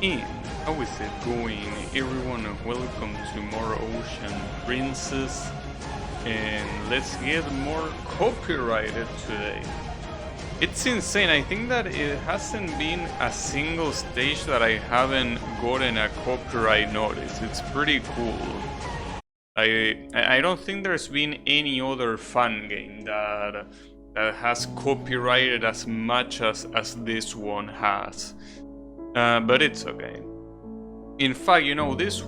And how is it going, everyone, and welcome to more Ocean Princess. And let's get more copyrighted today. It's insane. I think that it hasn't been a single stage that I haven't gotten a copyright notice. It's pretty cool. I don't think there's been any other fun game that has copyrighted as much as this one has. But it's okay. In fact, you know, this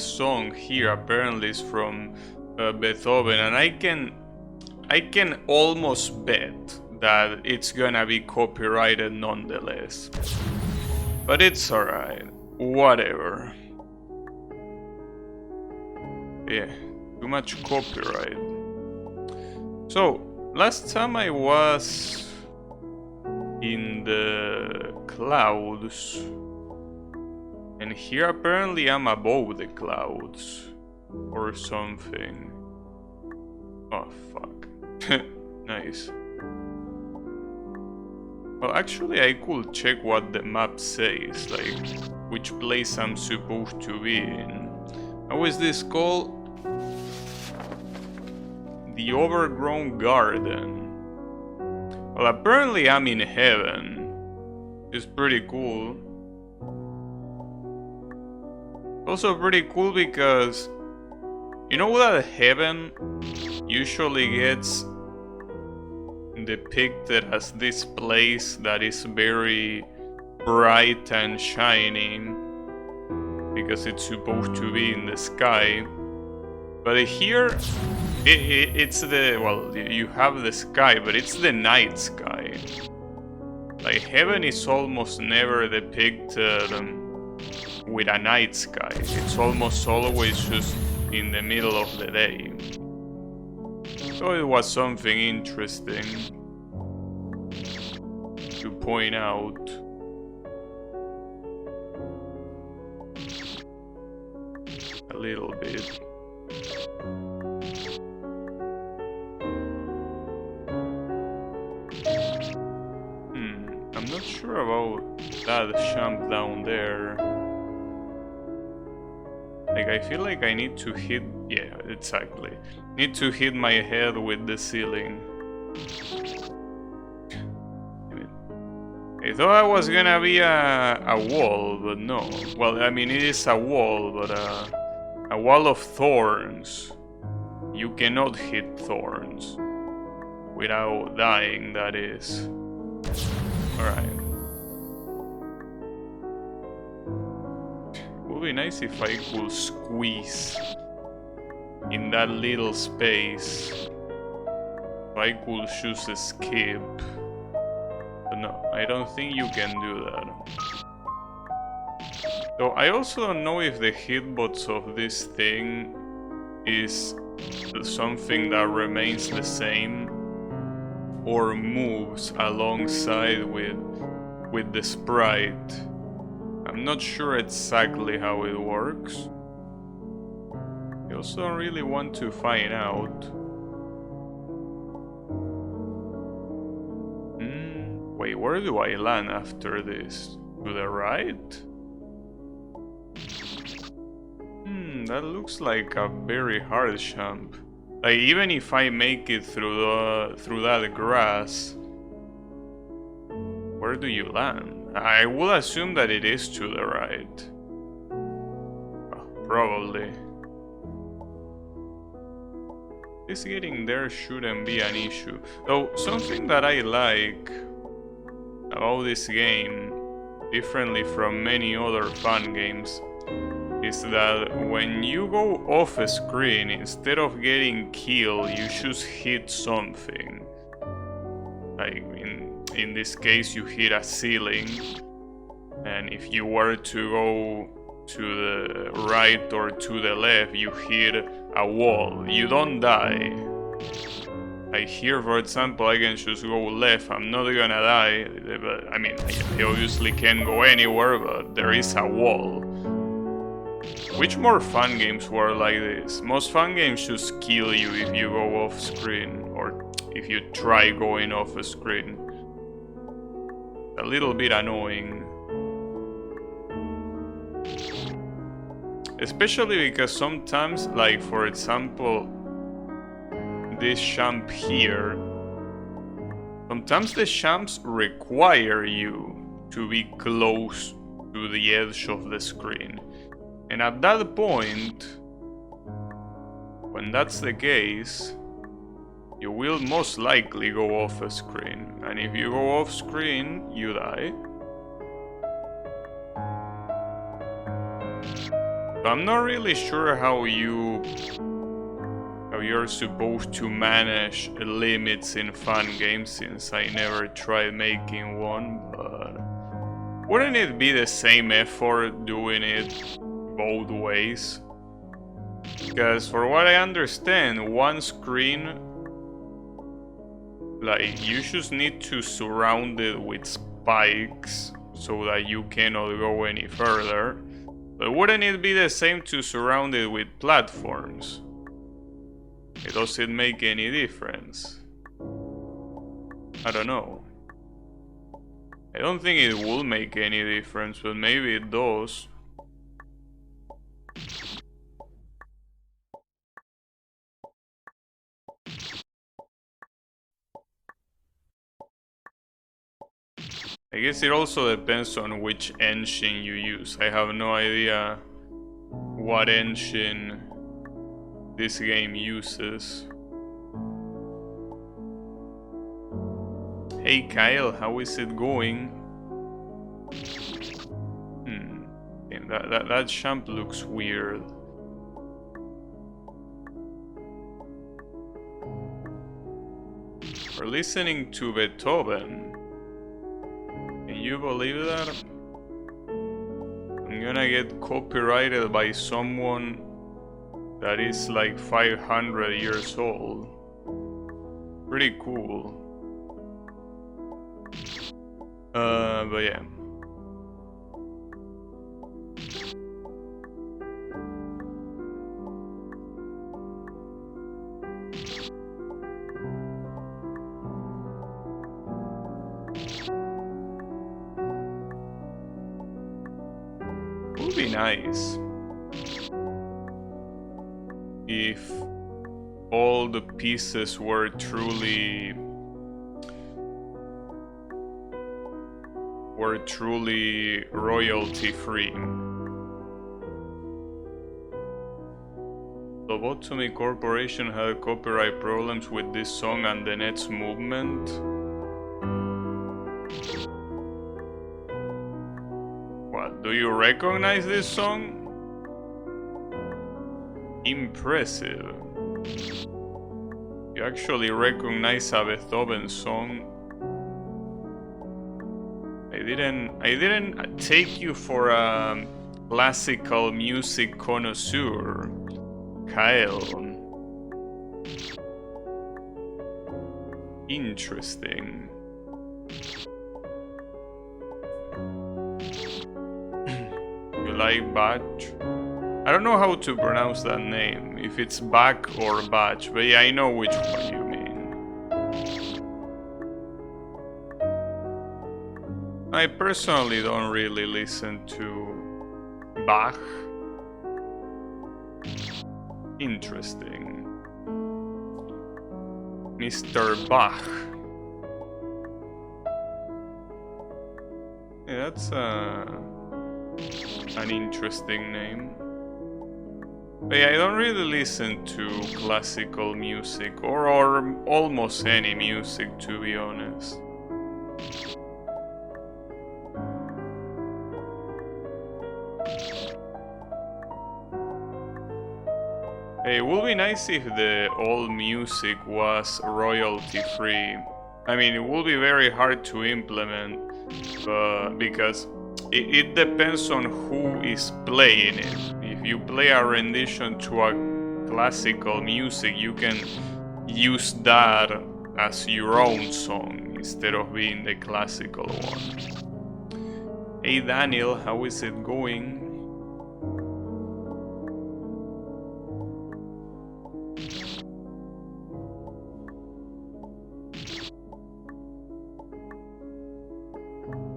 song here apparently is from Beethoven, and I can almost bet that it's gonna be copyrighted nonetheless. But it's alright. Whatever. Yeah, too much copyright. So, last time I was in the clouds, and here apparently I'm above the clouds or something. Oh fuck. Nice. Well, actually I could check what the map says, like which place I'm supposed to be in. How is this called? The Overgrown Garden. Well, apparently I'm in heaven. It's pretty cool. Also pretty cool because you know that heaven usually gets depicted as this place that is very bright and shining because it's supposed to be in the sky. But here it's the, well, you have the sky, but it's the night sky. Like, heaven is almost never depicted with a night sky. It's almost always just in the middle of the day. So it was something interesting to point out. A little bit. I'm not sure about that jump down there. Like, I feel like I need to hit... yeah, exactly. Need to hit my head with the ceiling. I thought I was gonna be a wall, but no. Well, I mean, it is a wall, but a wall of thorns. You cannot hit thorns without dying, that is. Alright. Would be nice if I could squeeze in that little space. If I could just escape. But no, I don't think you can do that. So I also don't know if the hitbox of this thing is something that remains the same or moves alongside with the sprite. I'm not sure exactly how it works. I also don't really want to find out. Wait, where do I land after this? To the right? That looks like a very hard jump. Like, even if I make it through that grass, where do you land? I will assume that it is to the right. Probably. This getting there shouldn't be an issue. Though, something that I like about this game, differently from many other fun games, is that when you go off a screen, instead of getting killed, you just hit something. Like in this case, you hit a ceiling, and if you were to go to the right or to the left, you hit a wall. You don't die. Like here, for example, I can just go left. I'm not gonna die. But I mean, I obviously can't go anywhere, but there is a wall. Which more fun games were like this? Most fun games just kill you if you go off screen, or if you try going off a screen. A little bit annoying. Especially because sometimes, like for example, this champ here, sometimes the champs require you to be close to the edge of the screen. And at that point, when that's the case, you will most likely go off a screen. And if you go off screen, you die. So I'm not really sure how you're supposed to manage limits in fun games, since I never tried making one, but wouldn't it be the same effort doing it both ways? Because for what I understand, one screen, like, you just need to surround it with spikes so that you cannot go any further. But wouldn't it be the same to surround it with platforms? It doesn't make any difference. I don't know. I don't think it will make any difference, but maybe it does. I guess it also depends on which engine you use. I have no idea what engine this game uses. Hey Kyle, how is it going? That champ looks weird. We're listening to Beethoven. Can you believe that? I'm gonna get copyrighted by someone that is like 500 years old. Pretty cool. But yeah. Would be nice if all the pieces were truly royalty free. Lobotomy Corporation had copyright problems with this song and the Nets movement. What, do you recognize this song? Impressive. You actually recognize a Beethoven song. I didn't take you for a classical music connoisseur, Kyle. Interesting. You like Bach? I don't know how to pronounce that name, if it's Bach or Bach, but yeah, I know which one you mean. I personally don't really listen to Bach. Interesting. Mr. Bach. Yeah, that's an interesting name. But yeah, I don't really listen to classical music or almost any music, to be honest. It would be nice if the old music was royalty free. I mean, it will be very hard to implement, because it depends on who is playing it. If you play a rendition to a classical music, you can use that as your own song instead of being the classical one. Hey Daniel, how is it going?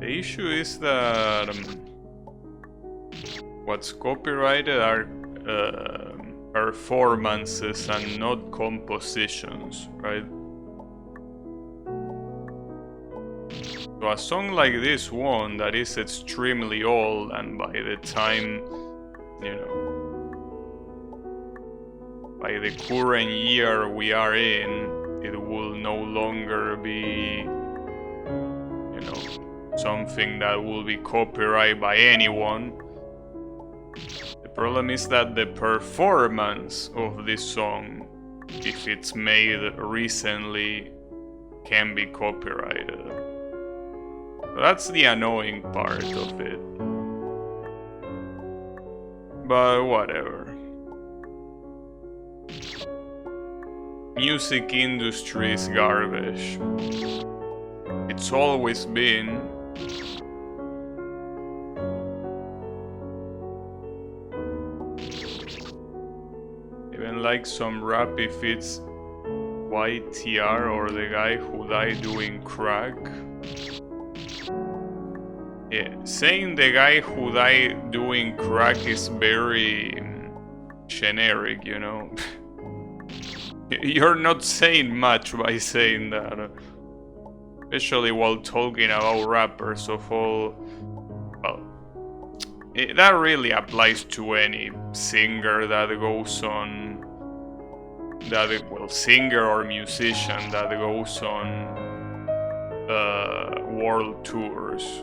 The issue is that What's copyrighted are performances and not compositions, right? So a song like this one that is extremely old, and by the time, you know, by the current year we are in, it will no longer be, you know, something that will be copyrighted by anyone. The problem is that the performance of this song, if it's made recently, can be copyrighted. That's the annoying part of it. But whatever. Music industry is garbage. It's always been. Even like some rap if it's YTR or the guy who died doing crack. Yeah, saying the guy who died doing crack is very generic, you know. You're not saying much by saying that. Especially while talking about rappers of all. Well, that really applies to any singer that goes on. Singer or musician that goes on world tours.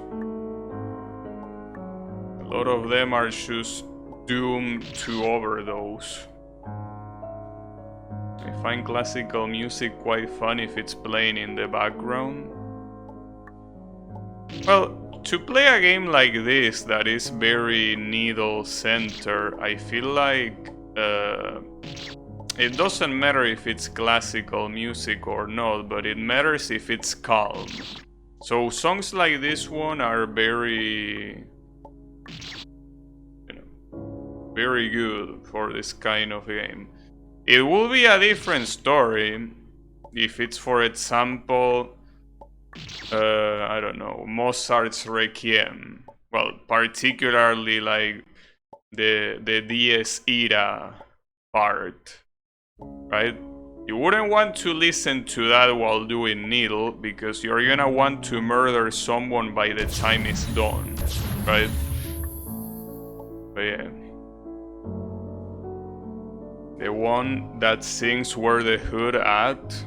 A lot of them are just doomed to overdose. I find classical music quite fun if it's playing in the background. Well, to play a game like this that is very needle-centered, I feel like it doesn't matter if it's classical music or not, but it matters if it's calm. So songs like this one are very, you know, very good for this kind of game. It will be a different story if it's, for example, I don't know, Mozart's Requiem. Well, particularly like the Dies Ira part, right? You wouldn't want to listen to that while doing Needle, because you're gonna want to murder someone by the time it's done, right? But yeah. The one that sings Where the Hood At?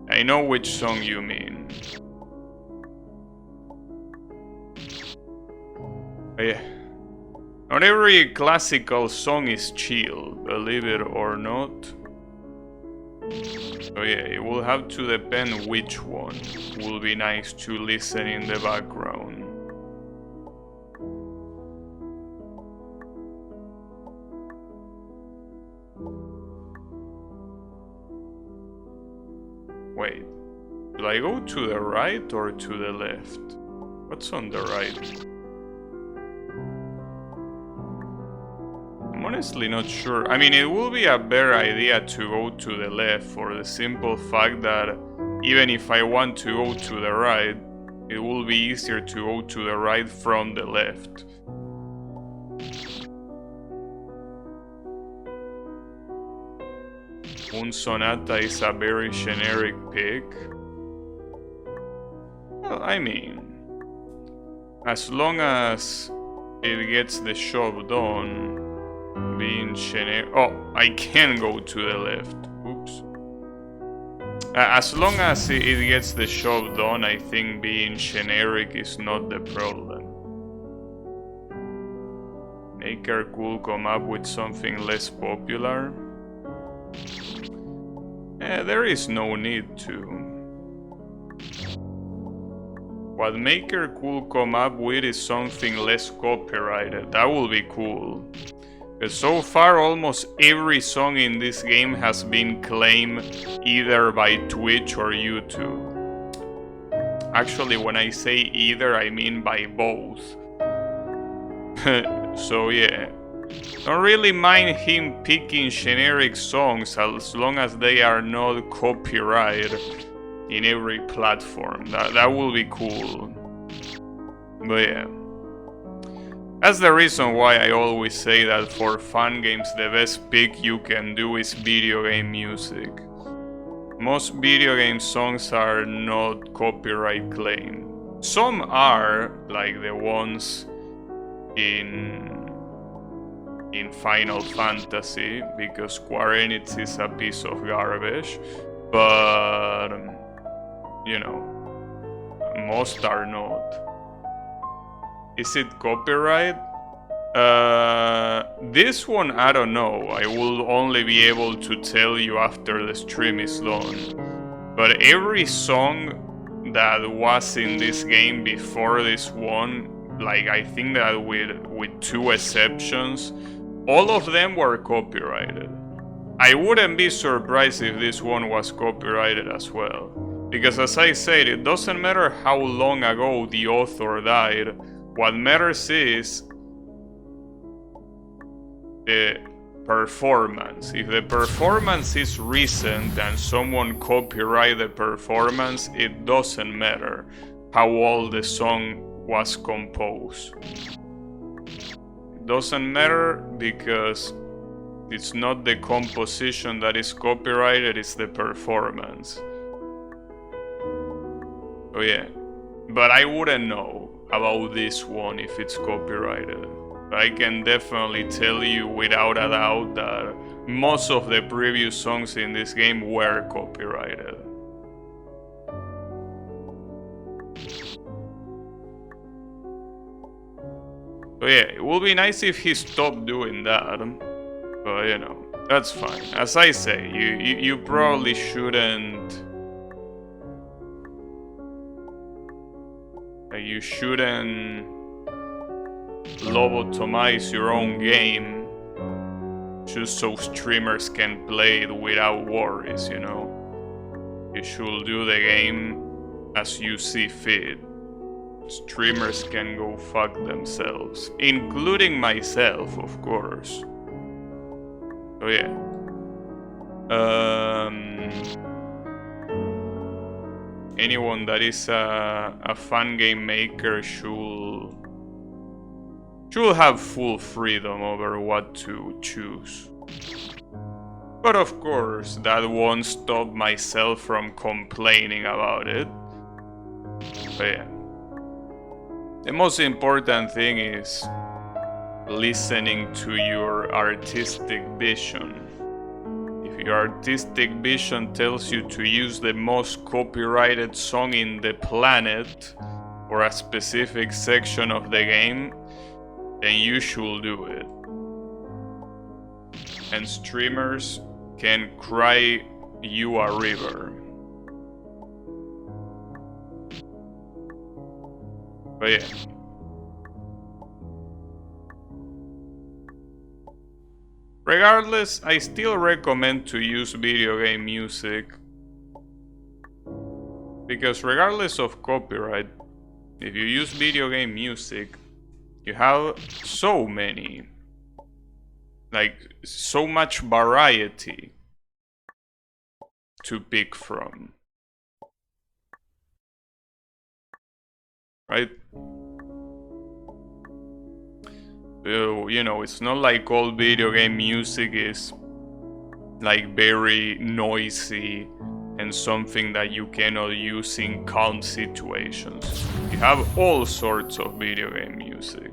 I know which song you mean. But yeah. Not every classical song is chill, believe it or not. So yeah, it will have to depend which one will be nice to listen in the background. Wait, will I go to the right or to the left? What's on the right? I'm honestly not sure. I mean, it will be a better idea to go to the left for the simple fact that even if I want to go to the right, it will be easier to go to the right from the left. Moon Sonata is a very generic pick. Well, I mean, as long as it gets the job done, being generic. Oh, I can go to the left. Oops. As long as it gets the job done, I think being generic is not the problem. Maker could come up with something less popular. There is no need to. What Maker could come up with is something less copyrighted. That will be cool. Because so far almost every song in this game has been claimed either by Twitch or YouTube. Actually, when I say either, I mean by both. So yeah. Don't really mind him picking generic songs as long as they are not copyrighted in every platform. That will be cool. But yeah. That's the reason why I always say that for fun games the best pick you can do is video game music. Most video game songs are not copyright claim. Some are, like the ones in Final Fantasy, because Square Enix is a piece of garbage, but you know, most are not. Is it copyright? This one I don't know. I will only be able to tell you after the stream is done. But every song that was in this game before this one, like I think that with 2 exceptions, all of them were copyrighted. I wouldn't be surprised if this one was copyrighted as well. Because as I said, it doesn't matter how long ago the author died. What matters is the performance. If the performance is recent and someone copyrighted the performance, it doesn't matter how old the song was composed. It doesn't matter because it's not the composition that is copyrighted, it's the performance. Oh yeah, but I wouldn't know about this one if it's copyrighted. I can definitely tell you without a doubt that most of the previous songs in this game were copyrighted. So yeah, it would be nice if he stopped doing that, but you know, that's fine. As I say, you probably shouldn't. You shouldn't lobotomize your own game just so streamers can play it without worries, you know? You should do the game as you see fit. Streamers can go fuck themselves, including myself, of course. So yeah. Anyone that is a fun game maker should have full freedom over what to choose. But of course, that won't stop myself from complaining about it. But yeah. The most important thing is listening to your artistic vision. If your artistic vision tells you to use the most copyrighted song in the planet or a specific section of the game, then you should do it. And streamers can cry you a river. But yeah. Regardless, I still recommend to use video game music. Because regardless of copyright, if you use video game music, you have so many, like so much variety to pick from, right? So, you know, it's not like all video game music is like very noisy and something that you cannot use in calm situations. You have all sorts of video game music.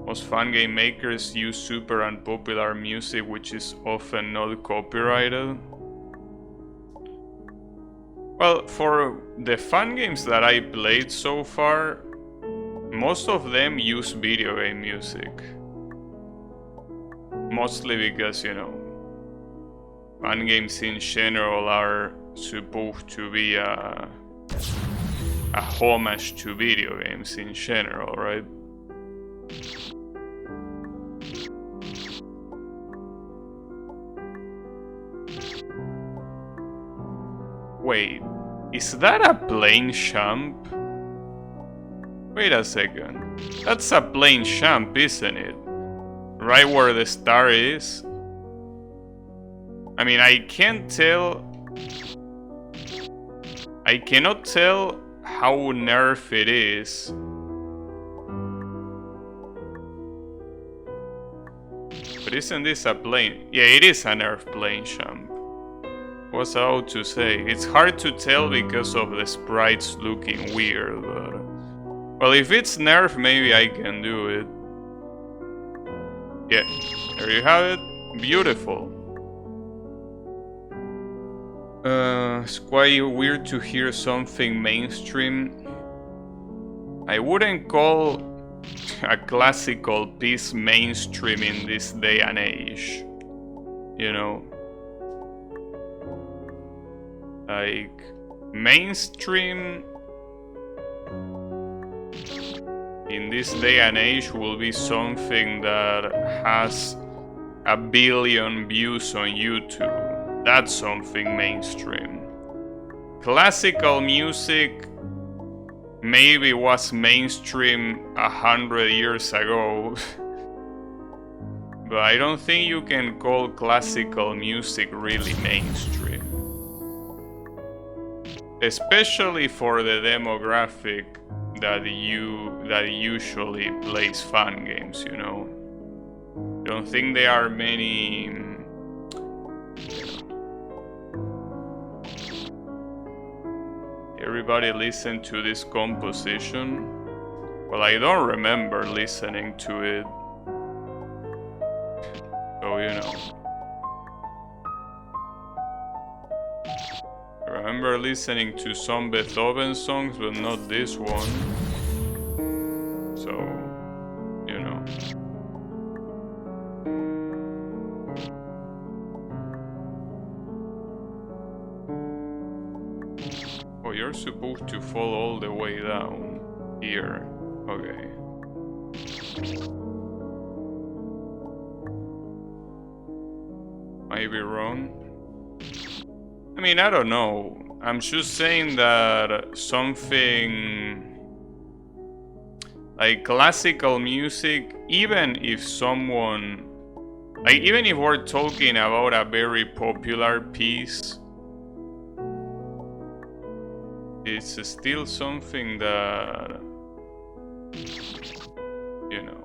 Most fun game makers use super unpopular music which is often not copyrighted. Well, for the fun games that I played so far, most of them use video game music. Mostly because, you know, fun games in general are supposed to be a homage to video games in general, right? Wait, is that a plane champ? Wait a second. That's a plane champ, isn't it? Right where the star is? I mean, I can't tell. I cannot tell how nerf it is But isn't this a plane? Yeah, it is a Nerf plane, champ. What's out to say? It's hard to tell because of the sprites looking weird, but... Well, if it's Nerf, maybe I can do it. Yeah, there you have it. Beautiful. It's quite weird to hear something mainstream. I wouldn't call a classical piece mainstream in this day and age. You know? Like, mainstream in this day and age will be something that has 1 billion views on YouTube. That's something mainstream. Classical music maybe was mainstream 100 years ago. But I don't think you can call classical music really mainstream. Especially for the demographic that usually plays fun games, you know. I don't think there are many everybody listen to this composition. Well, I don't remember listening to it. So, you know. I remember listening to some Beethoven songs, but not this one. So, you know. Oh, you're supposed to fall all the way down here. Okay. Might be wrong. I mean, I don't know. I'm just saying that something like classical music, even if someone, like even if we're talking about a very popular piece, it's still something that, you know,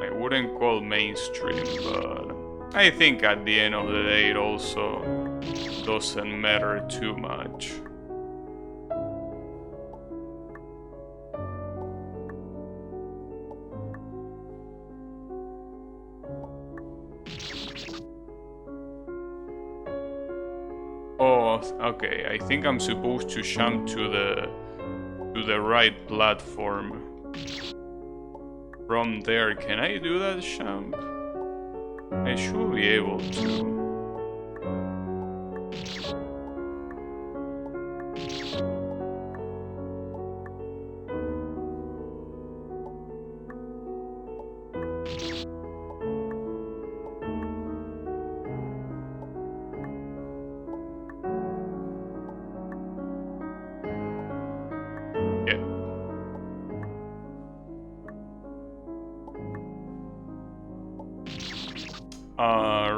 I wouldn't call mainstream, but I think at the end of the day it also doesn't matter too much. Oh, okay, I think I'm supposed to jump to the right platform. From there, can I do that jump? I should be able to.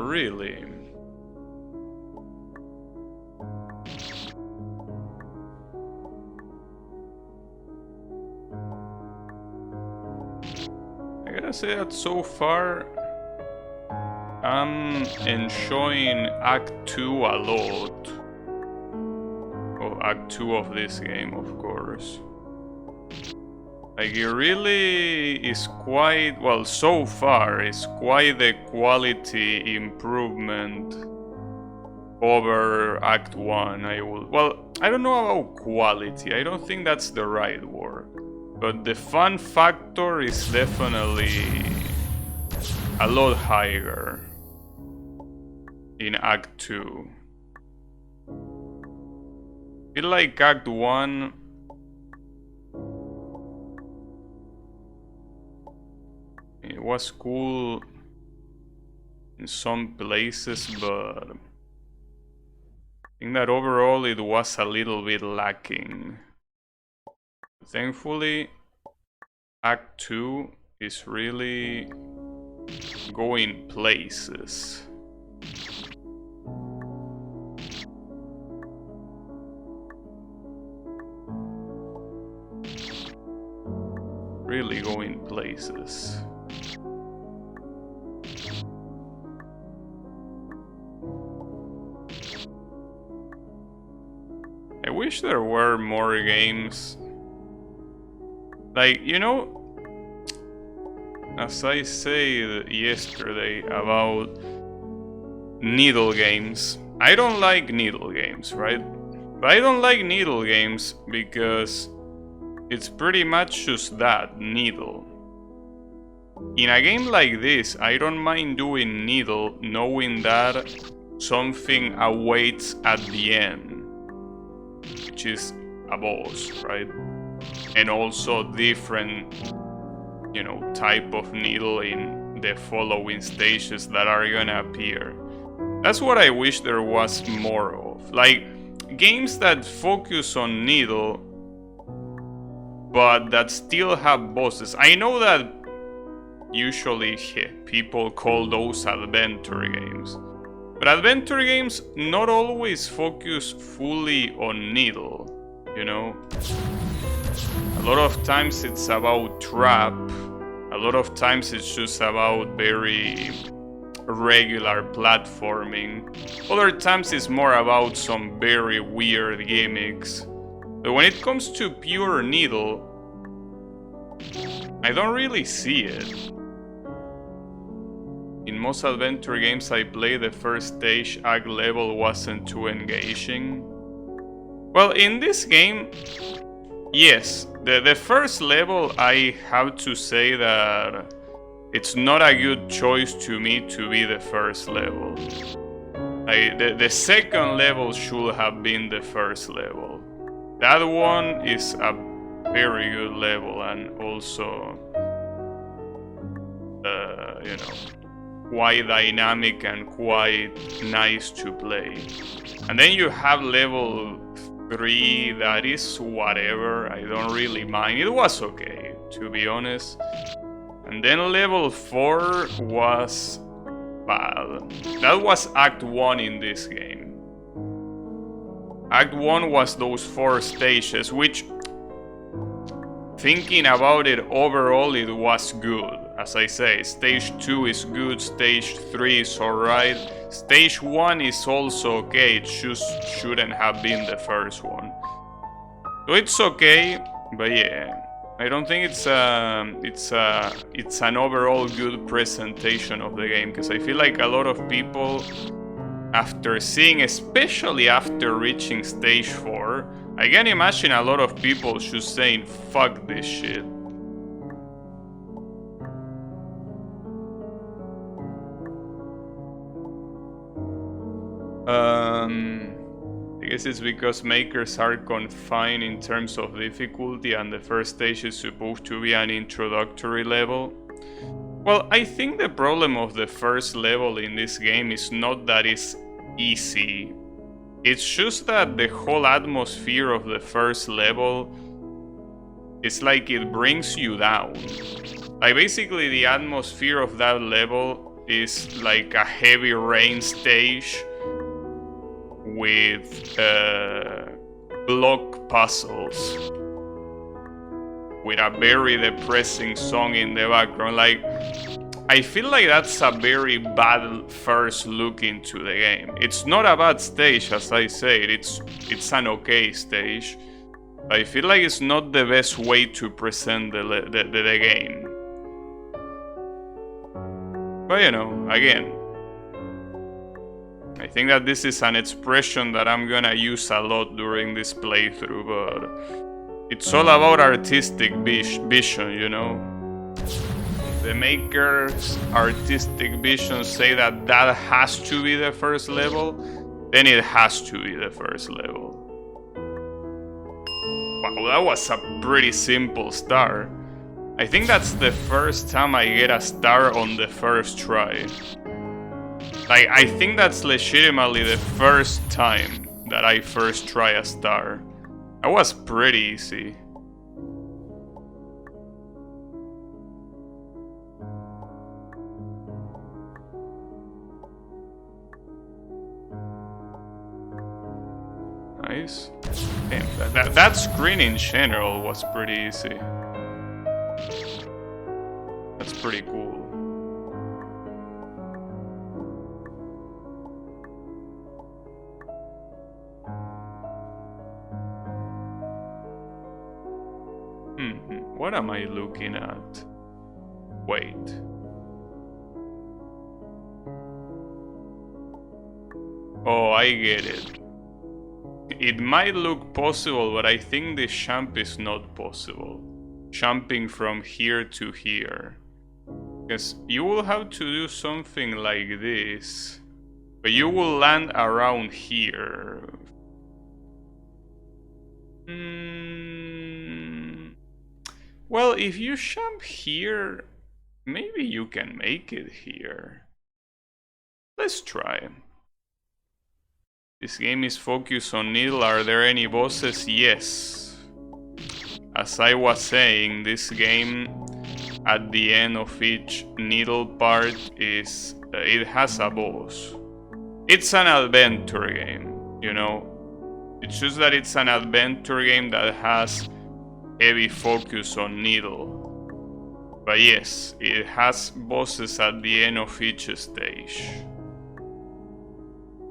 Really? I gotta say that so far I'm enjoying Act 2 a lot. Oh, Act 2 of this game, of course. Like, it really is quite, well, so far, it's quite the quality improvement over Act 1. Well, I don't know about quality, I don't think that's the right word. But the fun factor is definitely a lot higher in Act 2. I feel like Act 1... it was cool in some places, but I think that overall it was a little bit lacking. Thankfully, Act 2 is really going places. really going places. I wish there were more games. Like, you know, as I said yesterday about needle games, I don't like needle games, right? But I don't like needle games because it's pretty much just that, needle. In a game like this, I don't mind doing needle knowing that something awaits at the end, which is a boss, right? And also different, you know, type of needle in the following stages that are gonna appear. That's what I wish there was more of. Like, games that focus on needle, but that still have bosses. I know that usually people call those adventure games. But adventure games not always focus fully on needle, you know? A lot of times it's about trap, a lot of times it's just about very regular platforming, other times it's more about some very weird gimmicks. But when it comes to pure needle, I don't really see it. In most adventure games I play, the first stage ag level wasn't too engaging. Well, in this game, yes, the first level, I have to say that it's not a good choice to me to be the first level. The second level should have been the first level. That one is a very good level and also, you know, quite dynamic and quite nice to play. And then you have level 3 that is whatever, I don't really mind. It was okay, to be honest. And then level 4 was bad. That was Act 1 in this game. Act 1 was those 4 stages, which, thinking about it overall, it was good. As I say, stage 2 is good, stage 3 is alright, stage 1 is also okay, it just shouldn't have been the first one. So it's okay, but yeah, I don't think it's an overall good presentation of the game, because I feel like a lot of people, after seeing, especially after reaching stage 4, I can imagine a lot of people just saying, fuck this shit. I guess it's because makers are confined in terms of difficulty and the first stage is supposed to be an introductory level. Well, I think the problem of the first level in this game is not that it's easy. It's just that the whole atmosphere of the first level is like it brings you down. Like basically the atmosphere of that level is like a heavy rain stage with block puzzles with a very depressing song in the background. Like, I feel like that's a very bad first look into the game. It's not a bad stage, as I said, it's an okay stage. I feel like it's not the best way to present the game. But you know, again, I think that this is an expression that I'm gonna use a lot during this playthrough, but it's all about artistic vision, you know? The maker's artistic vision say that that has to be the first level, then it has to be the first level. Wow, that was a pretty simple star. I think that's the first time I get a star on the first try. Like, I think that's legitimately the first time that I first try a star. That was pretty easy. Nice. Damn, that screen in general was pretty easy. pretty cool. What am I looking at? Wait. Oh, I get it. It might look possible, but I think the jump is not possible. Jumping from here to here. Because you will have to do something like this. But you will land around here. Well, if you jump here, maybe you can make it here. Let's try. This game is focused on needle. Are there any bosses? Yes. As I was saying, this game, at the end of each needle part, it has a boss. It's an adventure game, you know? It's just that it's an adventure game that has heavy focus on needle. But yes, it has bosses at the end of each stage.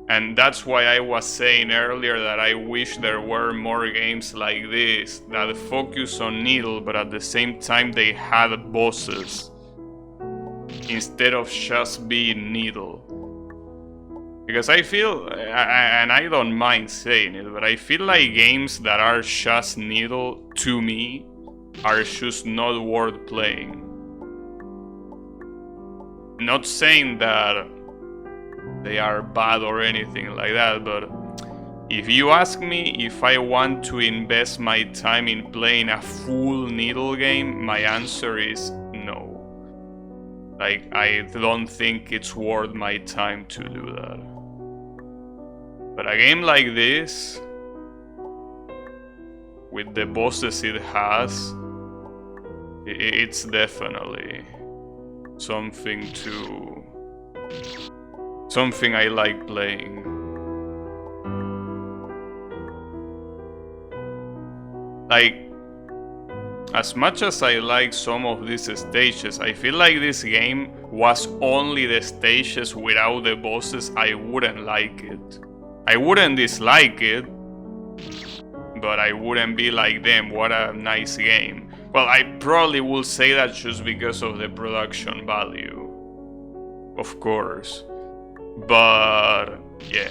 And that's why I was saying earlier that I wish there were more games like this that focus on needle, but at the same time they had bosses instead of just being needle. Because I feel, and I don't mind saying it, but I feel like games that are just needle, to me, are just not worth playing. Not saying that they are bad or anything like that, but if you ask me if I want to invest my time in playing a full needle game, my answer is no. Like, I don't think it's worth my time to do that. But a game like this, with the bosses it has, it's definitely something I like playing. Like, as much as I like some of these stages, I feel like this game was only the stages without the bosses. I wouldn't like it. I wouldn't dislike it, but I wouldn't be like, them, what a nice game. Well, I probably will say that just because of the production value, of course. But yeah,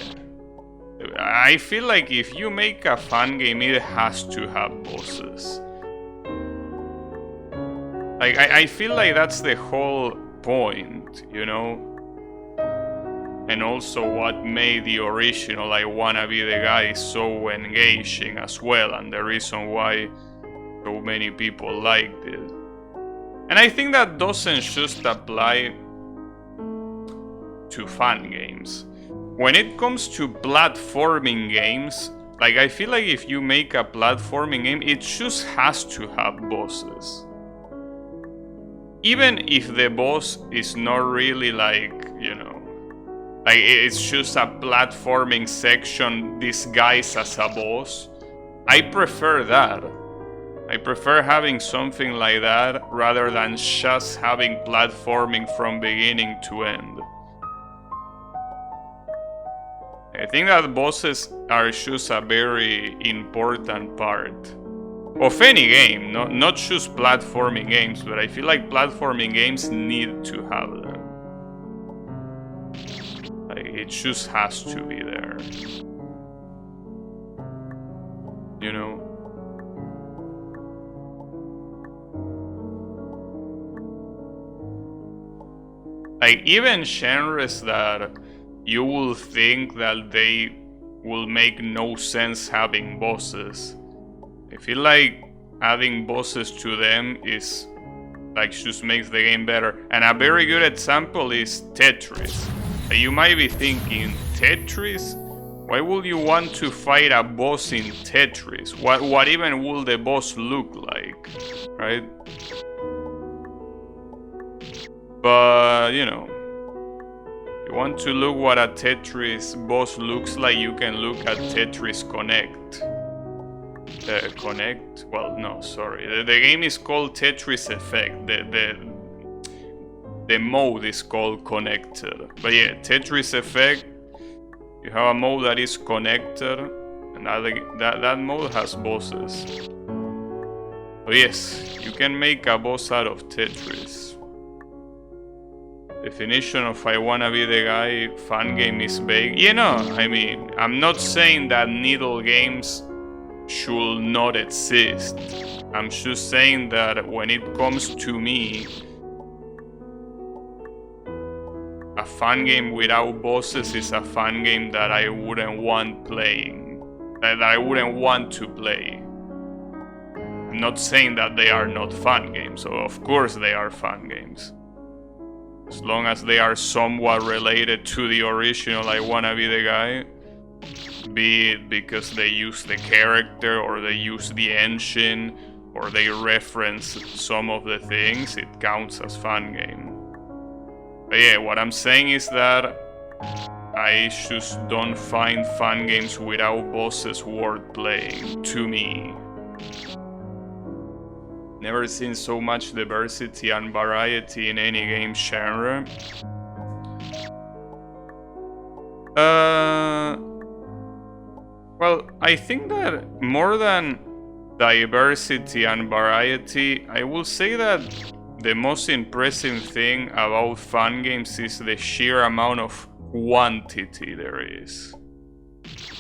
I feel like if you make a fun game, it has to have bosses. Like, I feel like that's the whole point, you know? And also what made the original I Wanna Be the Guy so engaging as well, and the reason why so many people liked it. And I think that doesn't just apply to fun games. When it comes to platforming games, like, I feel like if you make a platforming game, it just has to have bosses. Even if the boss is not really like, you know, like it's just a platforming section disguised as a boss, I prefer that. I prefer having something like that rather than just having platforming from beginning to end. I think that bosses are just a very important part of any game, not just platforming games, but I feel like platforming games need to have them. Like, it just has to be there. You know? Like, even genres that you will think that they will make no sense having bosses, I feel like adding bosses to them is like just makes the game better. And a very good example is Tetris. You might be thinking, Tetris? Why would you want to fight a boss in Tetris? What even will the boss look like, right? But, you know, you want to look what a Tetris boss looks like, you can look at Tetris Connect. Connect? Well, no, sorry. The game is called Tetris Effect. the mode is called connected. But yeah, Tetris Effect, you have a mode that is connected, and that mode has bosses. So yes, you can make a boss out of Tetris. Definition of I wanna be the guy fan game is vague. You know, I mean, I'm not saying that needle games should not exist. I'm just saying that when it comes to me, a fun game without bosses is a fun game that I wouldn't want playing. That I wouldn't want to play. I'm not saying that they are not fun games, so of course they are fun games. As long as they are somewhat related to the original I Wanna Be the Guy, be it because they use the character or they use the engine or they reference some of the things, it counts as fun game. But yeah, what I'm saying is that I just don't find fun games without bosses worth playing, to me. Never seen so much diversity and variety in any game genre. Well, I think that more than diversity and variety, I will say that the most impressive thing about fun games is the sheer amount of quantity there is.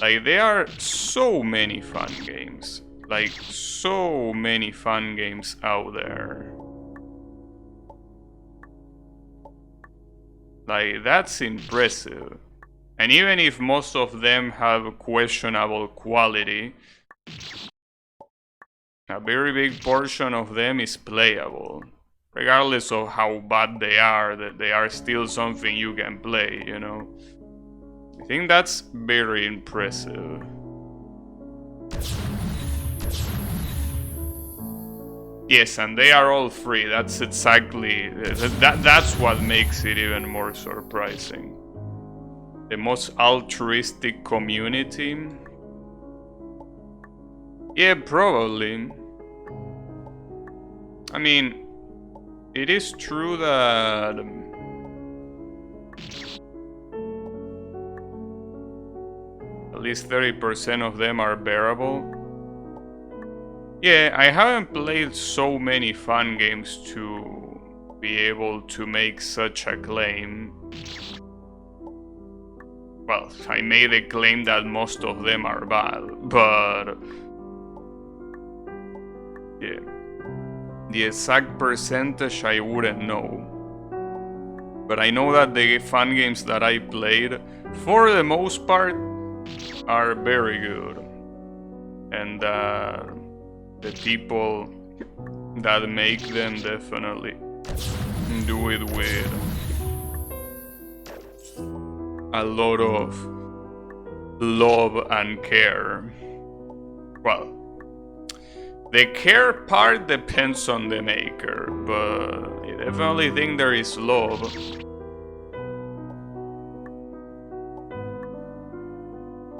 Like, there are so many fun games. Like, so many fun games out there. Like, that's impressive. And even if most of them have questionable quality, a very big portion of them is playable. Regardless of how bad they are, that they are still something you can play, you know? I think that's very impressive. Yes, and they are all free. That's exactly... That's what makes it even more surprising. The most altruistic community? Yeah, probably. I mean, it is true that... at least 30% of them are bearable. Yeah, I haven't played so many fun games to be able to make such a claim. Well, I made a claim that most of them are bad, but... yeah. The exact percentage I wouldn't know. But I know that the fun games that I played, for the most part, are very good. And the people that make them definitely do it with a lot of love and care. Well, the care part depends on the maker, but I definitely think there is love.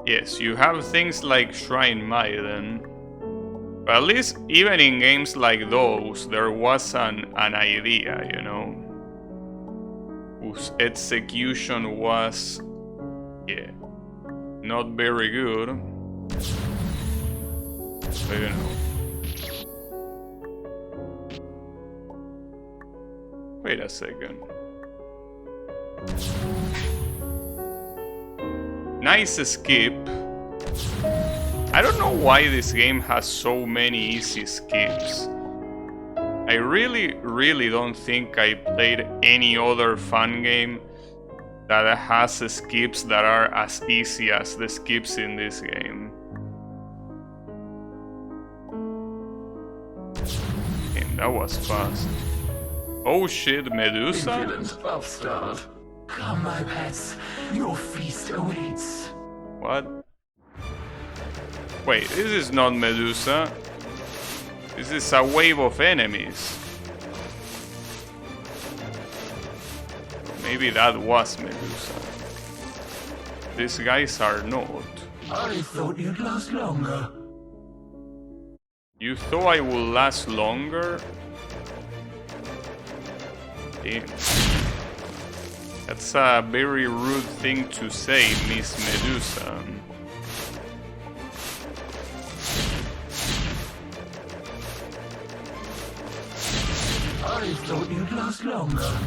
Yes, you have things like Shrine Maiden, but at least even in games like those, there was an idea, you know, whose execution was, yeah, not very good, but you know. Wait a second. Nice skip. I don't know why this game has so many easy skips. I really don't think I played any other fun game that has skips that are as easy as the skips in this game. Damn, that was fast. Oh shit, Medusa? Impudent upstart. Come, my pets. Your feast awaits. What? Wait, this is not Medusa. This is a wave of enemies. Maybe that was Medusa. These guys are not. I thought you'd last longer. You thought I would last longer? Damn. That's a very rude thing to say, Miss Medusa. I thought you'd last longer.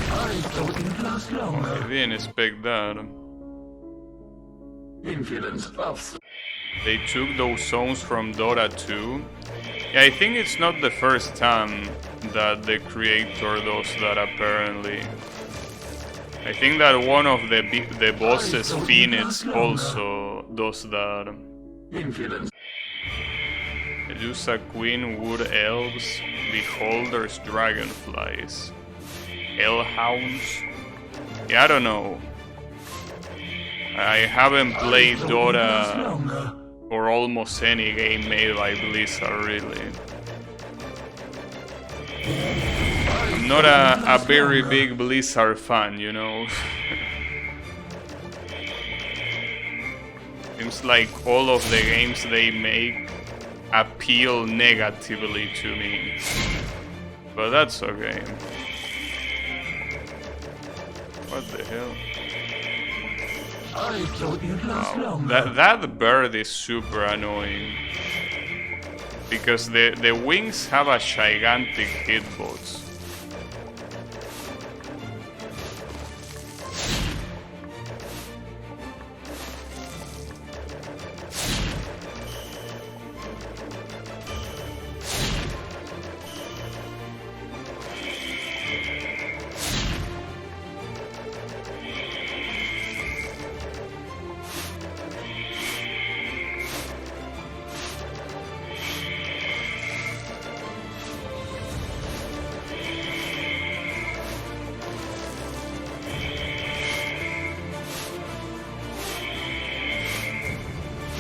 I thought you'd last I longer. didn't expect that. Impudence of... They took those zones from Dota 2. Yeah, I think it's not the first time that the creator does that, apparently. I think that one of the bosses, Phoenix, also does that. Impudence. Medusa, Queen, Wood Elves, Beholders, Dragonflies, Hellhounds. Yeah, I don't know. I haven't played Dota or almost any game made by Blizzard, really. I'm not a very big Blizzard fan, you know. Seems like all of the games they make appeal negatively to me. But that's okay. What the hell? I thought you'd last longer. That bird is super annoying. Because the wings have a gigantic hitbox.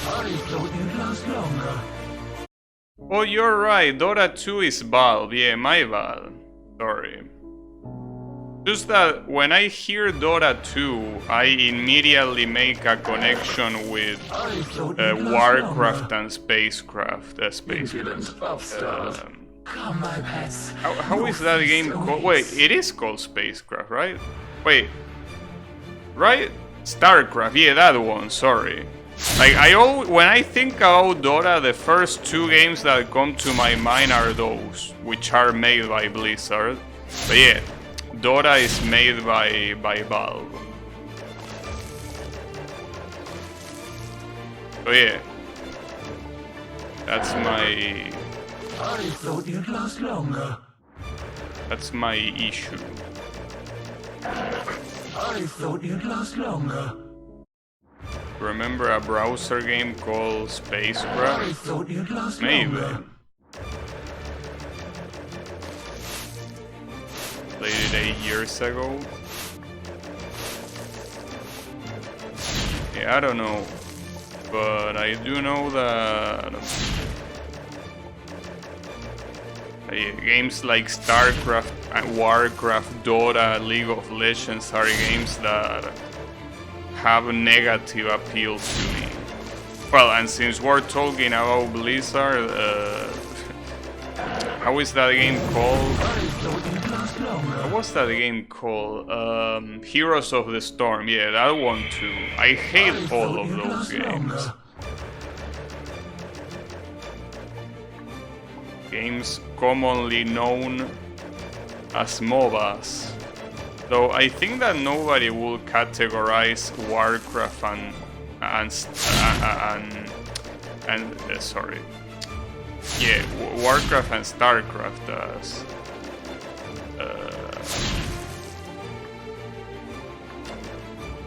I thought you'd last longer. Oh, you're right, Dota 2 is Valve. Yeah, my bad. Sorry. Just that when I hear Dota 2, I immediately make a connection with I thought you'd last Warcraft longer. and Spacecraft. Impudence of start. Come, my pets. How is that game called? Wait, it is called Spacecraft, right? Wait. Right? StarCraft, yeah, that one, sorry. Like, when I think about Dota, the first two games that come to my mind are those, which are made by Blizzard. But yeah, Dota is made by Valve. So yeah, that's my... I thought you'd last longer. That's my issue. I thought you'd last longer. Remember a browser game called I Spacecraft? thought you'd last Maybe. longer. Played it 8 years ago. Yeah, I don't know. But I do know that games like StarCraft and Warcraft, Dota, League of Legends are games that have a negative appeal to me. Well, and since we're talking about Blizzard, how is that game called? I thought you'd last longer. What's that game called? Heroes of the Storm. Yeah, that one too. I hate all of those games. Games commonly known as MOBAs. Though I think that nobody will categorize Warcraft sorry. Yeah, Warcraft and StarCraft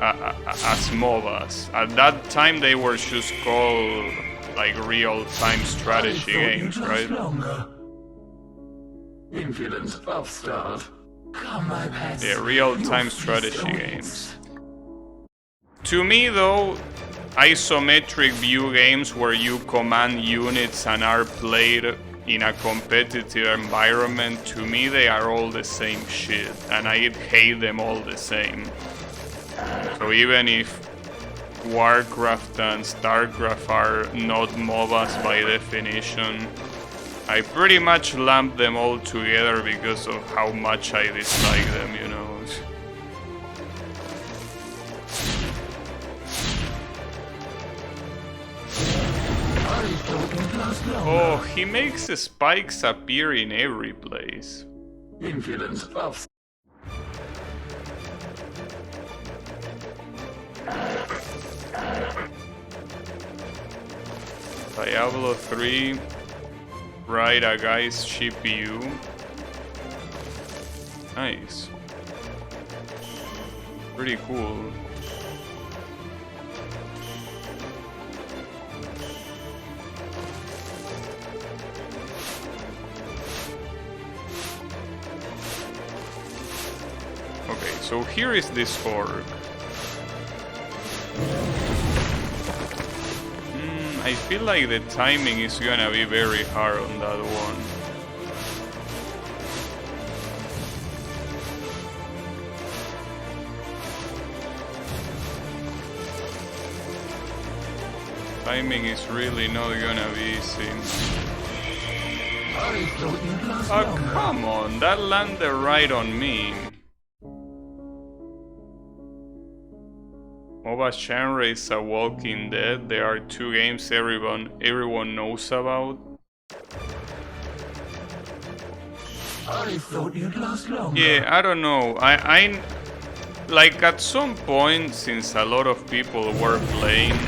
as MOBAs. At that time they were just called like real-time strategy games, right? Impudence of start. Come, my pets. Yeah, real-time strategy games. To me though, isometric view games where you command units and are played in a competitive environment, to me they are all the same shit, and I hate them all the same. So even if Warcraft and Starcraft are not MOBAs by definition. I pretty much lump them all together because of how much I dislike them, you know. Oh, he makes the spikes appear in every place. Impudent of Diablo 3, ride a guy's CPU. Nice. Pretty cool. Okay, so here is this orc. I feel like the timing is gonna be very hard on that one. Timing is really not gonna be easy. Oh, come on, that landed right on me. MOBA genre is a Walking Dead. There are two games everyone knows about. I thought you'd last longer. Yeah, I don't know. I like at some point, since a lot of people were playing,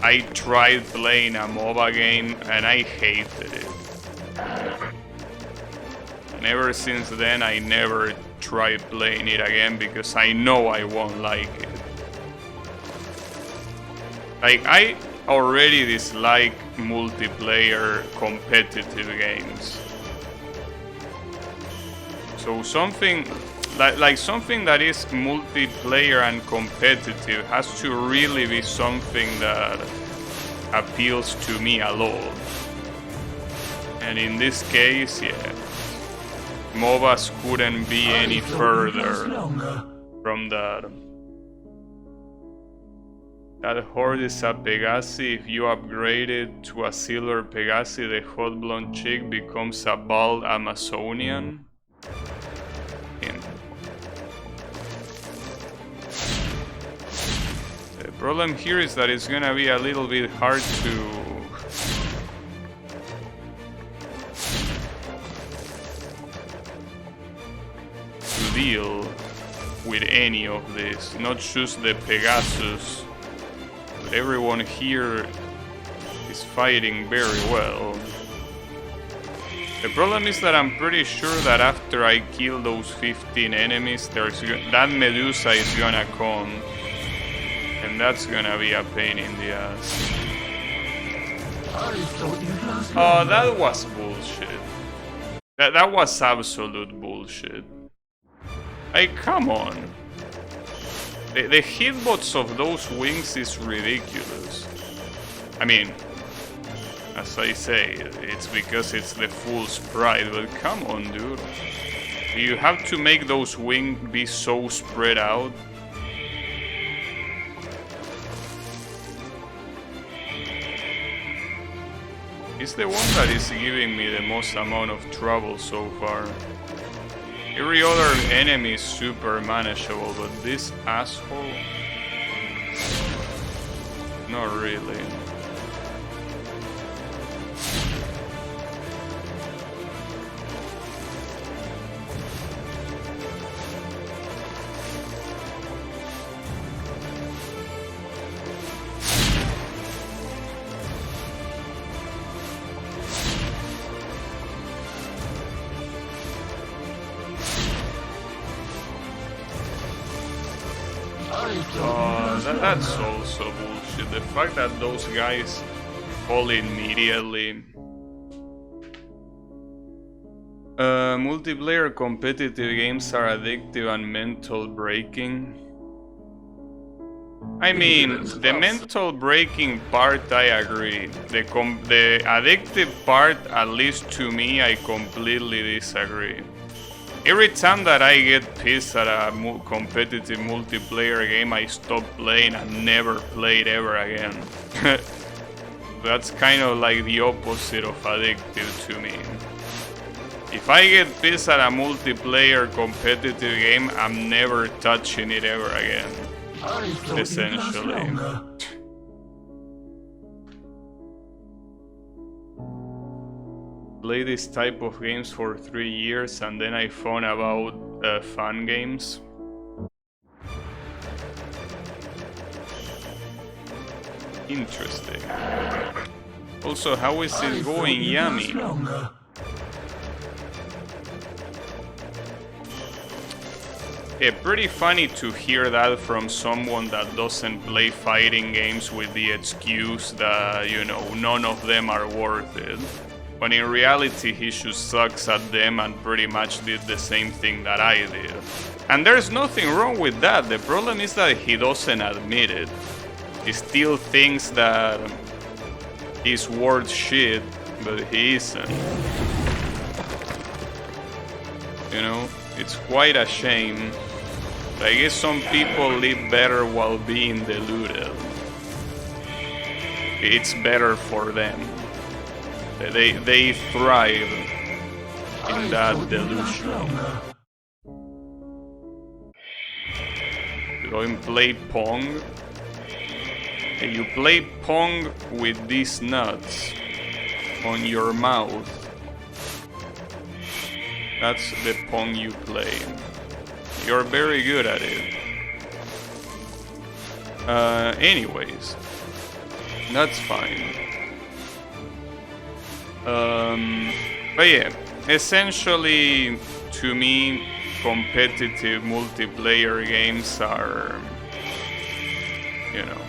I tried playing a MOBA game and I hated it. And ever since then, I never tried playing it again because I know I won't like it. Like, I already dislike multiplayer competitive games. So something like something that is multiplayer and competitive has to really be something that appeals to me a lot. And in this case, yeah, MOBAs couldn't be any further from that. That horde is a Pegasi. If you upgrade it to a silver Pegasi, the hot blonde chick becomes a bald Amazonian. The problem here is that it's gonna be a little bit hard to deal with any of this, not just the Pegasus. Everyone here is fighting very well. The problem is that I'm pretty sure that after I kill those 15 enemies, that Medusa is gonna come. And that's gonna be a pain in the ass. Oh, that was bullshit. That was absolute bullshit. Like, come on. The hitbox of those wings is ridiculous. I mean, as I say, it's because it's the full sprite, but come on, dude. You have to make those wings be so spread out. It's the one that is giving me the most amount of trouble so far. Every other enemy is super manageable, but this asshole... not really. That's also bullshit. The fact that those guys fall immediately. Multiplayer competitive games are addictive and mental breaking. I mean, the mental breaking part, I agree. The addictive part, at least to me, I completely disagree. Every time that I get pissed at a competitive multiplayer game, I stop playing and never play it ever again. That's kind of like the opposite of addictive to me. If I get pissed at a multiplayer competitive game, I'm never touching it ever again. Essentially. Play this type of games for 3 years and then I found about fun games. Interesting. Also, how is it going, Yami? Yeah, pretty funny to hear that from someone that doesn't play fighting games with the excuse that, you know, none of them are worth it. When in reality he just sucks at them and pretty much did the same thing that I did. And there's nothing wrong with that, the problem is that he doesn't admit it. He still thinks that he's worth shit, but he isn't. You know, it's quite a shame. I guess some people live better while being deluded. It's better for them. They thrive in that delusion. You go and play Pong. And you play Pong with these nuts on your mouth. That's the Pong you play. You're very good at it. Anyways, that's fine. But yeah, essentially, to me, competitive multiplayer games are, you know,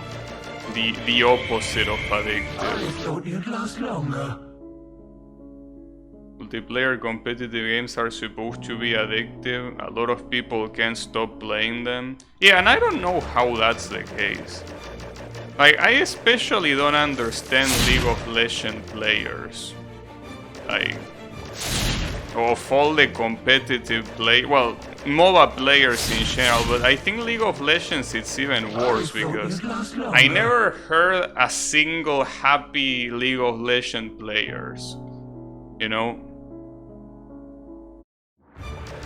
the opposite of addictive. I thought you'd last longer. Multiplayer competitive games are supposed to be addictive. A lot of people can't stop playing them. Yeah, and I don't know how that's the case. Like, I especially don't understand League of Legends players. Like, of all the competitive well, MOBA players in general, but I think League of Legends it's even worse because I never heard a single happy League of Legends players, you know?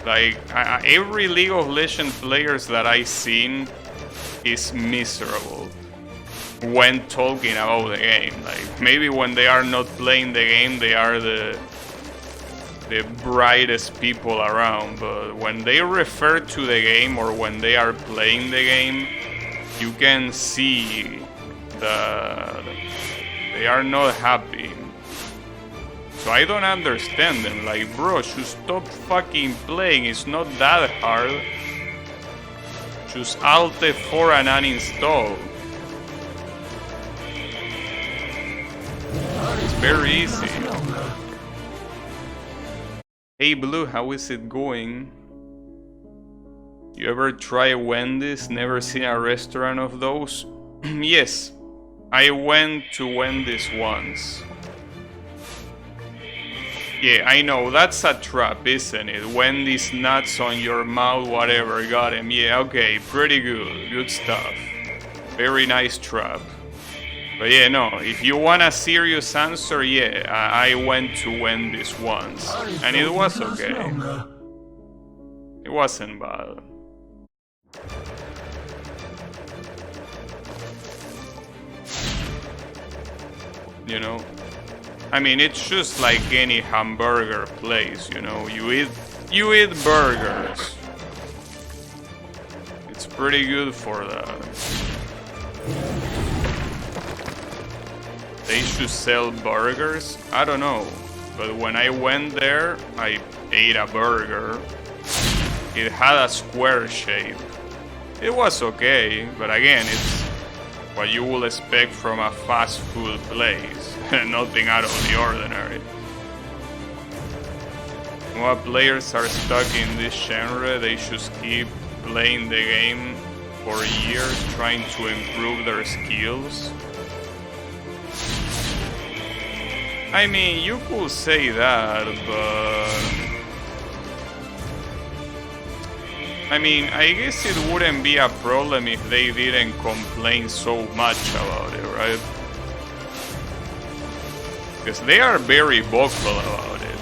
Like, every League of Legends players that I've seen is miserable when talking about the game. Like, maybe when they are not playing the game, they are the brightest people around, but when they refer to the game or when they are playing the game, you can see that they are not happy. So I don't understand them. Like, bro, just stop fucking playing. It's not that hard. Just Alt F4 and uninstall. It's very easy. Hey Blue, how is it going? You ever try Wendy's? Never seen a restaurant of those? Yes, I went to Wendy's once. Yeah, I know, that's a trap, isn't it? Wendy's nuts on your mouth, whatever, got him. Yeah, okay, pretty good, good stuff. Very nice trap. But yeah, no, if you want a serious answer, yeah, I went to Wendy's once, and it was okay. It wasn't bad. You know? I mean, it's just like any hamburger place, you know? You eat burgers. It's pretty good for that. They should sell burgers? I don't know. But when I went there, I ate a burger. It had a square shape. It was okay, but again, it's what you will expect from a fast food place. Nothing out of the ordinary. While players are stuck in this genre, they should keep playing the game for years, trying to improve their skills. I mean, you could say that, but I mean, I guess it wouldn't be a problem if they didn't complain so much about it, right? Because they are very vocal about it.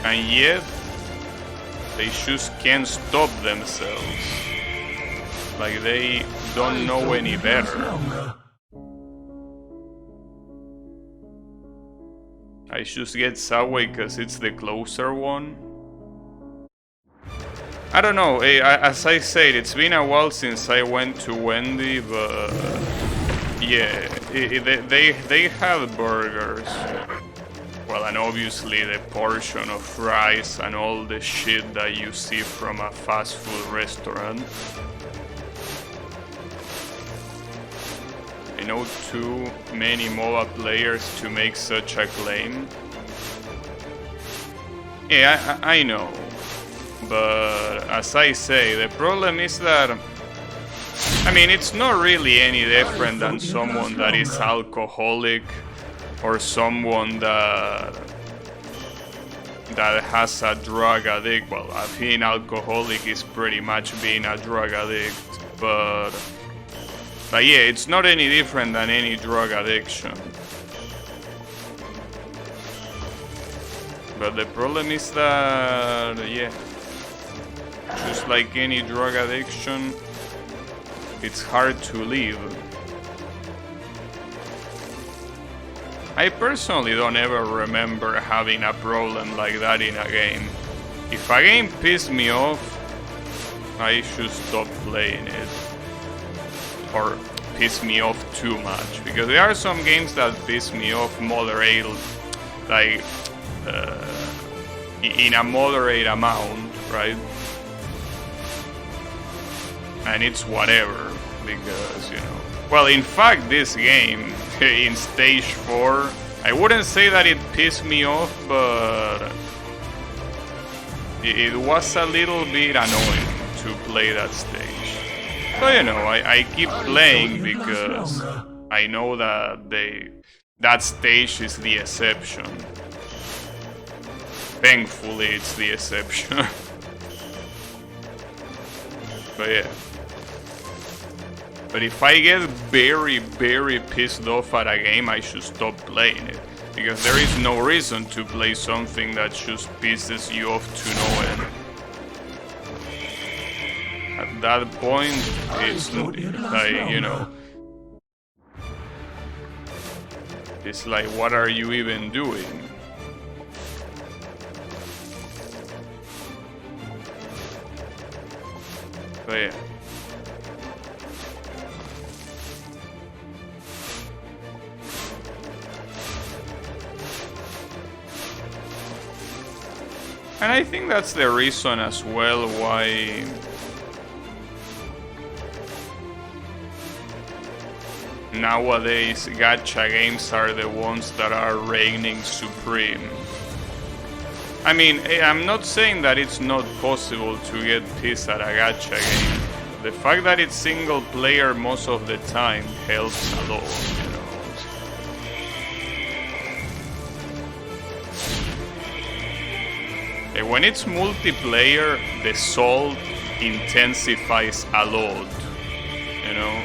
And yet, they just can't stop themselves. Like they don't know any better. I just get Subway because it's the closer one. I don't know, as I said, it's been a while since I went to Wendy, but yeah, they have burgers. Well, and obviously the portion of fries and all the shit that you see from a fast food restaurant. I know too many MOBA players to make such a claim. Yeah, I know. But as I say, the problem is that, I mean, it's not really any different than someone that is alcoholic or someone that has a drug addict. Well, being alcoholic is pretty much being a drug addict, but yeah, it's not any different than any drug addiction. But the problem is that, yeah, just like any drug addiction, it's hard to leave. I personally don't ever remember having a problem like that in a game. If a game pissed me off, I should stop playing it. Or piss me off too much. Because there are some games that piss me off moderate, like in a moderate amount, right? And it's whatever, because, you know. Well, in fact, this game, in stage 4, I wouldn't say that it pissed me off, but it was a little bit annoying to play that stage. So, you know, I keep playing because I know that that stage is the exception. Thankfully, it's the exception. But yeah. But if I get very, very pissed off at a game, I should stop playing it. Because there is no reason to play something that just pisses you off to no end. At that point, it's like, you know, it's like, what are you even doing? But yeah. And I think that's the reason as well why nowadays gacha games are the ones that are reigning supreme. I mean, I'm not saying that it's not possible to get pissed at a gacha game. The fact that it's single player most of the time helps a lot, you know. When it's multiplayer, the salt intensifies a lot, you know.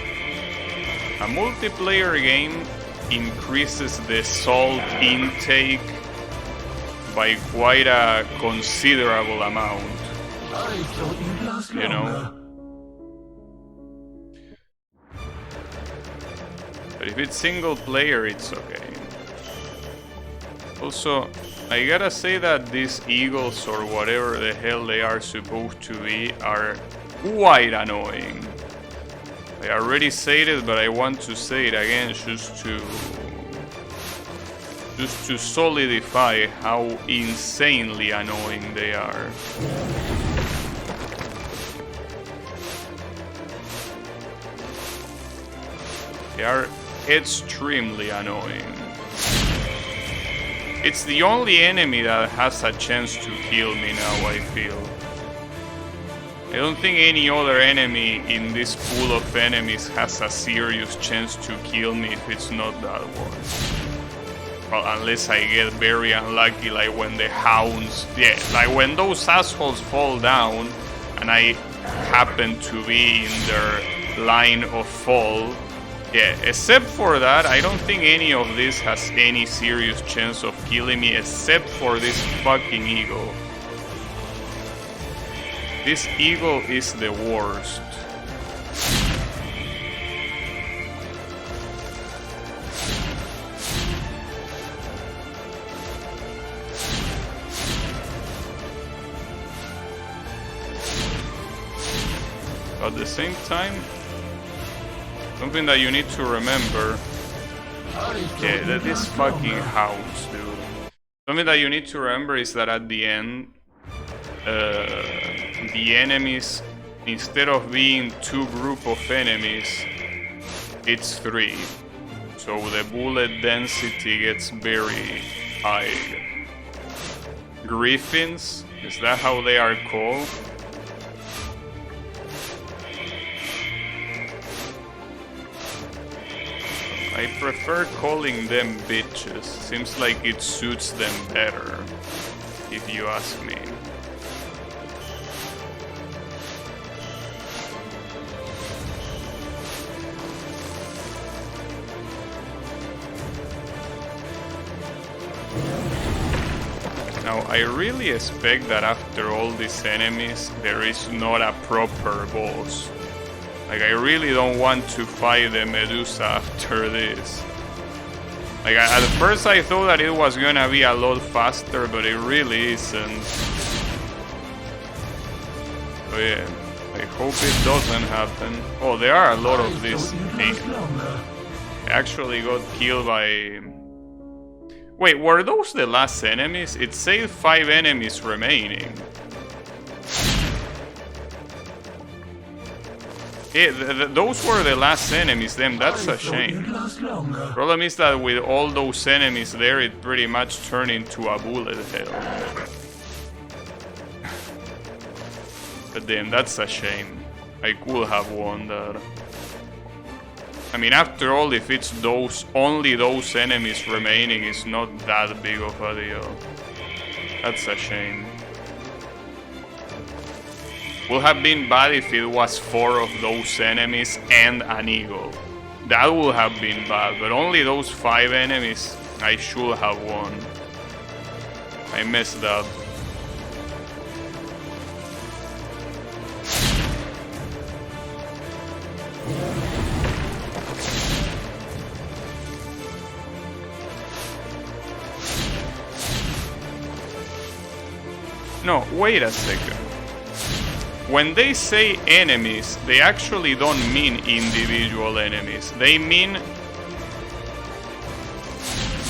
A multiplayer game increases the salt intake by quite a considerable amount, you know. But if it's single player, it's okay. Also, I gotta say that these eagles, or whatever the hell they are supposed to be, are quite annoying. I already said it, but I want to say it again just to solidify how insanely annoying they are. They are extremely annoying. It's the only enemy that has a chance to kill me now, I feel. I don't think any other enemy in this pool of enemies has a serious chance to kill me if it's not that one. Well, unless I get very unlucky, like when the hounds... Yeah, like when those assholes fall down and and I happen to be in their line of fall, yeah, except for that, I don't think any of this has any serious chance of killing me except for this fucking eagle. This eagle is the worst. At the same time, something that you need to remember, yeah, that this fucking house, dude. Something that you need to remember is that at the end, the enemies, instead of being 2 group of enemies, it's 3. So the bullet density gets very high. Griffins, is that how they are called? I prefer calling them bitches. Seems like it suits them better, if you ask me. Now, I really expect that after all these enemies, there is not a proper boss. Like, I really don't want to fight the Medusa after this. Like, at first I thought that it was gonna be a lot faster, but it really isn't. So yeah, I hope it doesn't happen. Oh, there are a lot of these things. I actually got killed by... Wait, were those the last enemies? It said 5 enemies remaining. Yeah, those were the last enemies, then that's a shame. Problem is that with all those enemies there, it pretty much turned into a bullet hell. But then that's a shame. I could have won that. I mean, after all, if it's only those enemies remaining, it's not that big of a deal. That's a shame. Would have been bad if it was 4 of those enemies and an eagle. That would have been bad, but only those 5 enemies, I should have won. I messed up. No, wait a second. When they say enemies, they actually don't mean individual enemies. They mean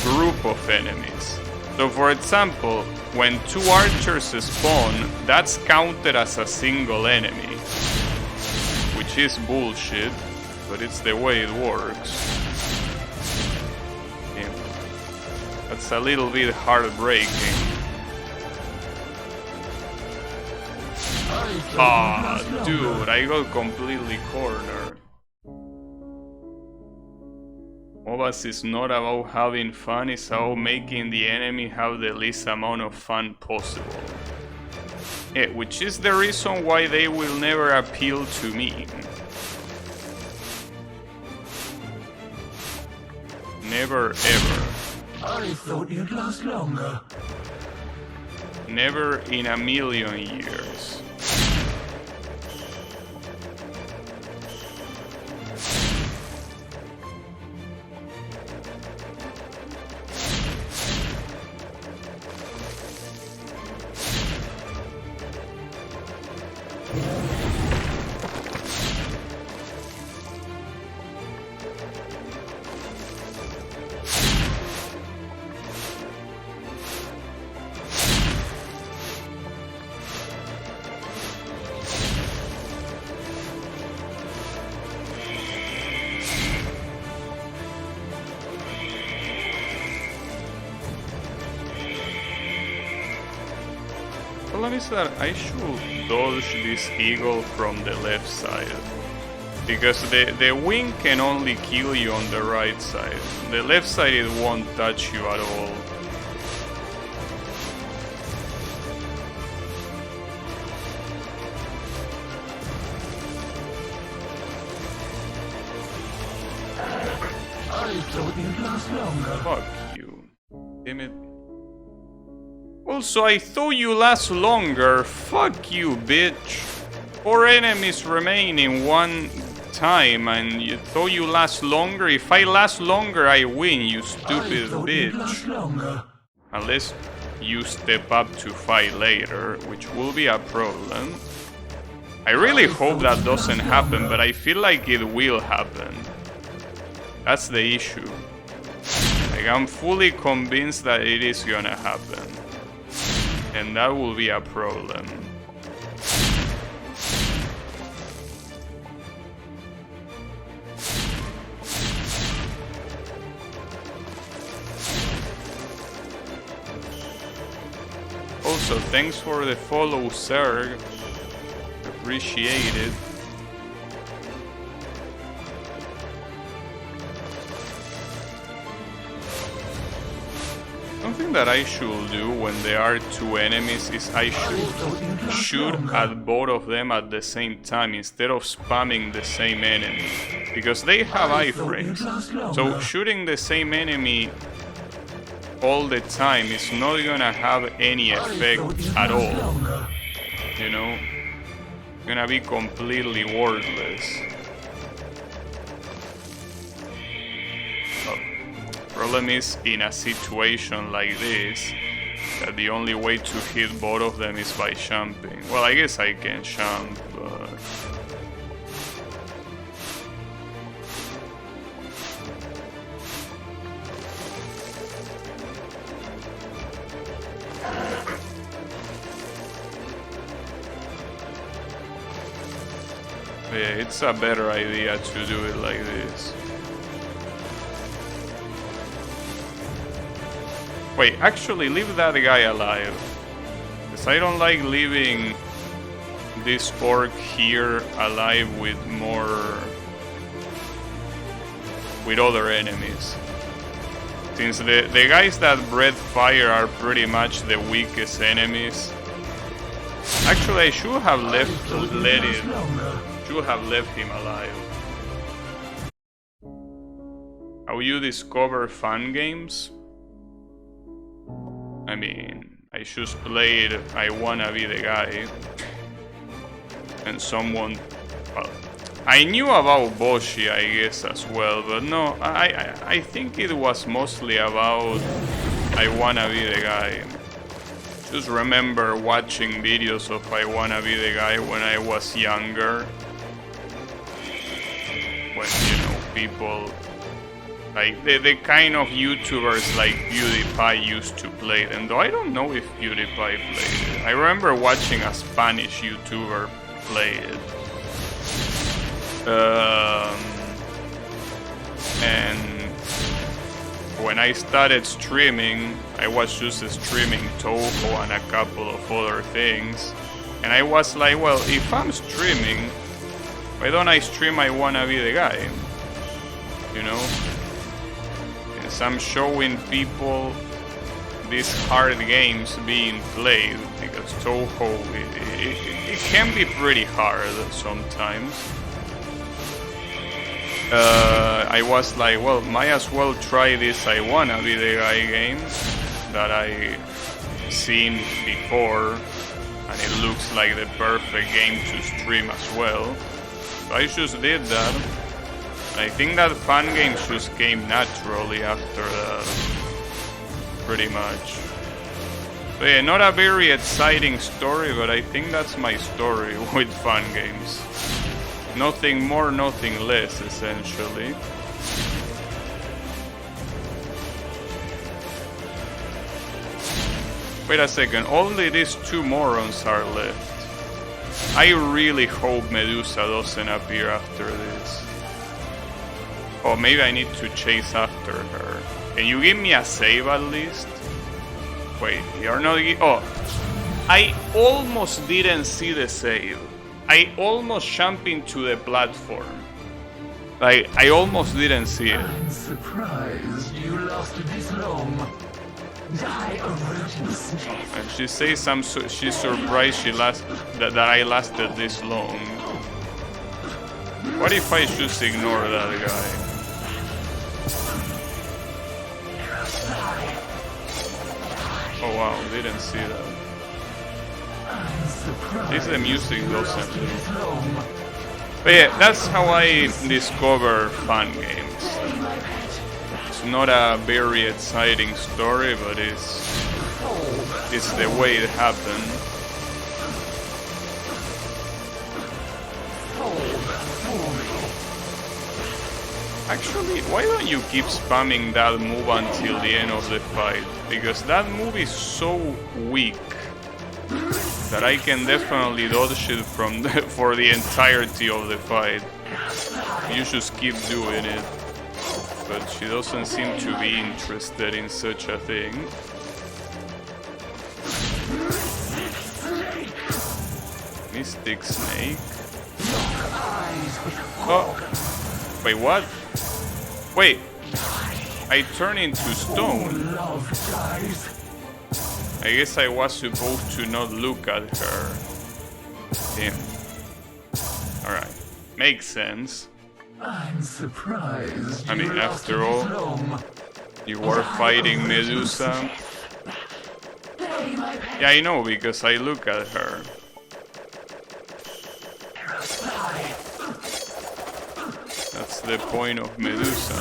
group of enemies. So for example, when 2 archers spawn, that's counted as a single enemy. Which is bullshit, but it's the way it works. Yeah. That's a little bit heartbreaking. Ah, dude, I got completely cornered. MOBAs is not about having fun, it's about making the enemy have the least amount of fun possible. Yeah, which is the reason why they will never appeal to me. Never ever. I thought you'd last longer. Never in a million years. Problem is that I should dodge this eagle from the left side. Because the wing can only kill you on the right side. The left side it won't touch you at all. thought you'd last longer. Fuck you. Damn it. Also, I thought you last longer. Fuck you, bitch. 4 enemies remain in one time, and you thought you last longer? If I last longer, I win, you stupid bitch. Unless you step up to fight later, which will be a problem. I really hope that doesn't happen, but I feel like it will happen. That's the issue. Like, I'm fully convinced that it is gonna happen. And that will be a problem. Also, thanks for the follow, sir. Appreciate it. Something that I should do when there are 2 enemies is I should shoot at both of them at the same time instead of spamming the same enemy, because they have iframes. So shooting the same enemy all the time is not gonna have any effect at all. You know? Gonna be completely worthless. Problem is, in a situation like this, that the only way to hit both of them is by jumping. Well, I guess I can jump, but... yeah, it's a better idea to do it like this. Wait, actually leave that guy alive. Because I don't like leaving this orc here alive with other enemies. Since the guys that breathe fire are pretty much the weakest enemies. Actually, I should have left him alive. How you discover fun games? I mean, I just played I Wanna Be the Guy, and someone... well, I knew about Boshi, I guess, as well, but no, I think it was mostly about I Wanna Be the Guy. Just remember watching videos of I Wanna Be the Guy when I was younger. When, you know, people... like the kind of YouTubers like PewDiePie used to play them, though I don't know if PewDiePie played it. I remember watching a Spanish YouTuber play it. And when I started streaming, I was just streaming Touhou and a couple of other things. And I was like, well, if I'm streaming, why don't I stream I Wanna Be the Guy? You know? I'm showing people these hard games being played, because Touhou, it can be pretty hard sometimes. I was like, well, might as well try this I Wanna Be the Guy game that I seen before, and it looks like the perfect game to stream as well. So I just did that. I think that fun games just came naturally after that, pretty much. So yeah, not a very exciting story, but I think that's my story with fun games. Nothing more, nothing less, essentially. Wait a second, only these 2 morons are left. I really hope Medusa doesn't appear after this. Oh, maybe I need to chase after her. Can you give me a save at least? Wait, you're not... oh! I almost didn't see the save. I almost jumped into the platform. Like, I almost didn't see it. I'm surprised you lasted this long. Die a rodent's death. And she says she's surprised that I lasted this long. What if I just ignore that guy? Oh wow, didn't see that. I'm surprised. At least the music you doesn't. lasted this long. But yeah, that's how I discover fun games. It's not a very exciting story, but it's the way it happened. Actually, why don't you keep spamming that move until the end of the fight? Because that move is so weak that I can definitely dodge it from for the entirety of the fight. You just keep doing it. But she doesn't seem to be interested in such a thing. Mystic Snake. Oh, wait, what? Wait, I turn into stone. I guess I was supposed to not look at her. Damn. Alright, makes sense. I'm surprised. I mean, you after lasted all, this long. you were fighting Medusa. Yeah, I know, because I look at her. That's the point of Medusa.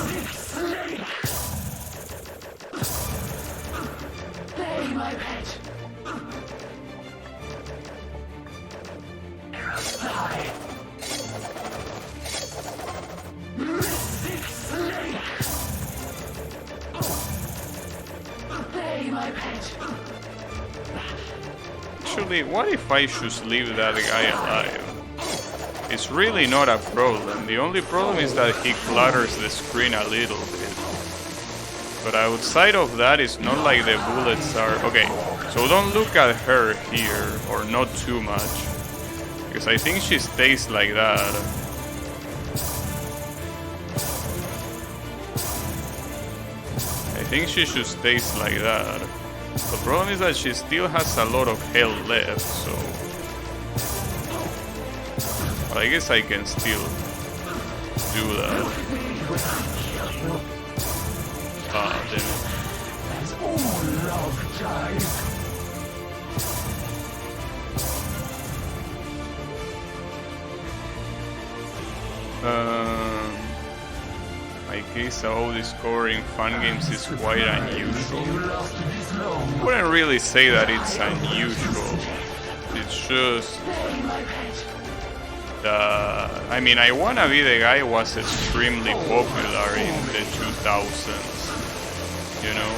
Actually, what if I just leave that guy alive? It's really not a problem. The only problem is that he clutters the screen a little bit. But outside of that, it's not like the bullets are... Okay, so don't look at her here, or not too much. Because I think she stays like that. I think she just stays like that. The problem is that she still has a lot of health left, so... But I guess I can still do that. Ah, damn it. I guess how discovering fun games is quite unusual. Wouldn't really say that it's unusual. It's just... I mean, I Wanna Be the Guy was extremely popular in the 2000s, you know?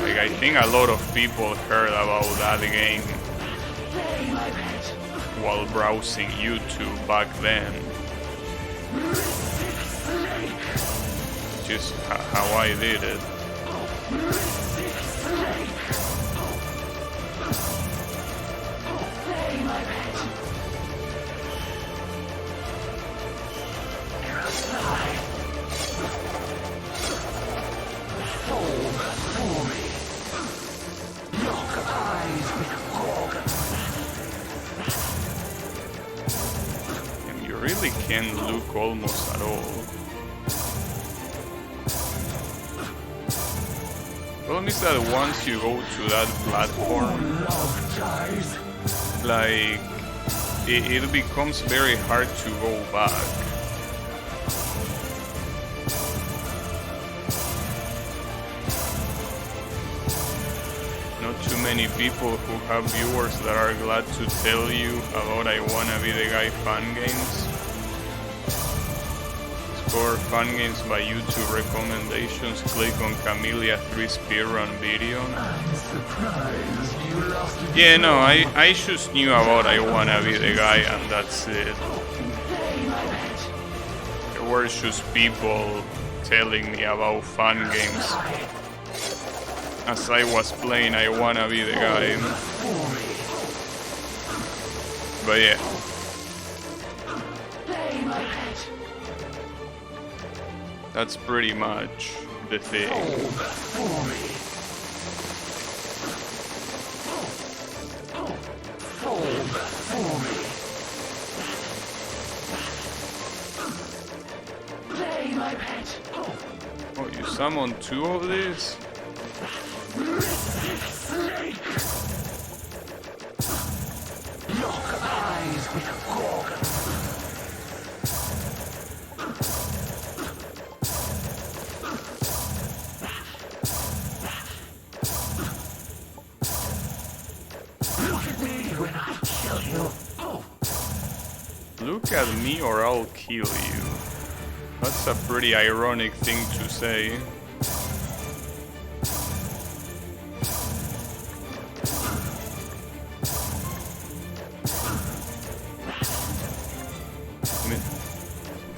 Like, I think a lot of people heard about that game while browsing YouTube back then. Just how I did it. And you really can't look almost at all. Problem is that once you go to that platform, like, it becomes very hard to go back. Not too many people who have viewers that are glad to tell you about I Wanna Be the Guy fun games. For fun games by YouTube recommendations, click on Camellia 3 speedrun video. I'm surprised you lasted. Yeah, no, I just knew about I Wanna Be the Guy and that's it. There were just people telling me about fun games as I was playing I Wanna Be the Guy. But yeah. That's pretty much the thing. Oh, you summoned 2 of these? with a gorgon. Look at me when I kill you. Oh. Look at me or I'll kill you. That's a pretty ironic thing to say.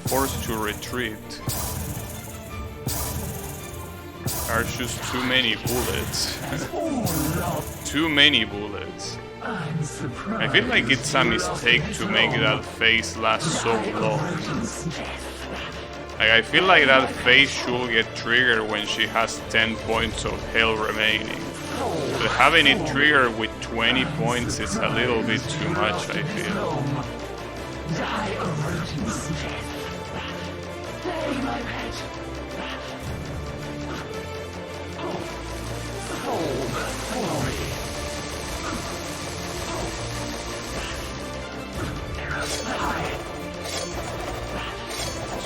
Forced to retreat. Are just too many bullets. Too many bullets. I'm surprised. I feel like it's a mistake to make that phase last so long. Like, I feel like that phase should get triggered when she has 10 points of health remaining. But having it triggered with 20 points is a little bit too much, I feel. Die a virgin's death. Play my pet. Hold for me.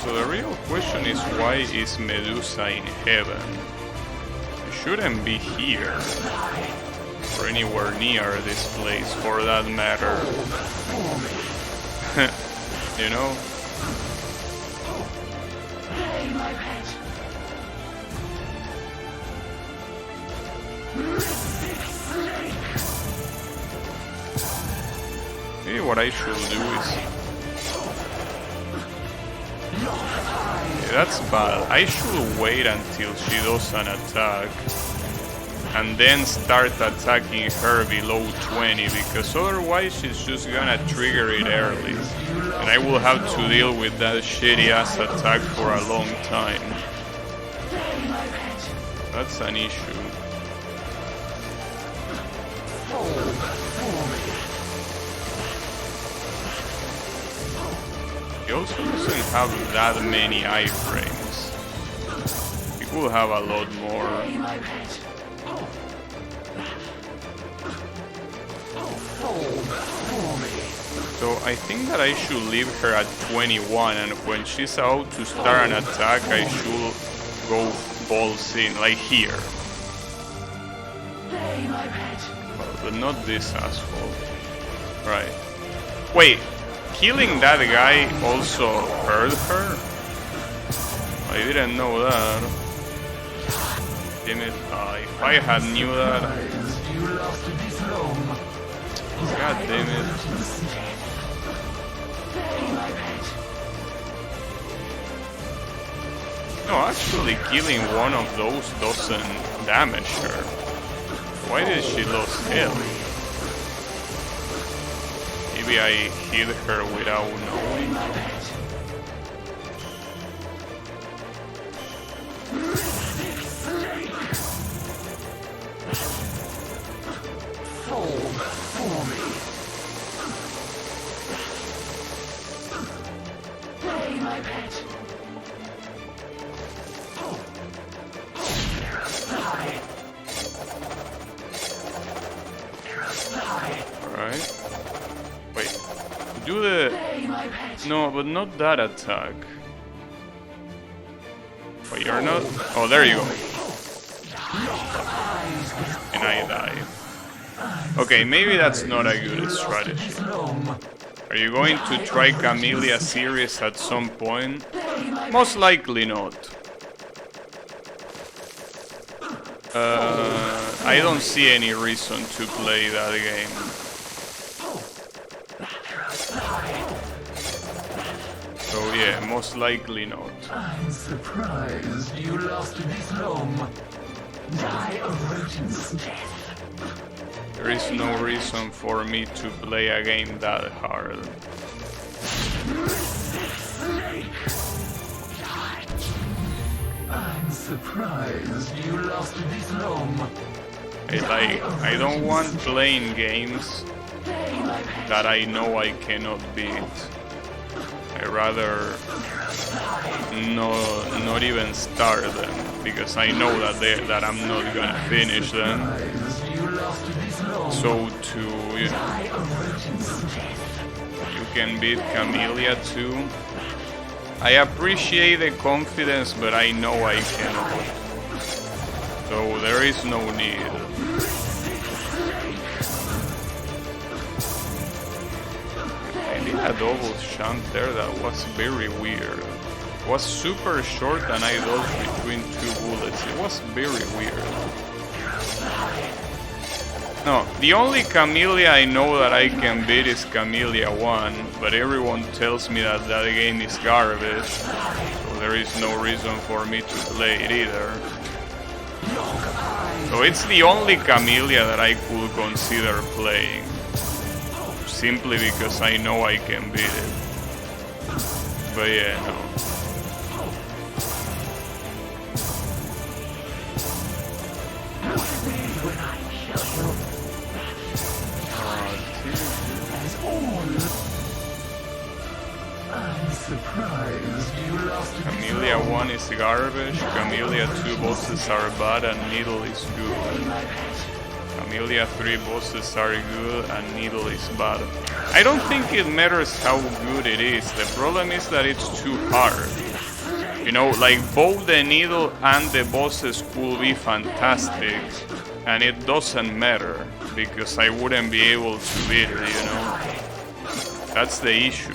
So the real question is, why is Medusa in heaven? She shouldn't be here. Or anywhere near this place, for that matter. You know? Maybe what I should do is... Yeah, that's bad. I should wait until she does an attack and then start attacking her below 20, because otherwise she's just gonna trigger it early and I will have to deal with that shitty ass attack for a long time. That's an issue. He also doesn't have that many iframes. He will have a lot more. So I think that I should leave her at 21, and when she's out to start an attack, I should go balls in, like here. But not this asshole. Right. Wait, killing that guy also hurt her? I didn't know that. Damn it, if I had knew that... God damn it. No, actually killing one of those doesn't damage her. Why did she lose health? Maybe I hit her without knowing. Alright. Wait. Do the... No, but not that attack. Wait, you're not... Oh, there you go. And I die. Okay, maybe that's not a good strategy. Are you going to try Camellia series at some point? Most likely not. I don't see any reason to play that game. So yeah, most likely not. I'm surprised you lasted this long. Die a virgin's death. There is no reason for me to play a game that hard. I'm surprised you lasted this long. I don't want playing games that I know I cannot beat. I rather not even start them, because I know that I'm not gonna finish them. So you can beat Camellia too. I appreciate the confidence, but I know I cannot. So there is no need. I did a double shunt there that was very weird. It was super short and I dodged between two bullets. It was very weird. No, the only Camellia I know that I can beat is Camellia 1, but everyone tells me that that game is garbage, so there is no reason for me to play it either. So it's the only Camellia that I could consider playing, simply because I know I can beat it. But yeah, no. Camellia 1 is garbage, Camellia 2 bosses are bad and Needle is good. Camellia 3 bosses are good and Needle is bad. I don't think it matters how good it is, the problem is that it's too hard. You know, like both the Needle and the bosses could be fantastic, and it doesn't matter, because I wouldn't be able to beat it, you know? That's the issue.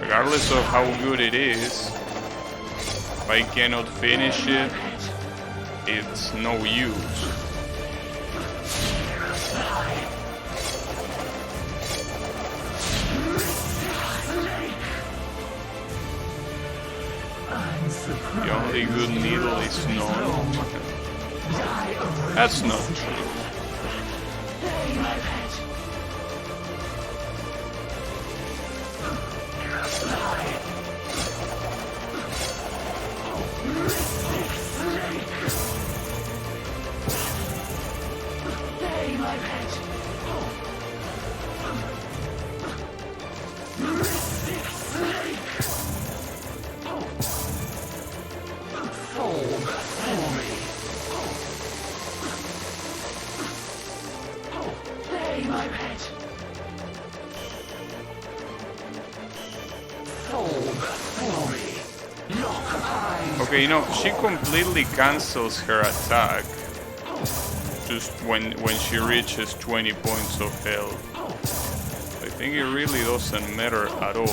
Regardless of how good it is, if I cannot finish it, it's no use. The only good Needle is Gnome. That's not true. Okay, you know, she completely cancels her attack just when she reaches 20 points of health. I think it really doesn't matter at all.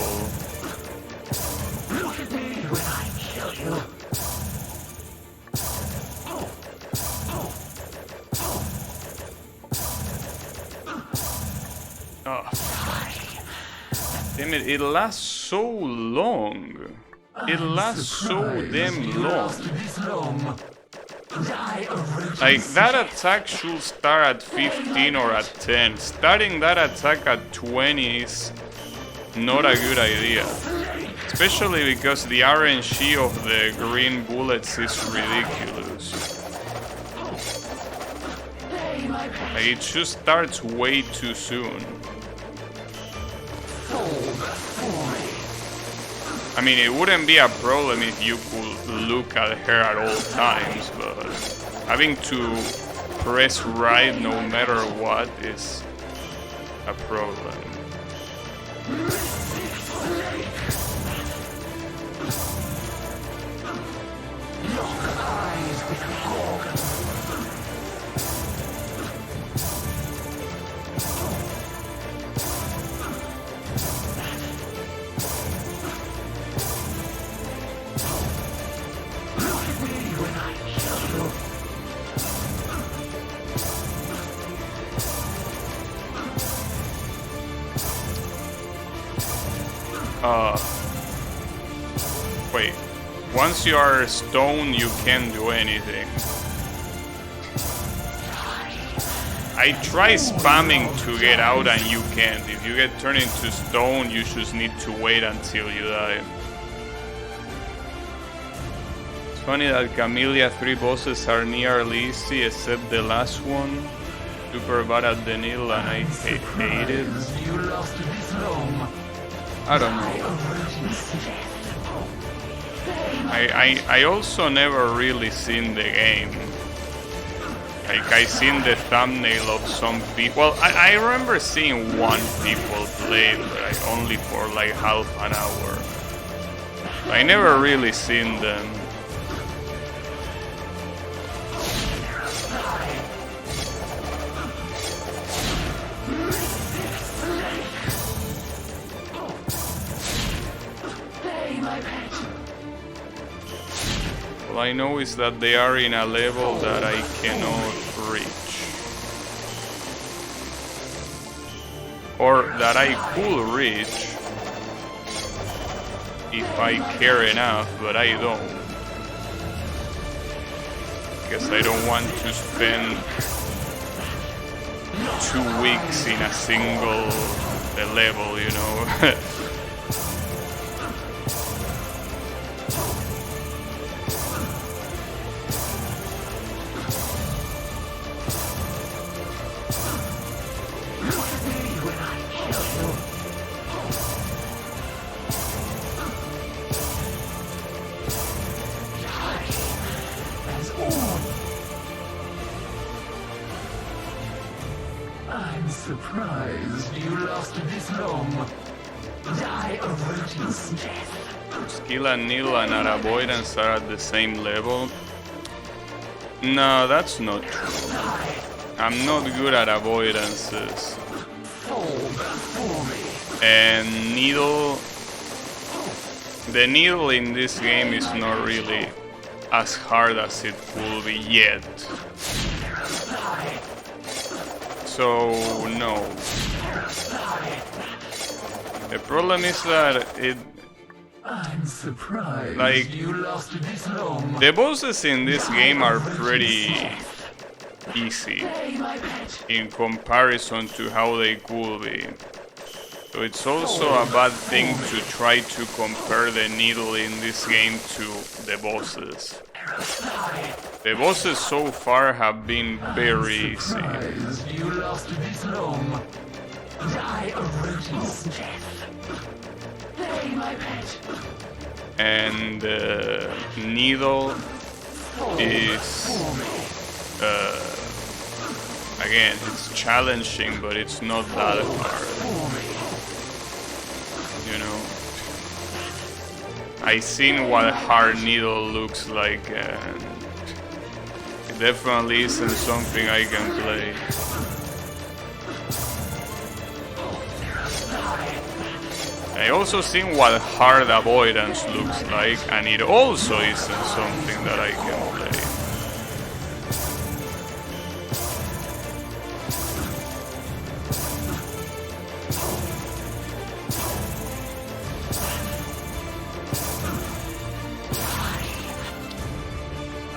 Oh. Damn it, it lasts so long. It lasts so damn long. Like, that attack should start at 15 or at 10. Starting that attack at 20 is not a good idea. Especially because the RNG of the green bullets is ridiculous. Like, it just starts way too soon. I mean, it wouldn't be a problem if you could look at her at all times, but having to press right no matter what is a problem. Wait. Once you are stone, you can't do anything. I try spamming to get out and you can't. If you get turned into stone, you just need to wait until you die. It's funny that Camellia 3 bosses are nearly easy except the last one. Super bad at the needle and I hate it. I don't know. I also never really seen the game. Like I seen the thumbnail of some people. Well, I remember seeing one people play, but only for like half an hour. I never really seen them. All I know is that they are in a level that I cannot reach. Or that I could reach if I care enough, but I don't. Because I don't want to spend 2 weeks in a single level, you know. I'm surprised you lasted this long. Die a rodent's death. Skill and needle and avoidance are at the same level. No, that's not true. I'm not good at avoidances. And the needle in this game is not really as hard as it could be yet. So, no. The problem is that I'm surprised like, you lasted this long. the bosses in this game are pretty easy in comparison to how they could be. So it's also a bad thing to try to compare the needle in this game to the bosses. The bosses so far have been very easy. You lasted this long. Die a rodent's death. Play my pet. And the needle is again, it's challenging, but it's not that hard. You know, I seen what a hard needle looks like, and it definitely isn't something I can play. I also seen what hard avoidance looks like, and it also isn't something that I can play.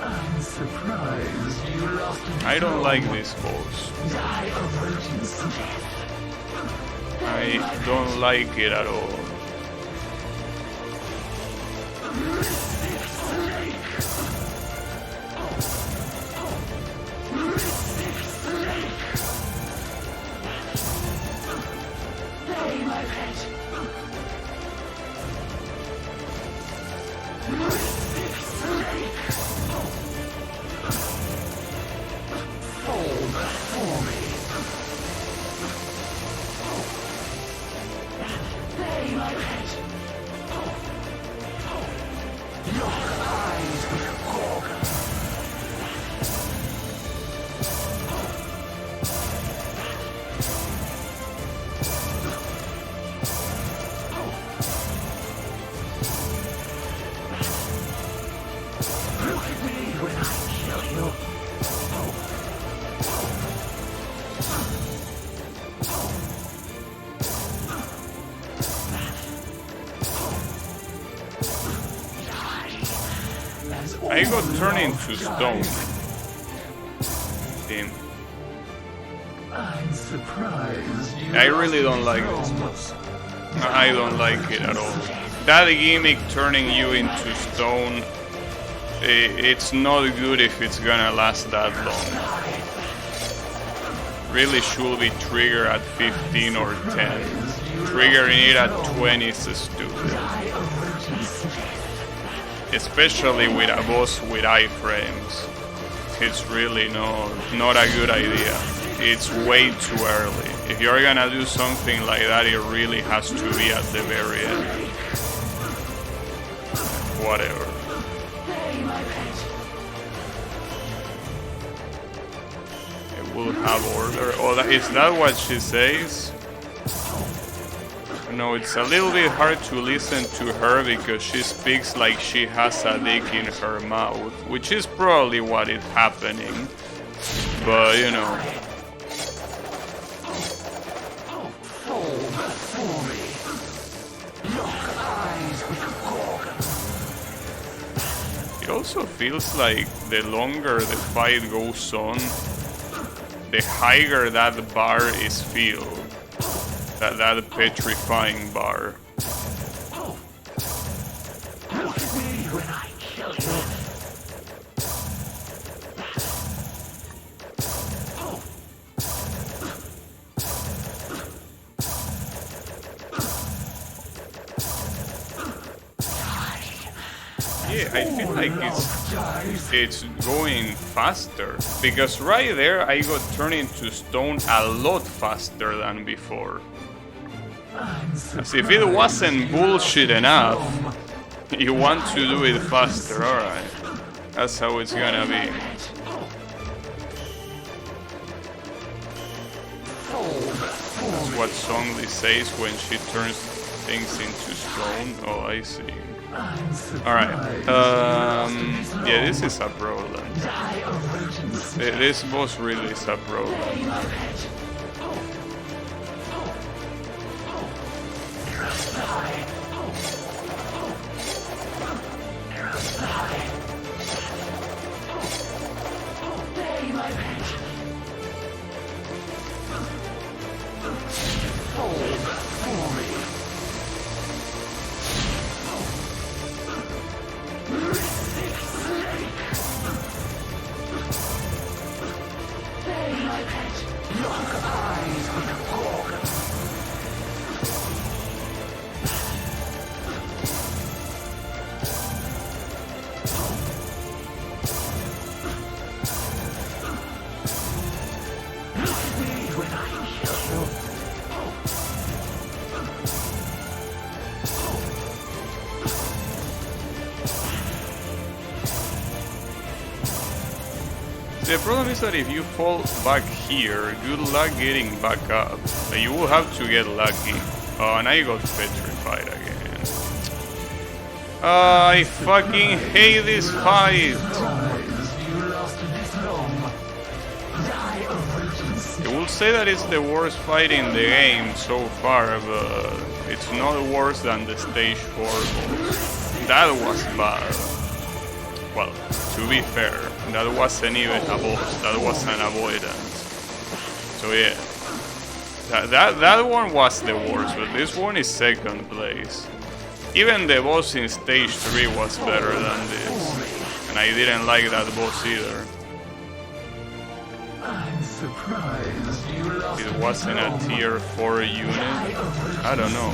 I'm surprised you lasted. I don't like this boss. Die a rodent's death. I don't like it at all. Play my pet. Fall before me. Play my pet. Your eyes will Gorgon. Look at me when I kill you. I got turned into stone. Damn. I'm surprised you I really don't like this boss. I don't like it at all. That gimmick turning you into stone, it's not good if it's gonna last that long. Really should be triggered at 15 or 10. Triggering it at 20 is stupid. Especially with a boss with iframes. it's really not a good idea. It's way too early. If you're gonna do something like that, it really has to be at the very end. Whatever. It will have order. Oh, is that what she says? No, it's a little bit hard to listen to her because she speaks like she has a dick in her mouth, which is probably what is happening. But, you know. It also feels like the longer the fight goes on, the higher that bar is filled. That petrifying bar. Look at me when I kill you. Yeah, I feel like it's going faster because right there I got turned into stone a lot faster than before. As if it wasn't bullshit enough, you want to do it faster, alright. That's how it's gonna be. That's what Songli says when she turns things into stone. Oh, I see. Alright, yeah, this is a problem. This boss really is a problem. The problem is that if you fall back here, good luck getting back up. You will have to get lucky. Oh, and I got petrified again. I fucking hate this fight! I will say that it's the worst fight in the game so far, but it's not worse than the stage 4 boss. That was bad. Well, to be fair, that wasn't even a boss, that was an avoidance. So yeah, that one was the worst, but this one is second place. Even the boss in stage 3 was better than this, and I didn't like that boss either. I'm surprised you lost. It wasn't a tier 4 unit, I don't know.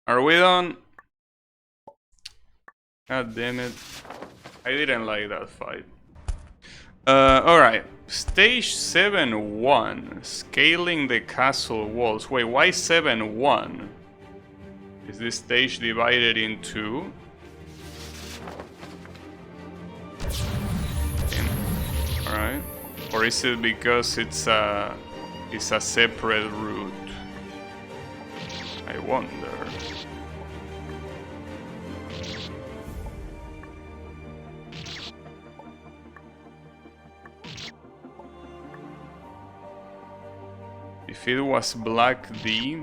Are we done? God damn it. I didn't like that fight. Alright. Stage 7-1. Scaling the castle walls. Wait, why 7-1? Is this stage divided in two? Alright. Or is it because it's a separate route? I wonder. If it was Black D,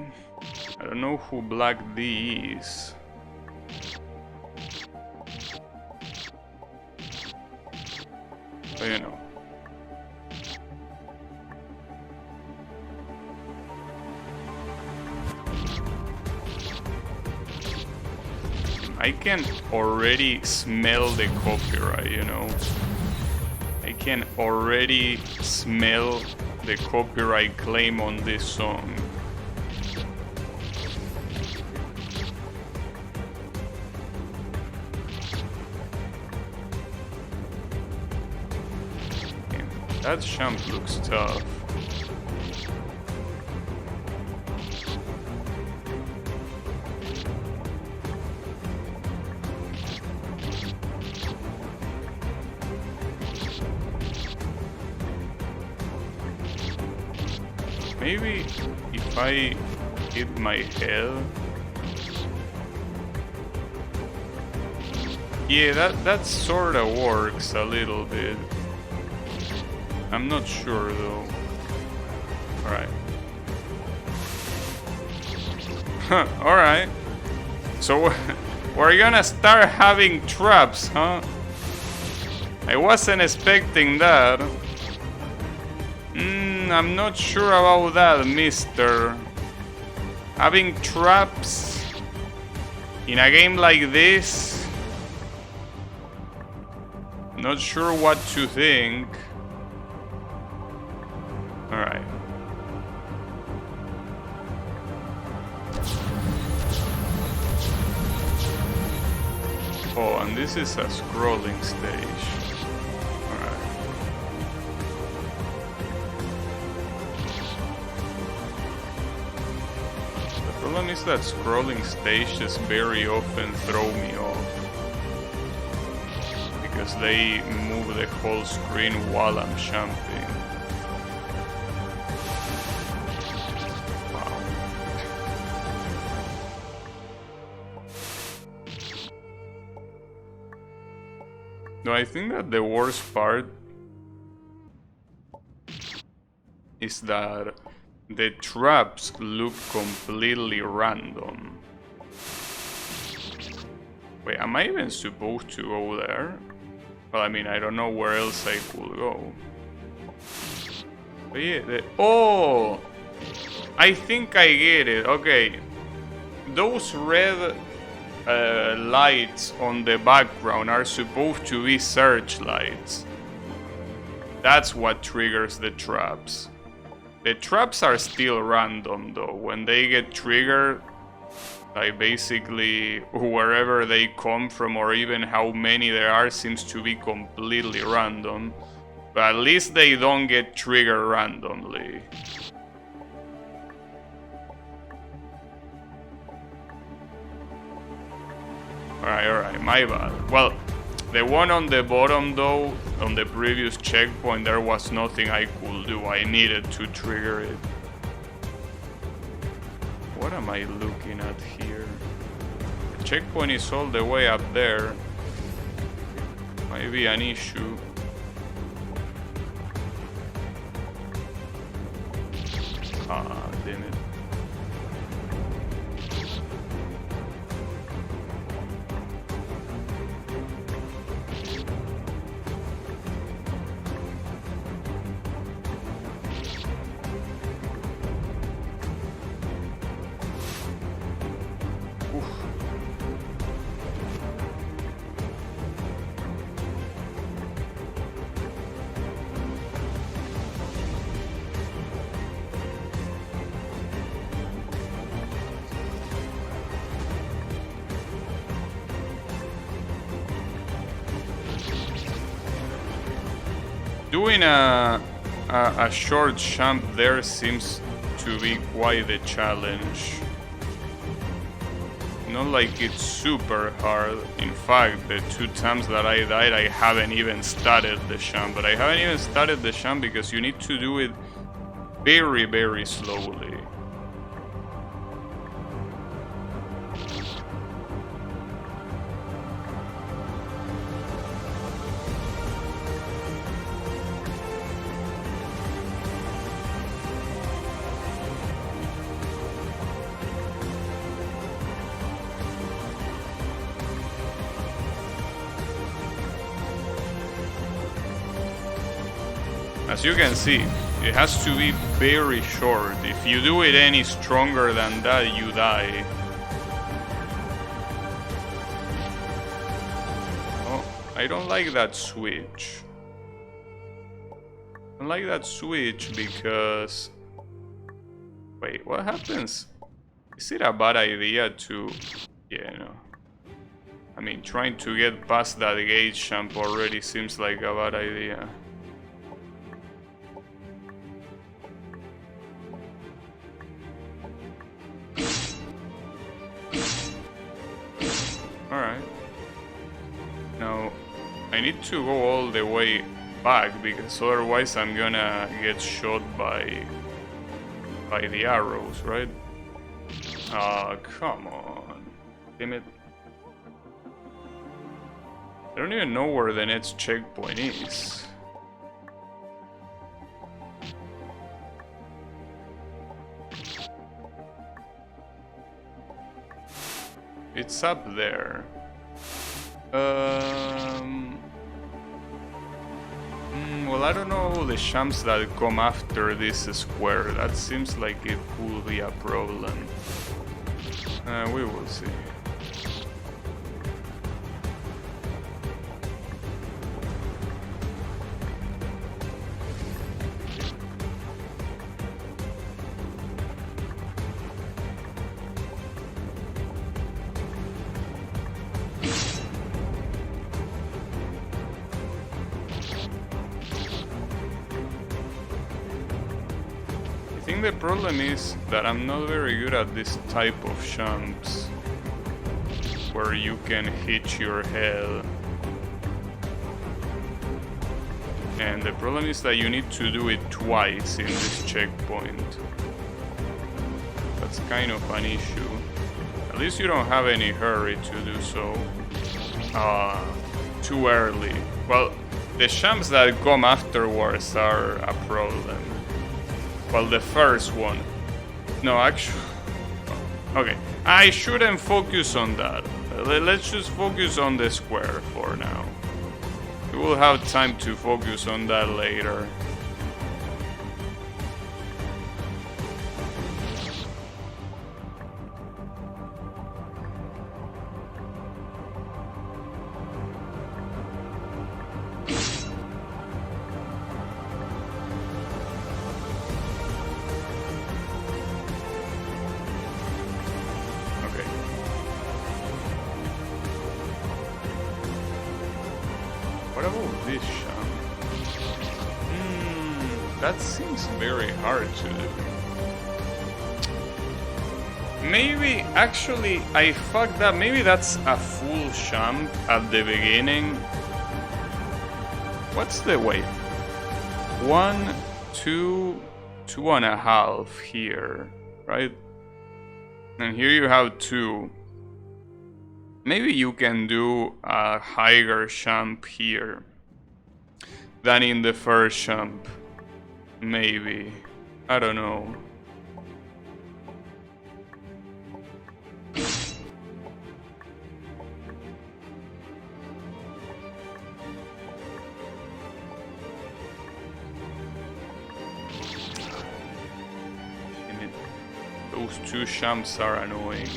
I don't know who Black D is. But you know. I can already smell the copyright, you know. I can already smell the copyright claim on this song. Okay, that jump looks tough. Maybe if I hit my head. Yeah, that sorta works a little bit. I'm not sure though. Alright. Alright. So we're gonna start having traps, huh? I wasn't expecting that. I'm not sure about that, mister. Having traps in a game like this? Not sure what to think. Alright. Oh, and this is a scrolling stage. The problem is that scrolling stages very often throw me off because they move the whole screen while I'm jumping. Wow. No, I think that the worst part is that the traps look completely random. Wait, am I even supposed to go there? Well, I mean, I don't know where else I could go. But yeah, oh! I think I get it. Okay. Those red lights on the background are supposed to be searchlights. That's what triggers the traps. The traps are still random though. When they get triggered, like basically wherever they come from or even how many there are seems to be completely random. But at least they don't get triggered randomly. Alright, my bad. Well, the one on the bottom though, on the previous checkpoint, there was nothing I could do. I needed to trigger it. What am I looking at here? The checkpoint is all the way up there. Might be an issue. Ah, damn it. Doing a short jump there seems to be quite a challenge. Not like it's super hard. In fact, the 2 times that I died, I haven't even started the jump. But I haven't even started the jump because you need to do it very, very slowly. As you can see, it has to be very short. If you do it any stronger than that, you die. Oh, I don't like that switch. I don't like that switch because... Wait, what happens? Is it a bad idea to... Yeah, no. I mean, trying to get past that gate jump already seems like a bad idea. Alright. Now, I need to go all the way back because otherwise I'm gonna get shot by the arrows, right? Ah, come on. Damn it. I don't even know where the next checkpoint is. It's up there. Well, I don't know the jumps that come after this square. That seems like it could be a problem. We will see. I think the problem is that I'm not very good at this type of jumps where you can hit your head. And the problem is that you need to do it twice in this checkpoint. That's kind of an issue. At least you don't have any hurry to do so. Too early. Well, the jumps that come afterwards are a problem. Well, the first one. No, actually... Okay, I shouldn't focus on that. Let's just focus on the square for now. We will have time to focus on that later. What about this jump? That seems very hard to do. Maybe, actually, I fucked up. Maybe that's a full jump at the beginning. What's the weight? 1, 2, 2.5 here, right? And here you have 2. Maybe you can do a higher jump here than in the first jump. Maybe. I don't know. Those 2 jumps are annoying.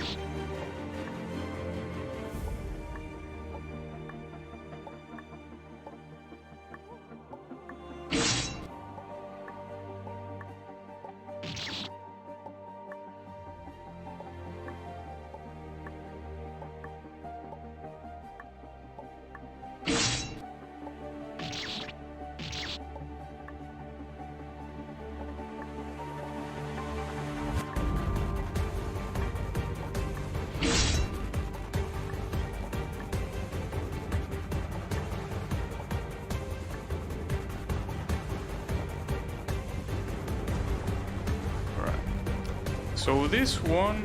so this one...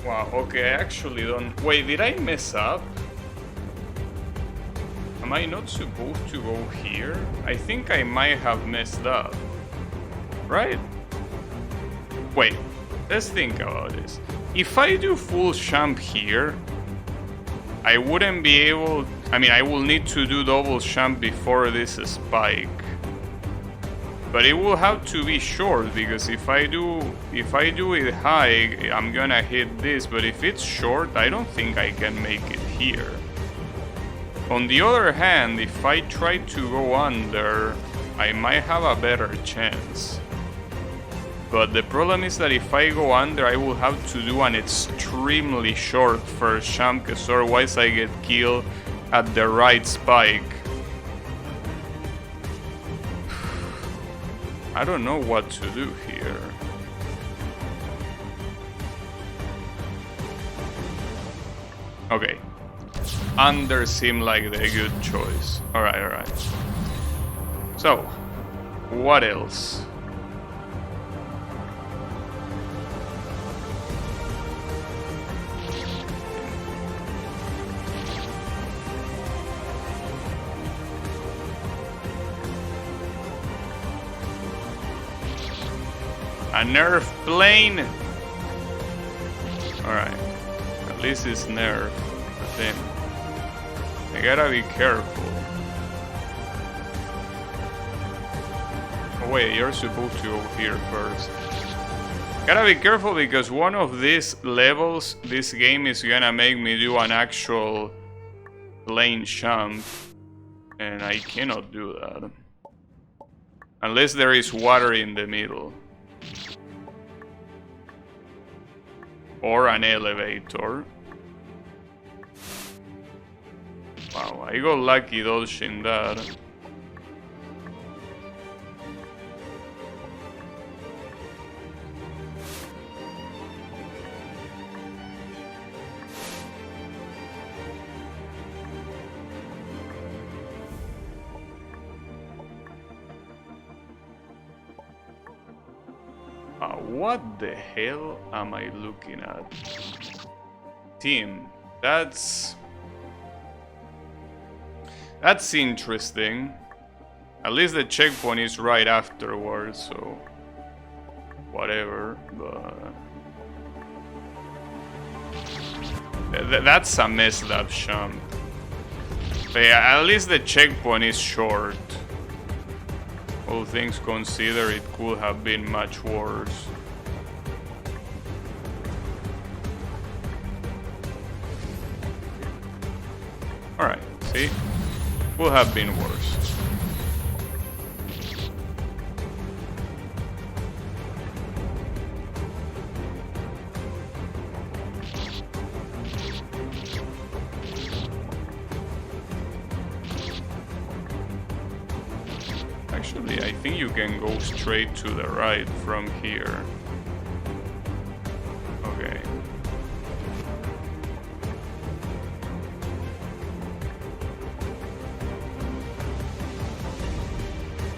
Wow, okay, I actually don't... Wait, did I mess up? Am I not supposed to go here? I think I might have messed up. Right? Wait, let's think about this. If I do full jump here, I wouldn't be able... I mean, I will need to do double jump before this spike. But it will have to be short, because if I do it high, I'm gonna hit this. But if it's short, I don't think I can make it here. On the other hand, if I try to go under, I might have a better chance. But the problem is that if I go under, I will have to do an extremely short first jump, because otherwise I get killed at the right spike. I don't know what to do here. Okay. Under seemed like the good choice. Alright. So, what else? A nerf plane? Alright. At least it's nerf. But then I gotta be careful. Oh wait, you're supposed to go here first. Gotta be careful, because one of these levels, this game is gonna make me do an actual plane jump. And I cannot do that. Unless there is water in the middle. Or an elevator. Wow, I got lucky dodging that. What the hell am I looking at? Team, that's interesting. At least the checkpoint is right afterwards, so whatever, but that's a messed up jump. But yeah, at least the checkpoint is short. All things considered, it could have been much worse. Alright, see? Could have been worse. Actually, I think you can go straight to the right from here. Okay.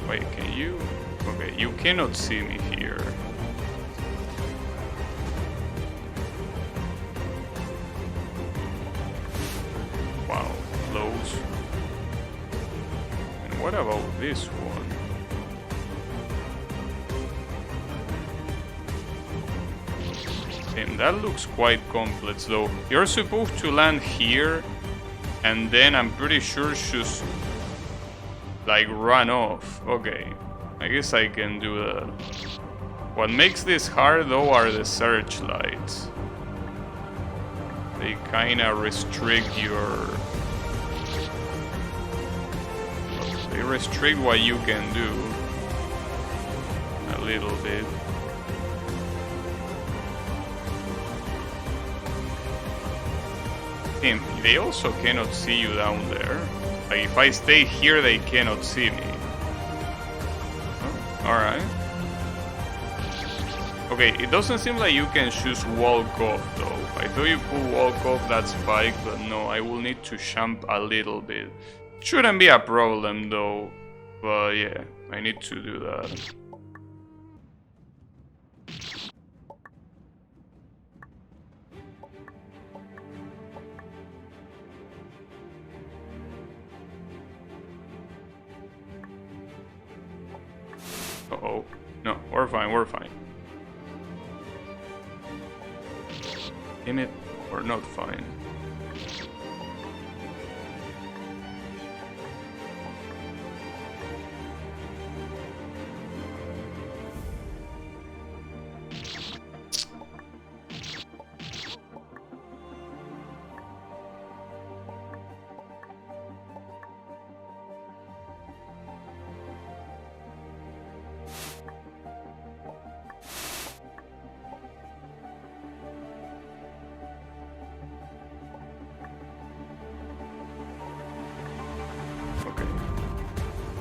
Wait, can you? Okay, you cannot see me here. Wow, close. And what about this one? And that looks quite complex though. You're supposed to land here and then I'm pretty sure just like run off. Okay, I guess I can do that. What makes this hard though are the searchlights. They kinda restrict your... They restrict what you can do a little bit. They also cannot see you down there. Like if I stay here, they cannot see me. Oh, alright. Okay, it doesn't seem like you can just walk off though. I thought you could walk off that spike, but no, I will need to jump a little bit. Shouldn't be a problem though, but yeah, I need to do that. Uh-oh. No, we're fine, we're fine. Damn it, we're not fine.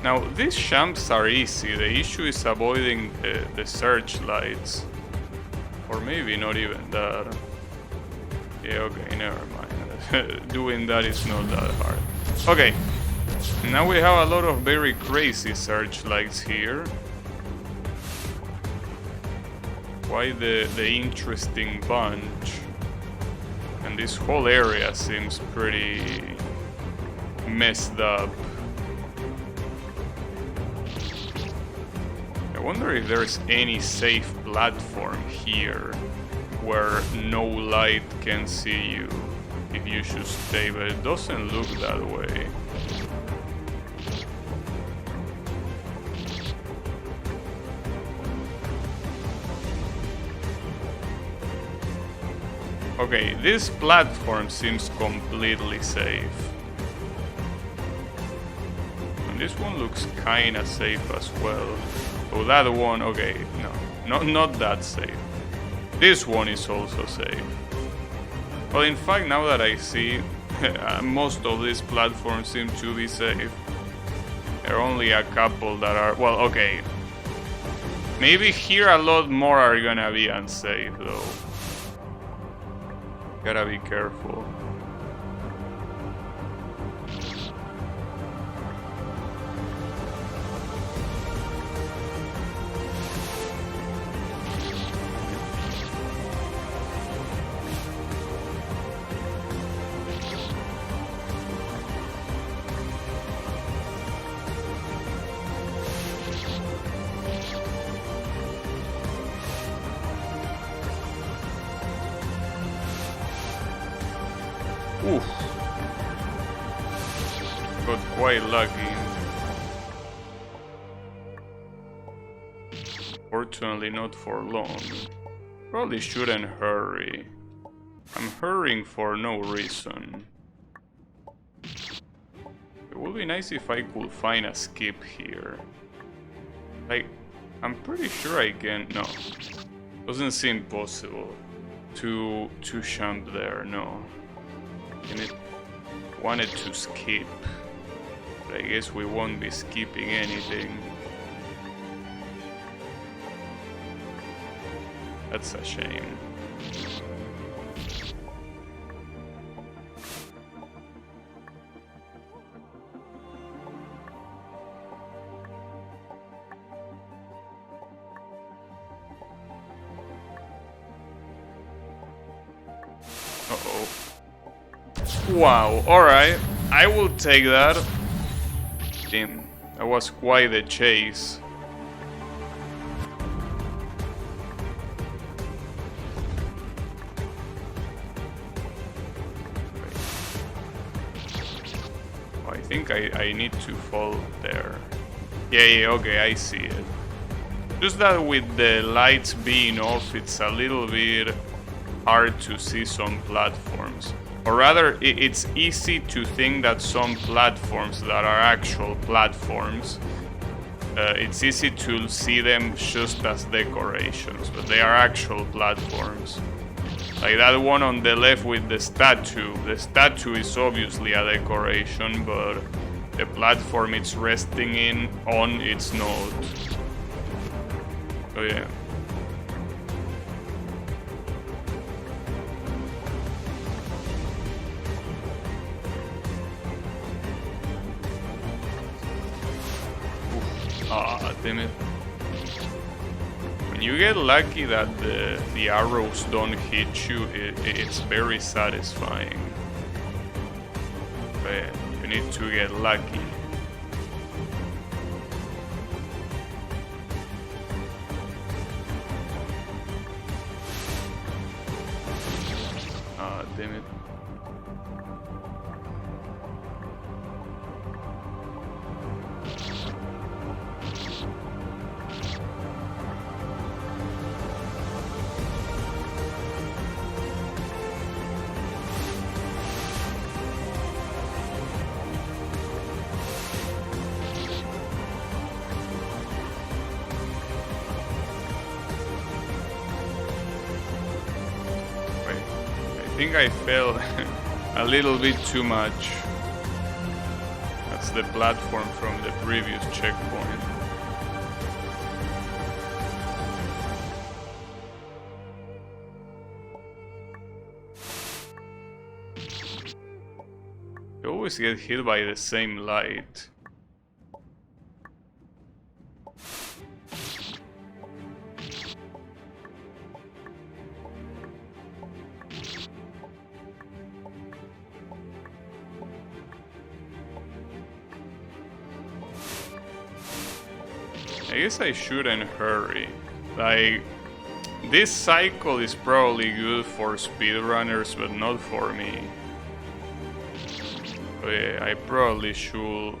Now, these jumps are easy, the issue is avoiding the searchlights. Or maybe not even that. Yeah, okay, never mind. Doing that is not that hard. Okay, now we have a lot of very crazy searchlights here. Quite the interesting bunch. And this whole area seems pretty messed up. I wonder if there's any safe platform here where no light can see you if you should stay, but it doesn't look that way. Okay, this platform seems completely safe. And this one looks kinda safe as well. Oh, that one, okay, no, not that safe. This one is also safe. Well, in fact, now that I see, most of these platforms seem to be safe. There are only a couple that are, well, okay. Maybe here a lot more are gonna be unsafe, though. Gotta be careful. Oof. Got quite lucky. Fortunately not for long. Probably shouldn't hurry. I'm hurrying for no reason. It would be nice if I could find a skip here. Like, I'm pretty sure I can... No. Doesn't seem possible to jump there, no. And it wanted to skip, but I guess we won't be skipping anything. That's a shame. Uh-oh. Wow, alright. I will take that. Damn, that was quite a chase. Oh, I think I need to fall there. Yeah, okay, I see it. Just that with the lights being off, it's a little bit hard to see some platforms. Or rather, it's easy to think that some platforms that are actual platforms, it's easy to see them just as decorations, but they are actual platforms. Like that one on the left with the statue. The statue is obviously a decoration, but the platform it's resting on, it's not. So yeah. Ah, damn it. When you get lucky that the arrows don't hit you, it's very satisfying. But you need to get lucky. think I fell a little bit too much. That's the platform from the previous checkpoint. You always get hit by the same light. I guess I shouldn't hurry. Like, this cycle is probably good for speedrunners, but not for me. So yeah, I probably should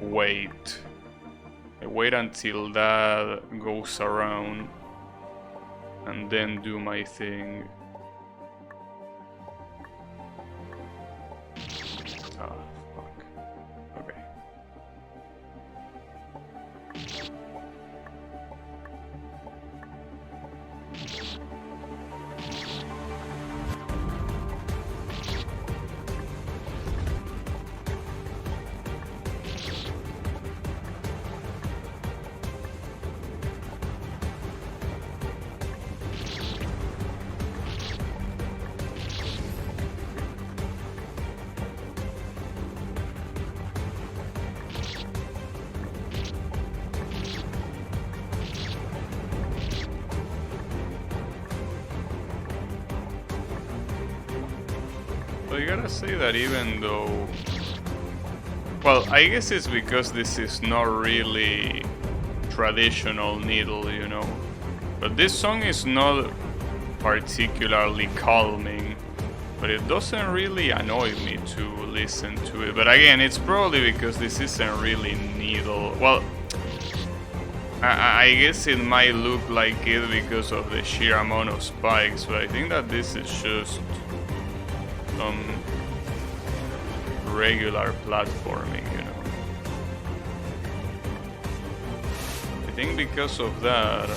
wait. I wait until that goes around and then do my thing. Ah, fuck. Okay. So you gotta say that even though... Well, I guess it's because this is not really traditional Needle, you know. But this song is not particularly calming, but it doesn't really annoy me to listen to it. But again, it's probably because this isn't really Needle. Well, I guess it might look like it because of the sheer amount of spikes, but I think that this is just some regular platforming, you know. I think because of that,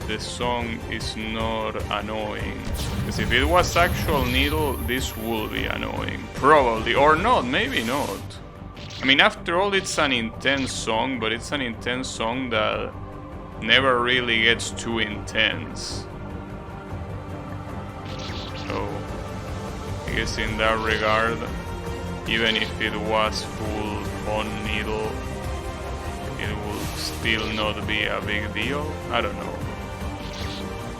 the song is not annoying. Because if it was actual Needle, this would be annoying. Probably, or not, maybe not. I mean, after all, it's an intense song, but it's an intense song that never really gets too intense. So, I guess in that regard, even if it was full on Needle, it would still not be a big deal. I don't know.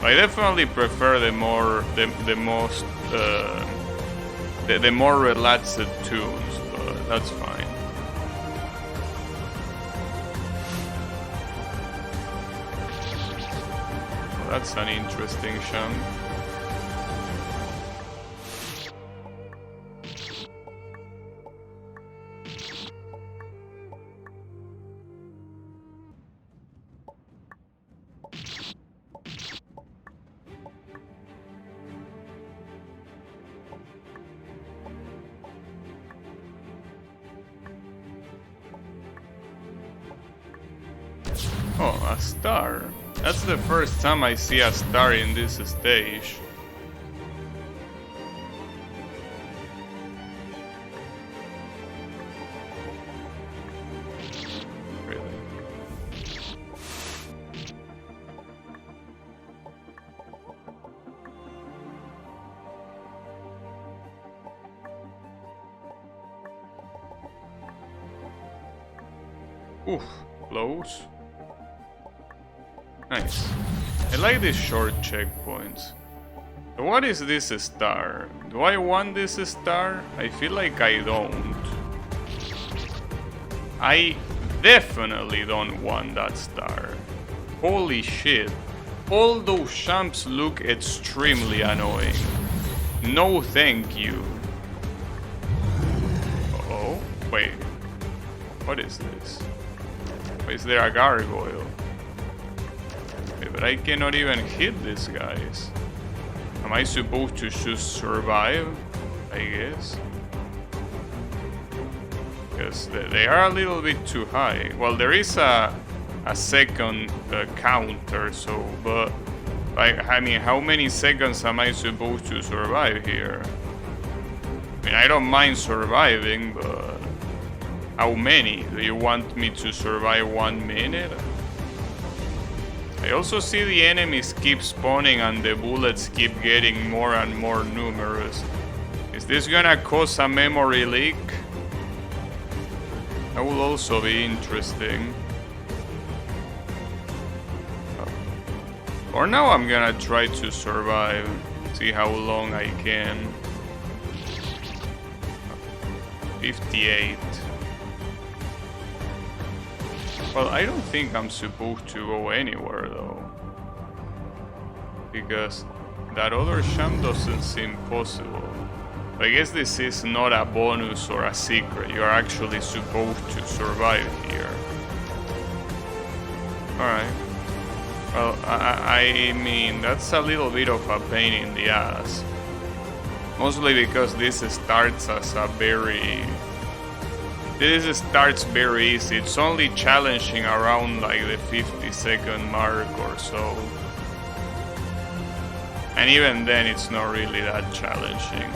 I definitely prefer the more relaxed tunes, but that's fine. Well, that's an interesting chunk. Oh, a star. That's the first time I see a star in this stage. Really? Oof, close. Nice. I like these short checkpoints. So what is this star? Do I want this star? I feel like I don't. I definitely don't want that star. Holy shit. All those champs look extremely annoying. No thank you. Uh-oh. Wait. What is this? Is there a gargoyle? But I cannot even hit these guys. Am I supposed to just survive? I guess. Because they are a little bit too high. Well, there is a second counter, so, but Like, I mean, how many seconds am I supposed to survive here? I mean, I don't mind surviving, but how many? Do you want me to survive 1 minute? I also see the enemies keep spawning and the bullets keep getting more and more numerous. Is this gonna cause a memory leak? That will also be interesting. For now I'm gonna try to survive, see how long I can. 58. Well, I don't think I'm supposed to go anywhere though. Because that other sham doesn't seem possible. I guess this is not a bonus or a secret, you're actually supposed to survive here. Alright. Well, I mean, that's a little bit of a pain in the ass. Mostly because this starts as a very... This starts very easy. It's only challenging around like the 50-second mark or so. And even then it's not really that challenging.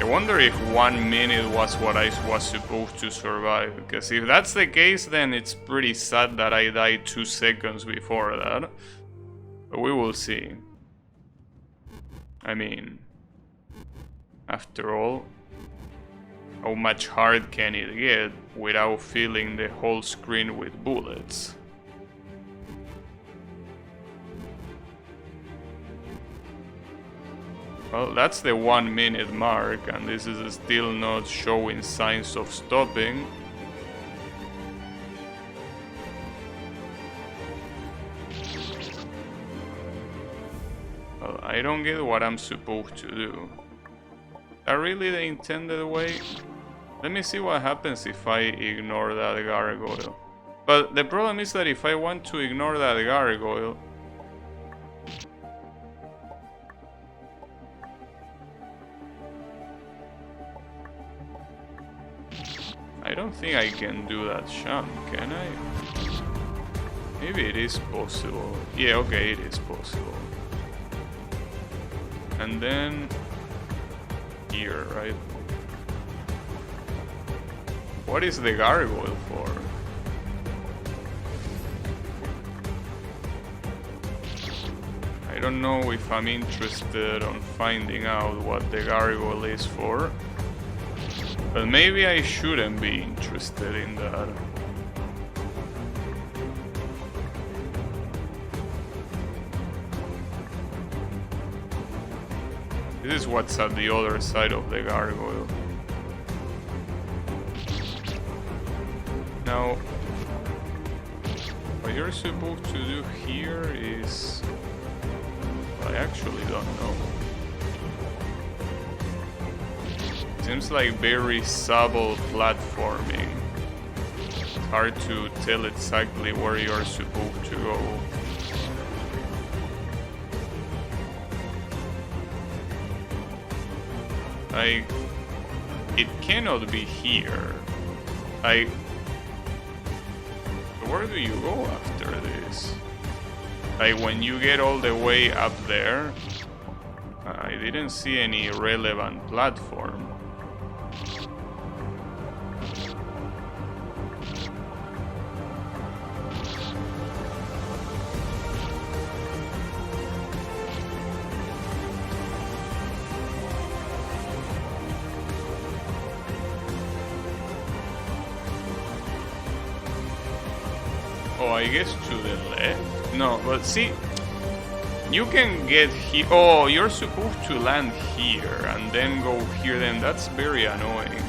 I wonder if 1 minute was what I was supposed to survive, because if that's the case, then it's pretty sad that I died 2 seconds before that. But we will see. I mean, after all, how much hard can it get without filling the whole screen with bullets? Well, that's the 1 minute mark, and this is still not showing signs of stopping. Well, I don't get what I'm supposed to do. Is that really the intended way? Let me see what happens if I ignore that gargoyle. But the problem is that if I want to ignore that gargoyle, I don't think I can do that sham, can I? Maybe it is possible. Yeah, okay, it is possible. And then... here, right? What is the gargoyle for? I don't know if I'm interested on finding out what the gargoyle is for. But maybe I shouldn't be interested in that. This is what's at the other side of the gargoyle. Now, what you're supposed to do here is... I actually don't know. Seems like very subtle platforming. It's hard to tell exactly where you're supposed to go. Like, it cannot be here. Like, where do you go after this? Like, when you get all the way up there, I didn't see any relevant platform. Oh, I guess to the left? No, but see, you can get here. Oh, you're supposed to land here and then go here, then that's very annoying.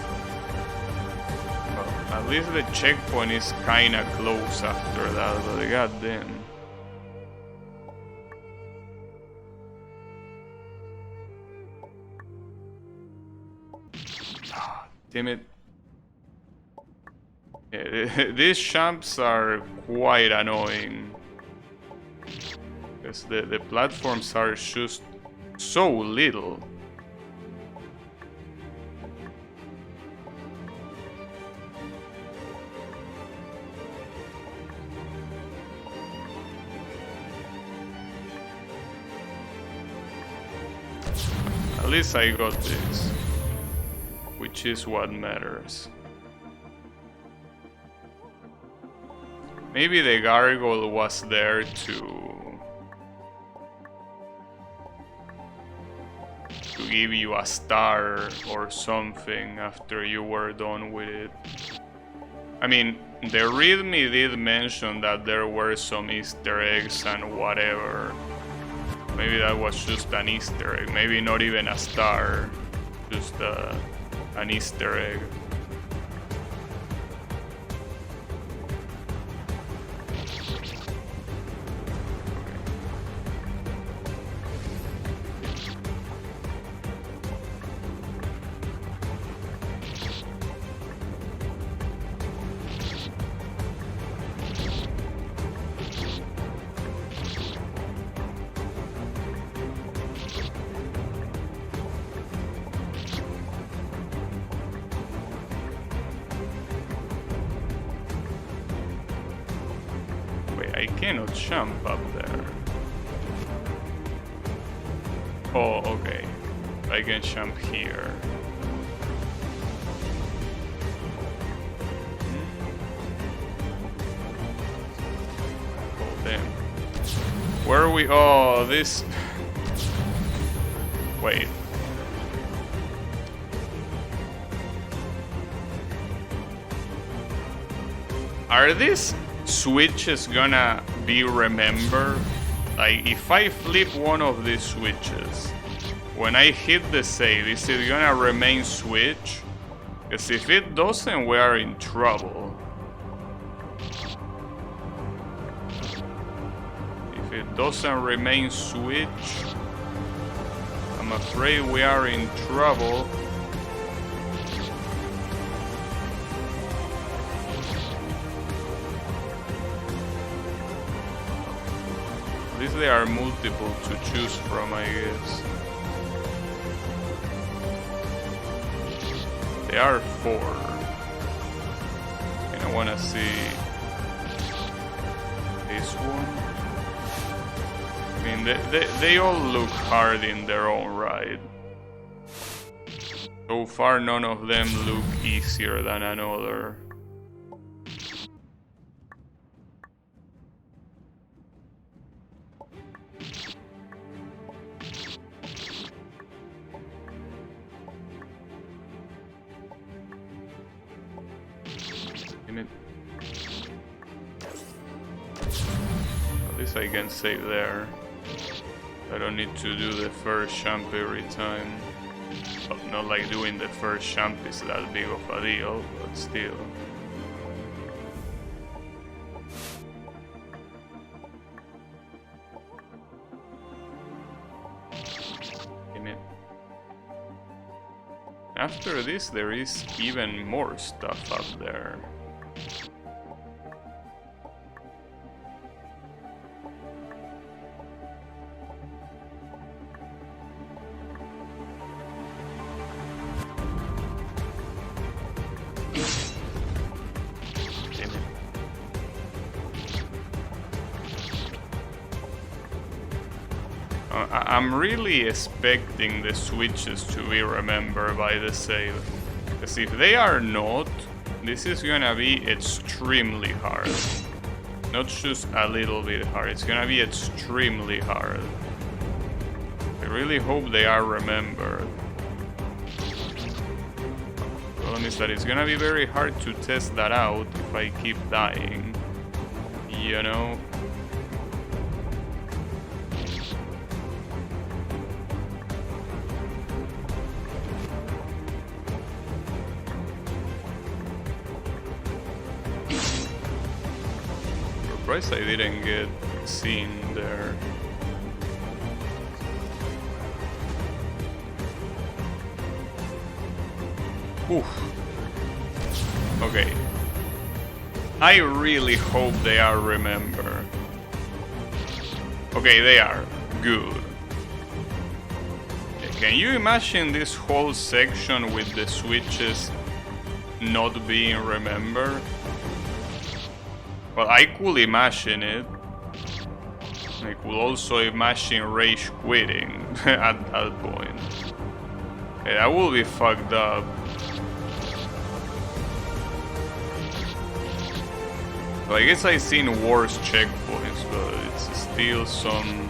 Well, at least the checkpoint is kinda close after that, but goddamn. Damn it. Yeah, these shams are quite annoying. Because the platforms are just so little. least I got this, which is what matters. Maybe the gargoyle was there to give you a star or something after you were done with it. I mean, the readme did mention that there were some Easter eggs and whatever. Maybe that was just an Easter egg, maybe not even a star, just an Easter egg. I cannot jump up there. Oh, okay. I can jump here. Oh, damn. Where are we? Oh, this... Wait. Are these switches gonna be remembered? Like, if I flip one of these switches, when I hit the save, is it gonna remain switch? Because if it doesn't, we are in trouble. If it doesn't remain switch, I'm afraid we are in trouble. At least there are multiple to choose from, I guess. There are 4. And I wanna see this one. I mean, they all look hard in their own right. So far, none of them look easier than another. At least I can save there. I don't need to do the first jump every time. Well, not like doing the first jump is that big of a deal, but still. Damn it. After this, there is even more stuff up there. I'm really expecting the switches to be remembered by the save, because if they are not, this is gonna be extremely hard. Not just a little bit hard, it's gonna be extremely hard. I really hope they are remembered. The problem is that it's gonna be very hard to test that out if I keep dying, you know? Surprised I didn't get seen there. Oof. Okay. I really hope they are remembered. Okay, they are. Good. Can you imagine this whole section with the switches not being remembered? Well, I could imagine it. I could also imagine Rage quitting at that point. Yeah, that will be fucked up. So I guess I've seen worse checkpoints, but it's still some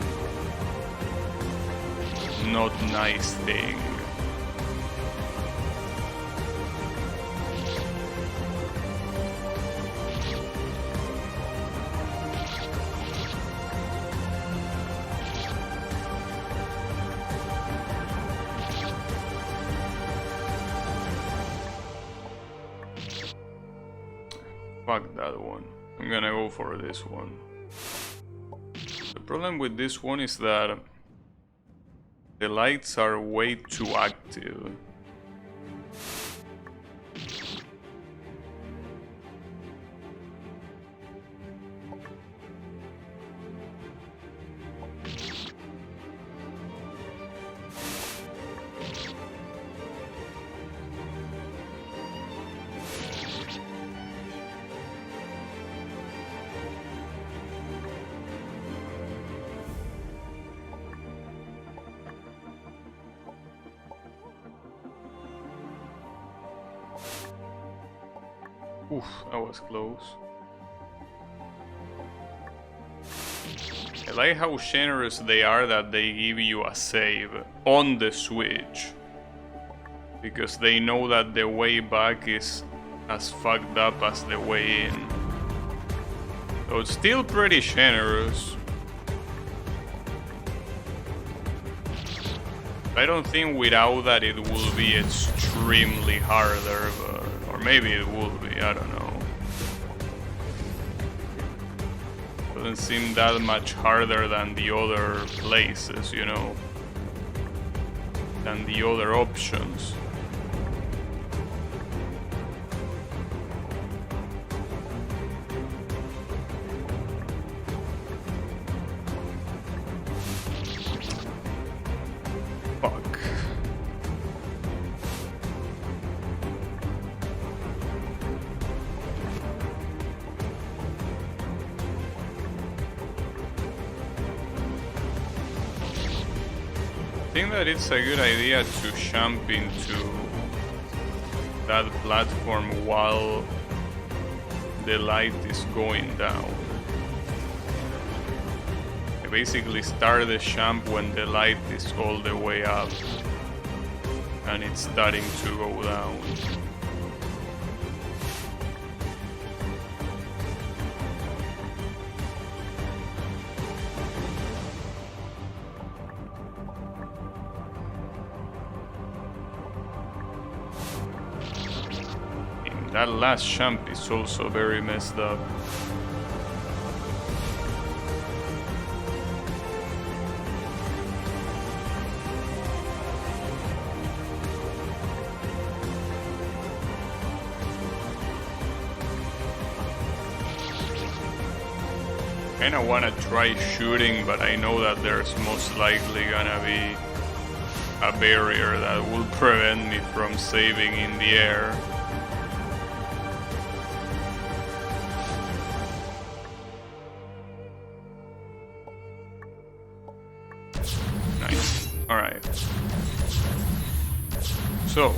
not nice thing. Fuck that one. I'm gonna go for this one. The problem with this one is that the lights are way too active. Oof, that was close. I like how generous they are that they give you a save on the Switch. Because they know that the way back is as fucked up as the way in. So it's still pretty generous. I don't think without that it will be extremely harder, but, or maybe it will be, I don't know. Doesn't seem that much harder than the other places, you know, than the other options. Fuck. I think that it's a good idea to jump into that platform while the light is going down. I basically start the jump when the light is all the way up and it's starting to go down. That last jump is also very messed up. Kinda wanna try shooting, but I know that there's most likely gonna be a barrier that will prevent me from saving in the air. Nice. Alright. So.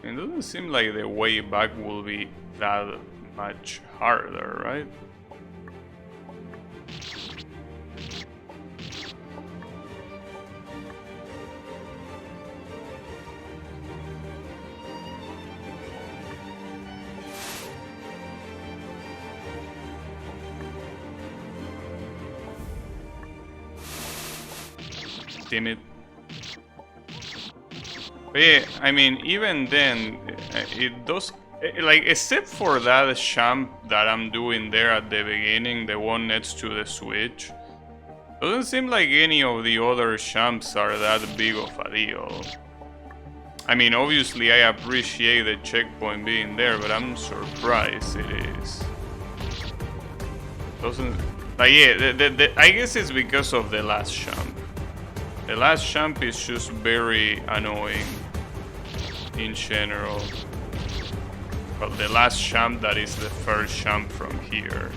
It doesn't seem like the way back will be that much harder, right? Damn it. But yeah, I mean, even then, it does, like, except for that jump that I'm doing there at the beginning, the one next to the Switch, doesn't seem like any of the other jumps are that big of a deal. I mean, obviously I appreciate the checkpoint being there, but I'm surprised it is. Doesn't, like, yeah, I guess it's because of the last jump. The last jump is just very annoying in general. But the last jump, that is the first jump from here.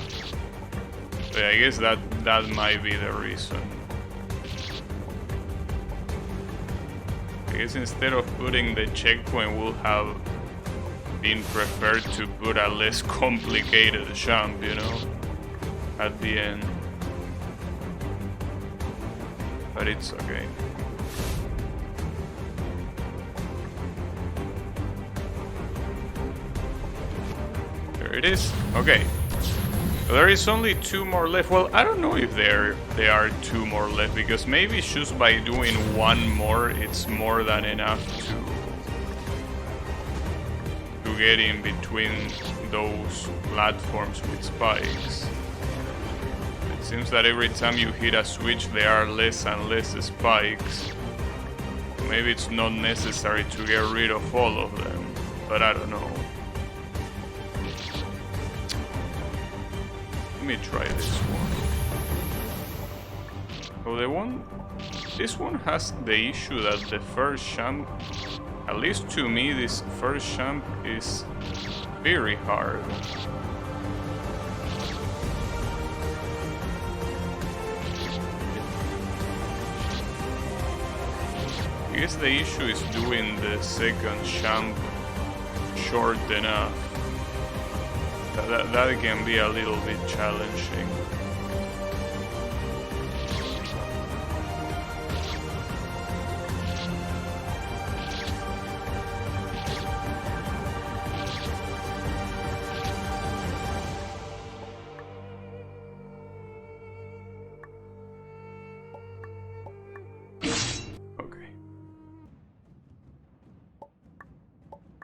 Yeah, I guess that might be the reason. I guess instead of putting the checkpoint, would have been preferred to put a less complicated jump, you know, at the end. But it's okay. There it is. Okay. There is only 2 more left. Well, I don't know if there are 2 more left, because maybe just by doing 1 more, it's more than enough to get in between those platforms with spikes. It seems that every time you hit a switch, there are less and less spikes. Maybe it's not necessary to get rid of all of them, but I don't know. Let me try this one. Oh, this one has the issue that the first jump, at least to me, this first jump is very hard. I guess the issue is doing the second jump short enough. That can be a little bit challenging. Okay.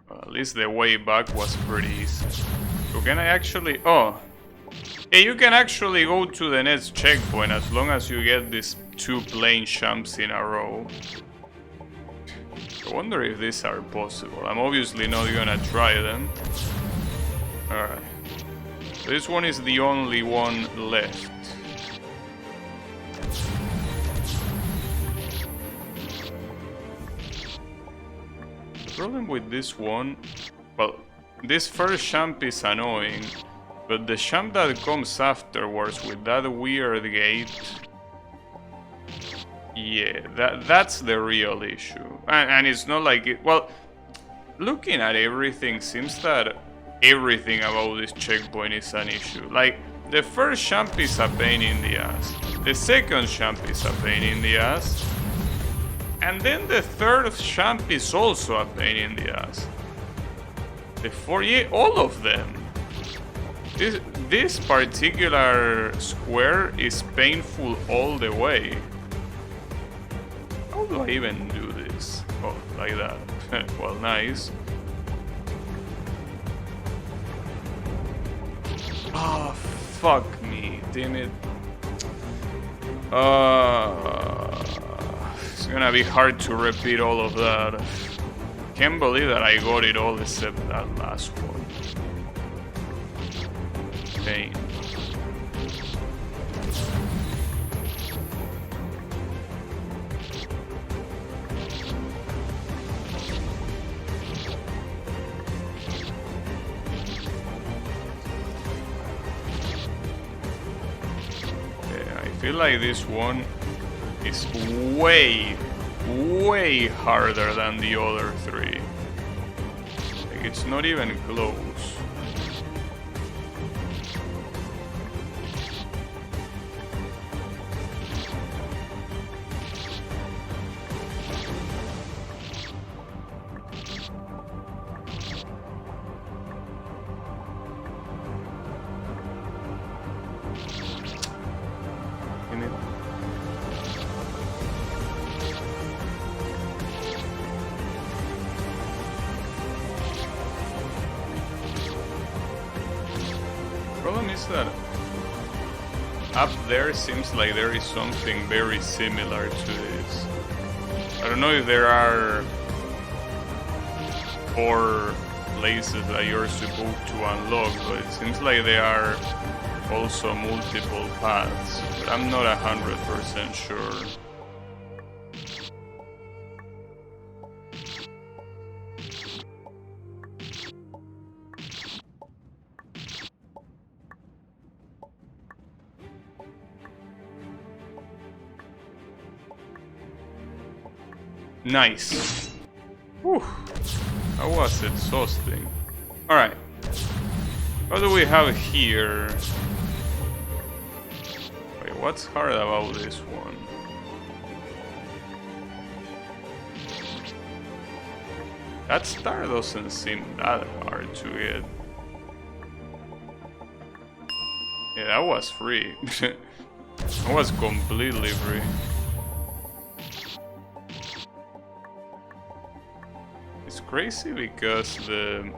Well, at least the way back was pretty easy. So can I actually... Oh! Hey, you can actually go to the next checkpoint as long as you get these 2 plane jumps in a row. I wonder if these are possible. I'm obviously not gonna try them. Alright. This one is the only one left. The problem with this one... Well... This first jump is annoying, but the jump that comes afterwards with that weird gate... Yeah, that's the real issue. And it's not like it... Well, looking at everything, seems that everything about this checkpoint is an issue. Like, the first jump is a pain in the ass. The second jump is a pain in the ass. And then the third jump is also a pain in the ass. The 48, all of them. This particular square is painful all the way. How do I even do this? Oh, like that. Well, nice. Oh, fuck me, damn it. It's gonna be hard to repeat all of that. Can't believe that I got it all except that last one. Pain. Yeah, I feel like this one is way harder than the other 3. Like, it's not even close. Problem is that up there seems like there is something very similar to this. I don't know if there are 4 places that you're supposed to unlock, but it seems like there are also multiple paths, but I'm not 100% sure. Nice. Whew. That was exhausting. Alright. What do we have here? Wait, what's hard about this one? That star doesn't seem that hard to get. Yeah, that was free. That was completely free. It's crazy because the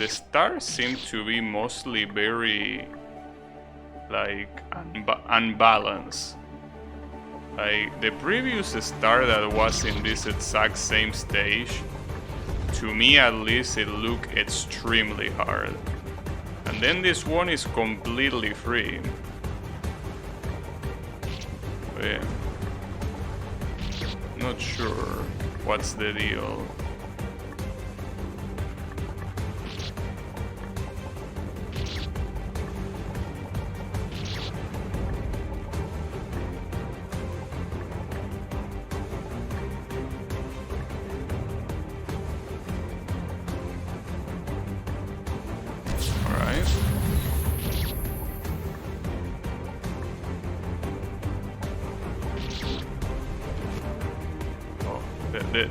stars seem to be mostly very like unbalanced. Like the previous star that was in this exact same stage, to me at least, it looked extremely hard. And then this one is completely free. But yeah. Not sure what's the deal.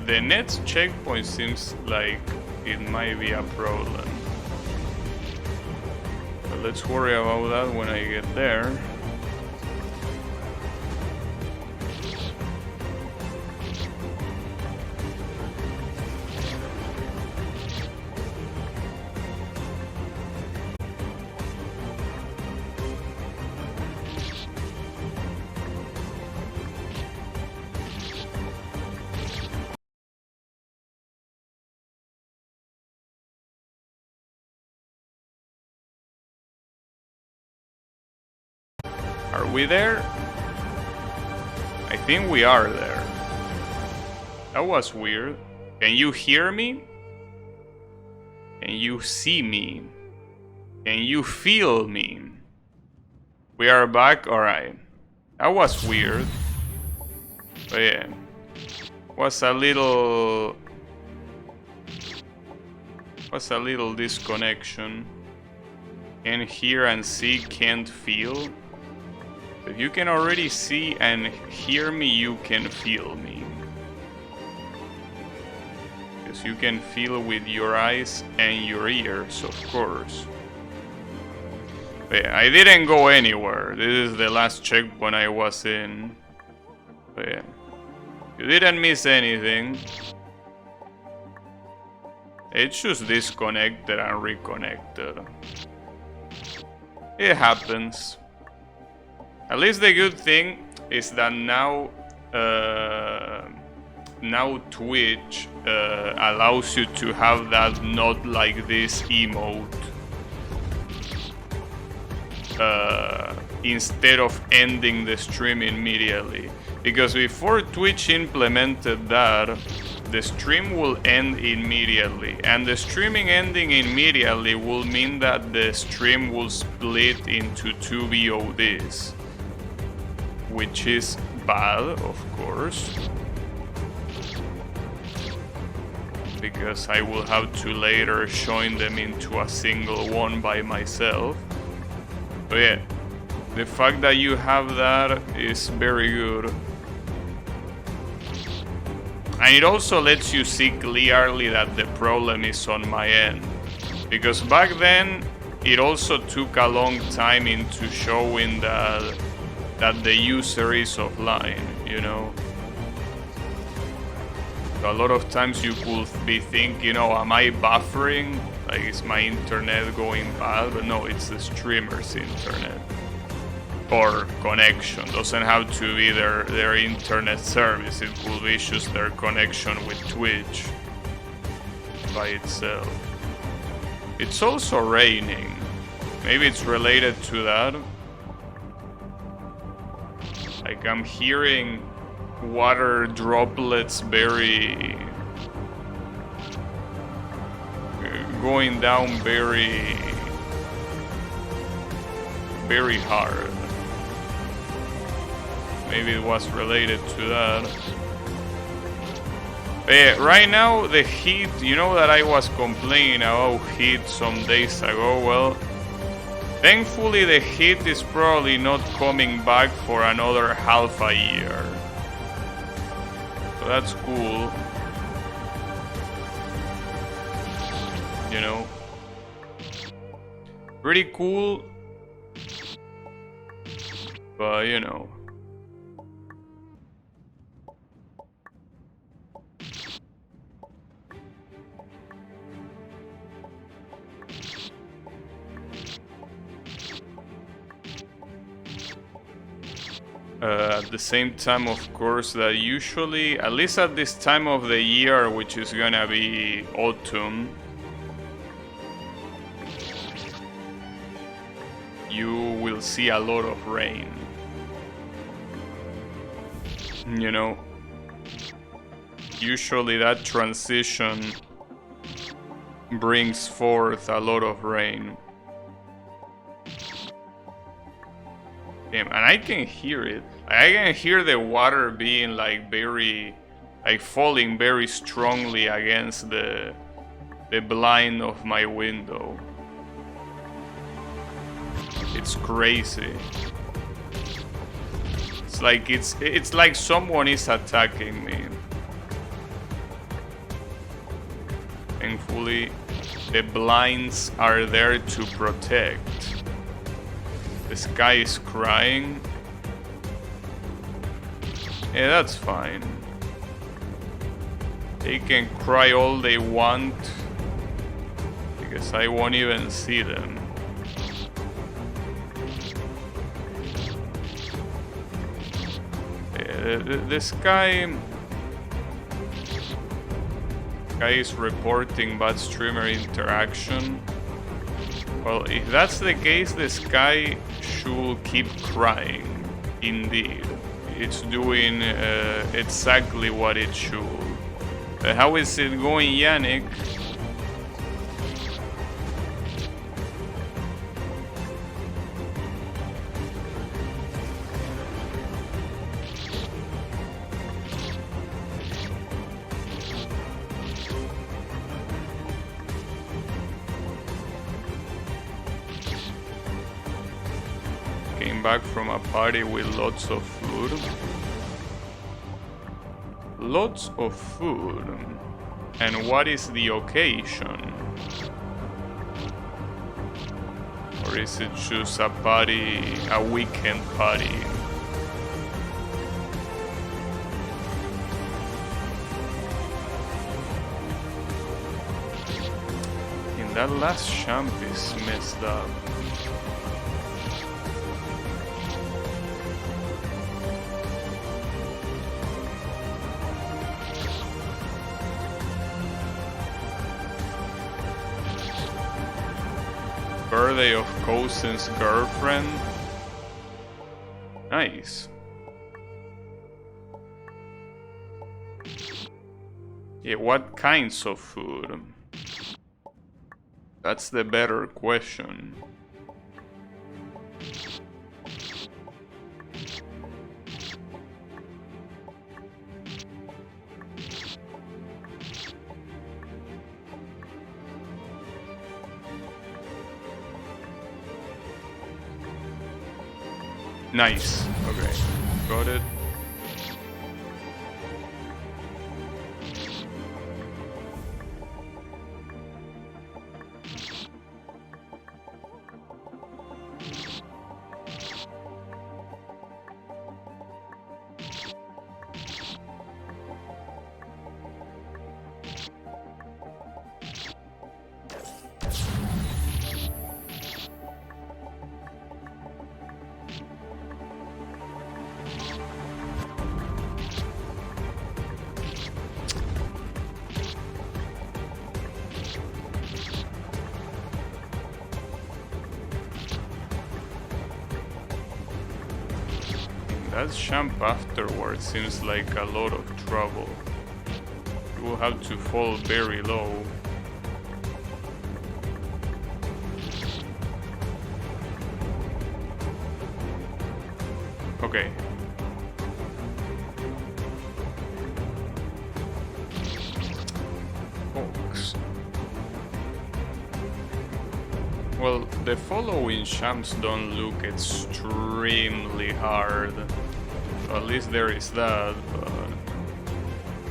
The next checkpoint seems like it might be a problem. But let's worry about that when I get there. Are we there? I think we are there. That was weird. Can you hear me? Can you see me? Can you feel me? We are back? Alright. That was weird. But yeah. Was a little disconnection. Can hear and see, can't feel. If you can already see and hear me, you can feel me. Because you can feel with your eyes and your ears, of course. But yeah, I didn't go anywhere. This is the last checkpoint I was in. But yeah, you didn't miss anything. It's just disconnected and reconnected. It happens. At least the good thing is that now Twitch allows you to have that not like this emote instead of ending the stream immediately. Because before Twitch implemented that, the stream will end immediately, and the streaming ending immediately will mean that the stream will split into two VODs. Which is bad, of course, because I will have to later join them into a single one by myself. But yeah, the fact that you have that is very good. And it also lets you see clearly that the problem is on my end. Because back then, it also took a long time into showing that the user is offline, you know. So a lot of times you could be thinking, oh, am I buffering? Like, is my internet going bad? But no, it's the streamer's internet. Or connection. Doesn't have to be their internet service. It could be just their connection with Twitch by itself. It's also raining. Maybe it's related to that. Like, I'm hearing water droplets going down very hard. Maybe it was related to that. Right now, the heat, you know that I was complaining about heat some days ago. Well, thankfully the heat is probably not coming back for another half a year. So that's cool. You know, pretty cool. But you know. At the same time, of course, that usually, at least at this time of the year, which is gonna be autumn, you will see a lot of rain. You know, usually that transition brings forth a lot of rain. And I can hear it. I can hear the water being like falling very strongly against the blind of my window. It's crazy. It's like someone is attacking me. Thankfully, the blinds are there to protect. The sky is crying. Yeah, that's fine. They can cry all they want, because I won't even see them. The sky is reporting bad streamer interaction. Well, if that's the case, the sky should keep crying. Indeed, it's doing exactly what it should. How is it going, Yannick? Back from a party with lots of food. Lots of food. And what is the occasion? Or is it just a party, a weekend party? And that last champ is messed up. Birthday of cousin's girlfriend. Nice. Yeah, what kinds of food? That's the better question. Nice. Okay. Got it. That champ afterwards seems like a lot of trouble. You will have to fall very low. Okay. Well, the following champs don't look extremely hard. At least there is that, but...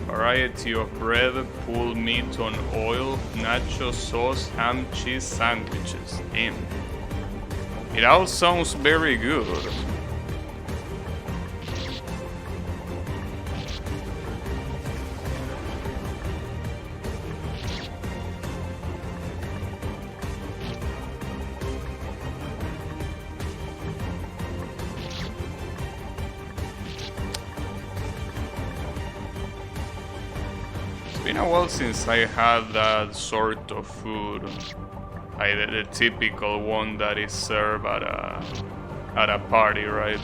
Variety of bread, pulled meat on oil, nacho sauce, ham, cheese, sandwiches. Damn. It all sounds very good. It's been a while since I had that sort of food. The typical one that is served at a party, right?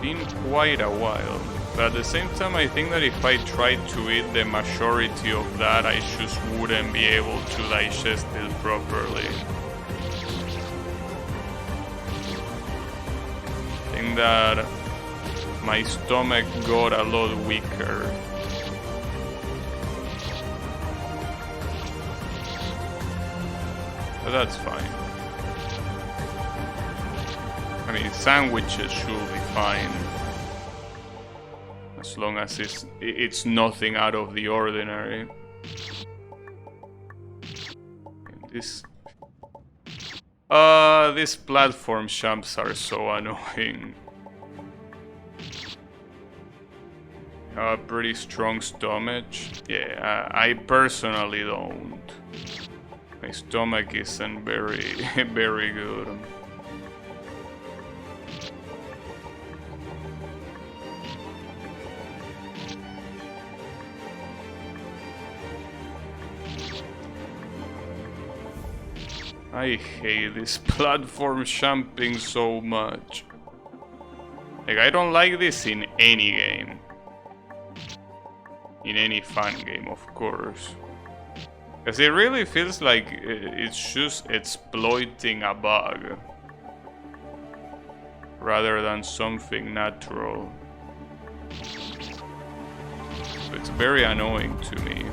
Been quite a while. But at the same time, I think that if I tried to eat the majority of that, I just wouldn't be able to digest it properly. I think that my stomach got a lot weaker. But that's fine. I mean, sandwiches should be fine. As long as it's nothing out of the ordinary. These platform champs are so annoying. A pretty strong stomach. Yeah, I personally don't. My stomach isn't very, very good. I hate this platform jumping so much. Like, I don't like this in any game. In any fun game, of course. Because it really feels like it's just exploiting a bug. Rather than something natural. So it's very annoying to me.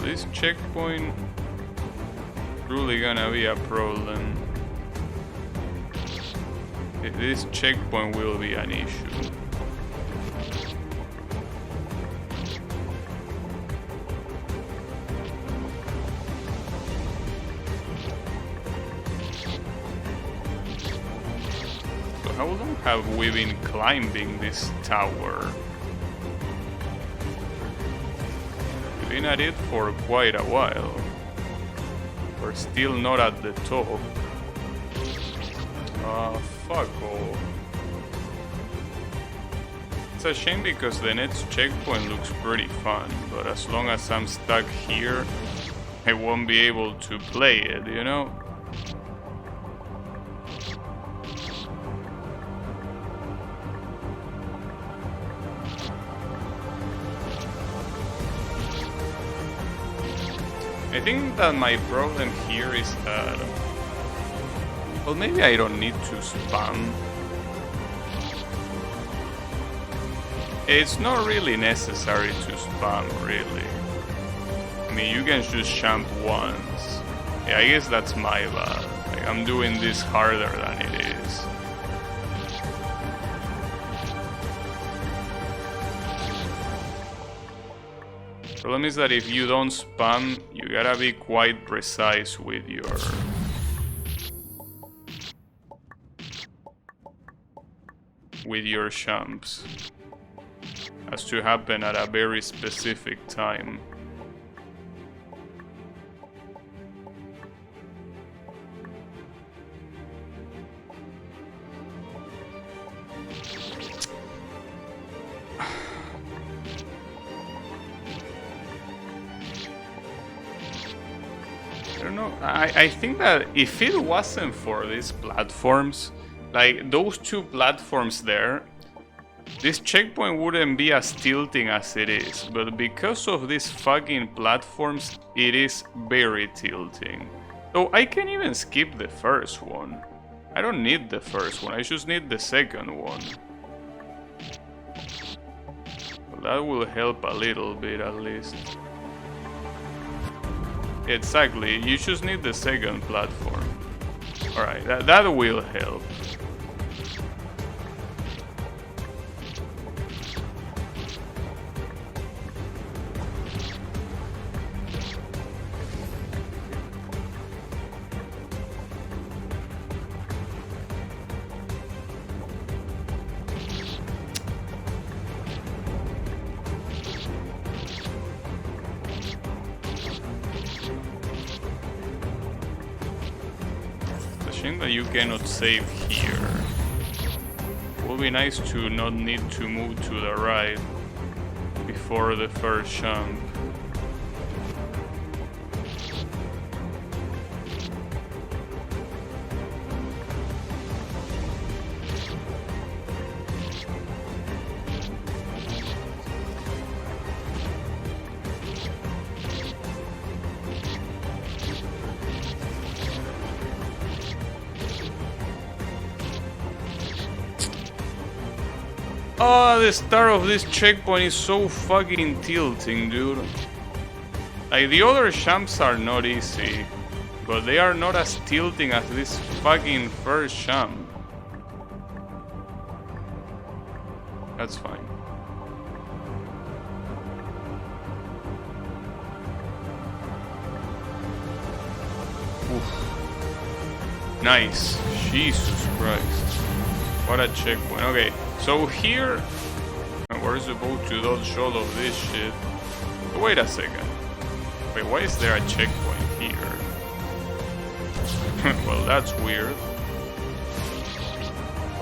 This checkpoint really gonna be a problem. This checkpoint will be an issue. So how long have we been climbing this tower? Been at it for quite a while. We're still not at the top. Fuck off. It's a shame because the next checkpoint looks pretty fun, but as long as I'm stuck here, I won't be able to play it, you know? I think that my problem here is that... Well, maybe I don't need to spam. It's not really necessary to spam, really. I mean, you can just jump once. Yeah, I guess that's my bad. Like, I'm doing this harder than it is. Problem is that if you don't spam, you gotta be quite precise with your jumps. Has to happen at a very specific time. know. I think that if it wasn't for these platforms, like those two platforms there, this checkpoint wouldn't be as tilting as it is. But because of these fucking platforms, it is very tilting. So I can even skip the first one. I don't need the first one, I just need the second one. Well, that will help a little bit at least. Exactly, you just need the second platform. Alright, that will help. That you cannot save here. It will be nice to not need to move to the right before the first jump. Oh, the start of this checkpoint is so fucking tilting, dude. Like, the other jumps are not easy, but they are not as tilting as this fucking first jump. That's fine. Oof. Nice. Jesus Christ. What a checkpoint. Okay. So here, we're supposed to dodge all of this shit. Wait a second. Wait, why is there a checkpoint here? Well, that's weird.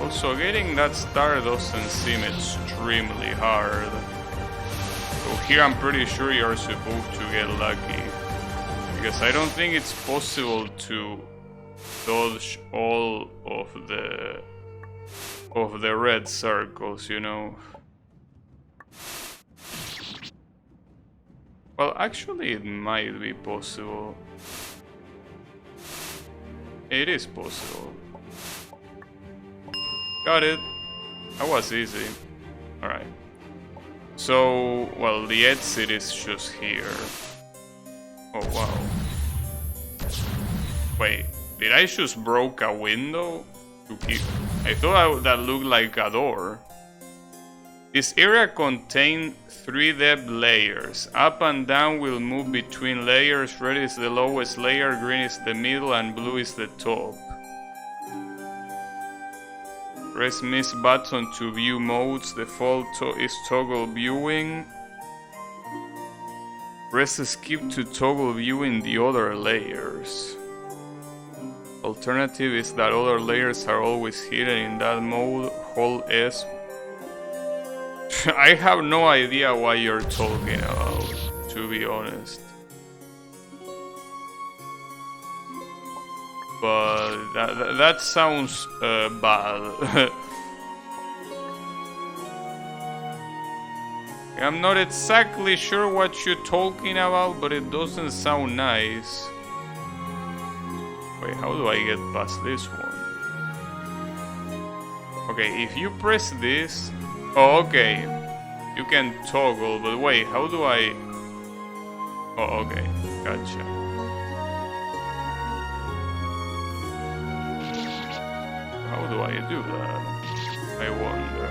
Also, getting that star doesn't seem extremely hard. So here I'm pretty sure you're supposed to get lucky. Because I don't think it's possible to dodge all of the red circles, you know. Well, actually it might be possible. It is possible. Got it. That was easy. Alright. So, well, the exit is just here. Oh, wow. Wait, did I just broke a window? I thought that looked like a door. This area contains 3 depth layers. Up and down will move between layers. Red is the lowest layer, green is the middle, and blue is the top. Press miss button to view modes. Default is toggle viewing. Press skip to toggle viewing the other layers. Alternative is that other layers are always hidden in that mode. Hold S. I have no idea what you're talking about, to be honest. But that sounds bad. I'm not exactly sure what you're talking about, but it doesn't sound nice. Wait, how do I get past this one? Okay, if you press this... Oh, okay. You can toggle, but wait, how do I... Oh, okay. Gotcha. How do I do that? I wonder.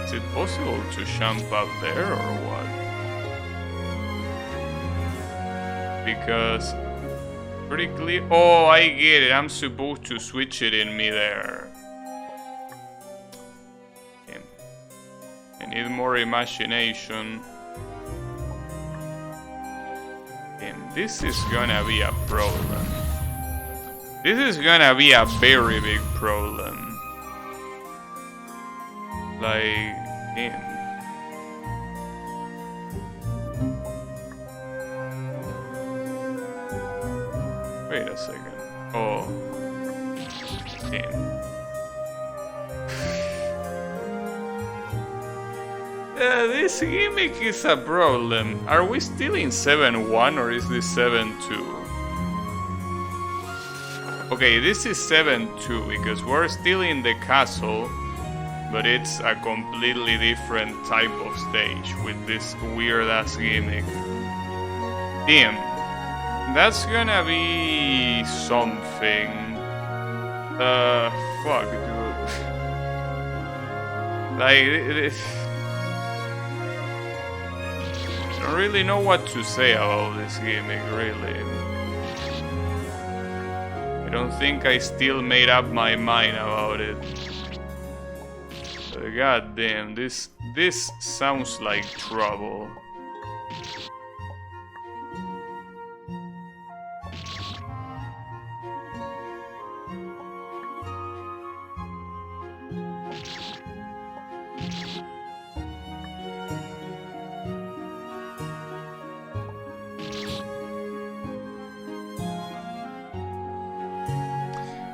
Is it possible to jump up there or what? Because pretty clear. Oh, I get it. I'm supposed to switch it in midair. Okay. I need more imagination. And this is gonna be a problem. This is gonna be a very big problem. Like, Wait a second. Oh. Damn. This gimmick is a problem. Are we still in 7-1 or is this 7-2? Okay, this is 7-2 because we're still in the castle, but it's a completely different type of stage with this weird ass gimmick. Damn. That's gonna be something. Fuck, dude. Like, I don't really know what to say about this gimmick, really. I don't think I still made up my mind about it. God damn, this sounds like trouble.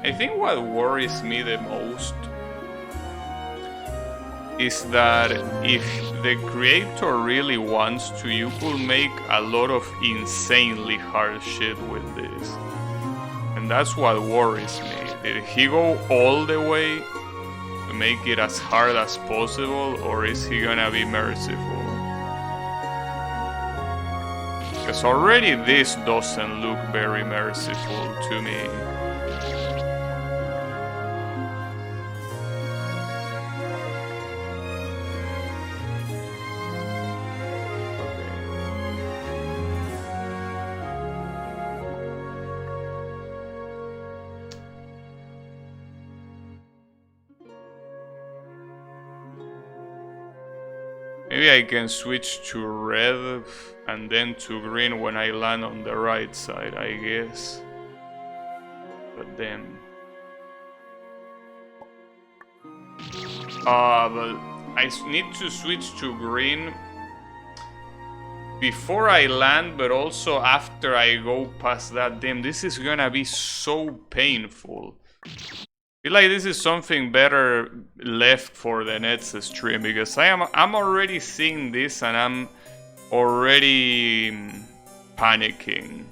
I think what worries me the most is that if the creator really wants to, you could make a lot of insanely hard shit with this. And that's what worries me. Did he go all the way to make it as hard as possible, or is he gonna be merciful? Because already this doesn't look very merciful to me. Maybe I can switch to red and then to green when I land on the right side, I guess. But then... but I need to switch to green before I land, but also after I go past that. Damn, this is gonna be so painful. I feel like this is something better left for the next stream, because I'm already seeing this and I'm already panicking.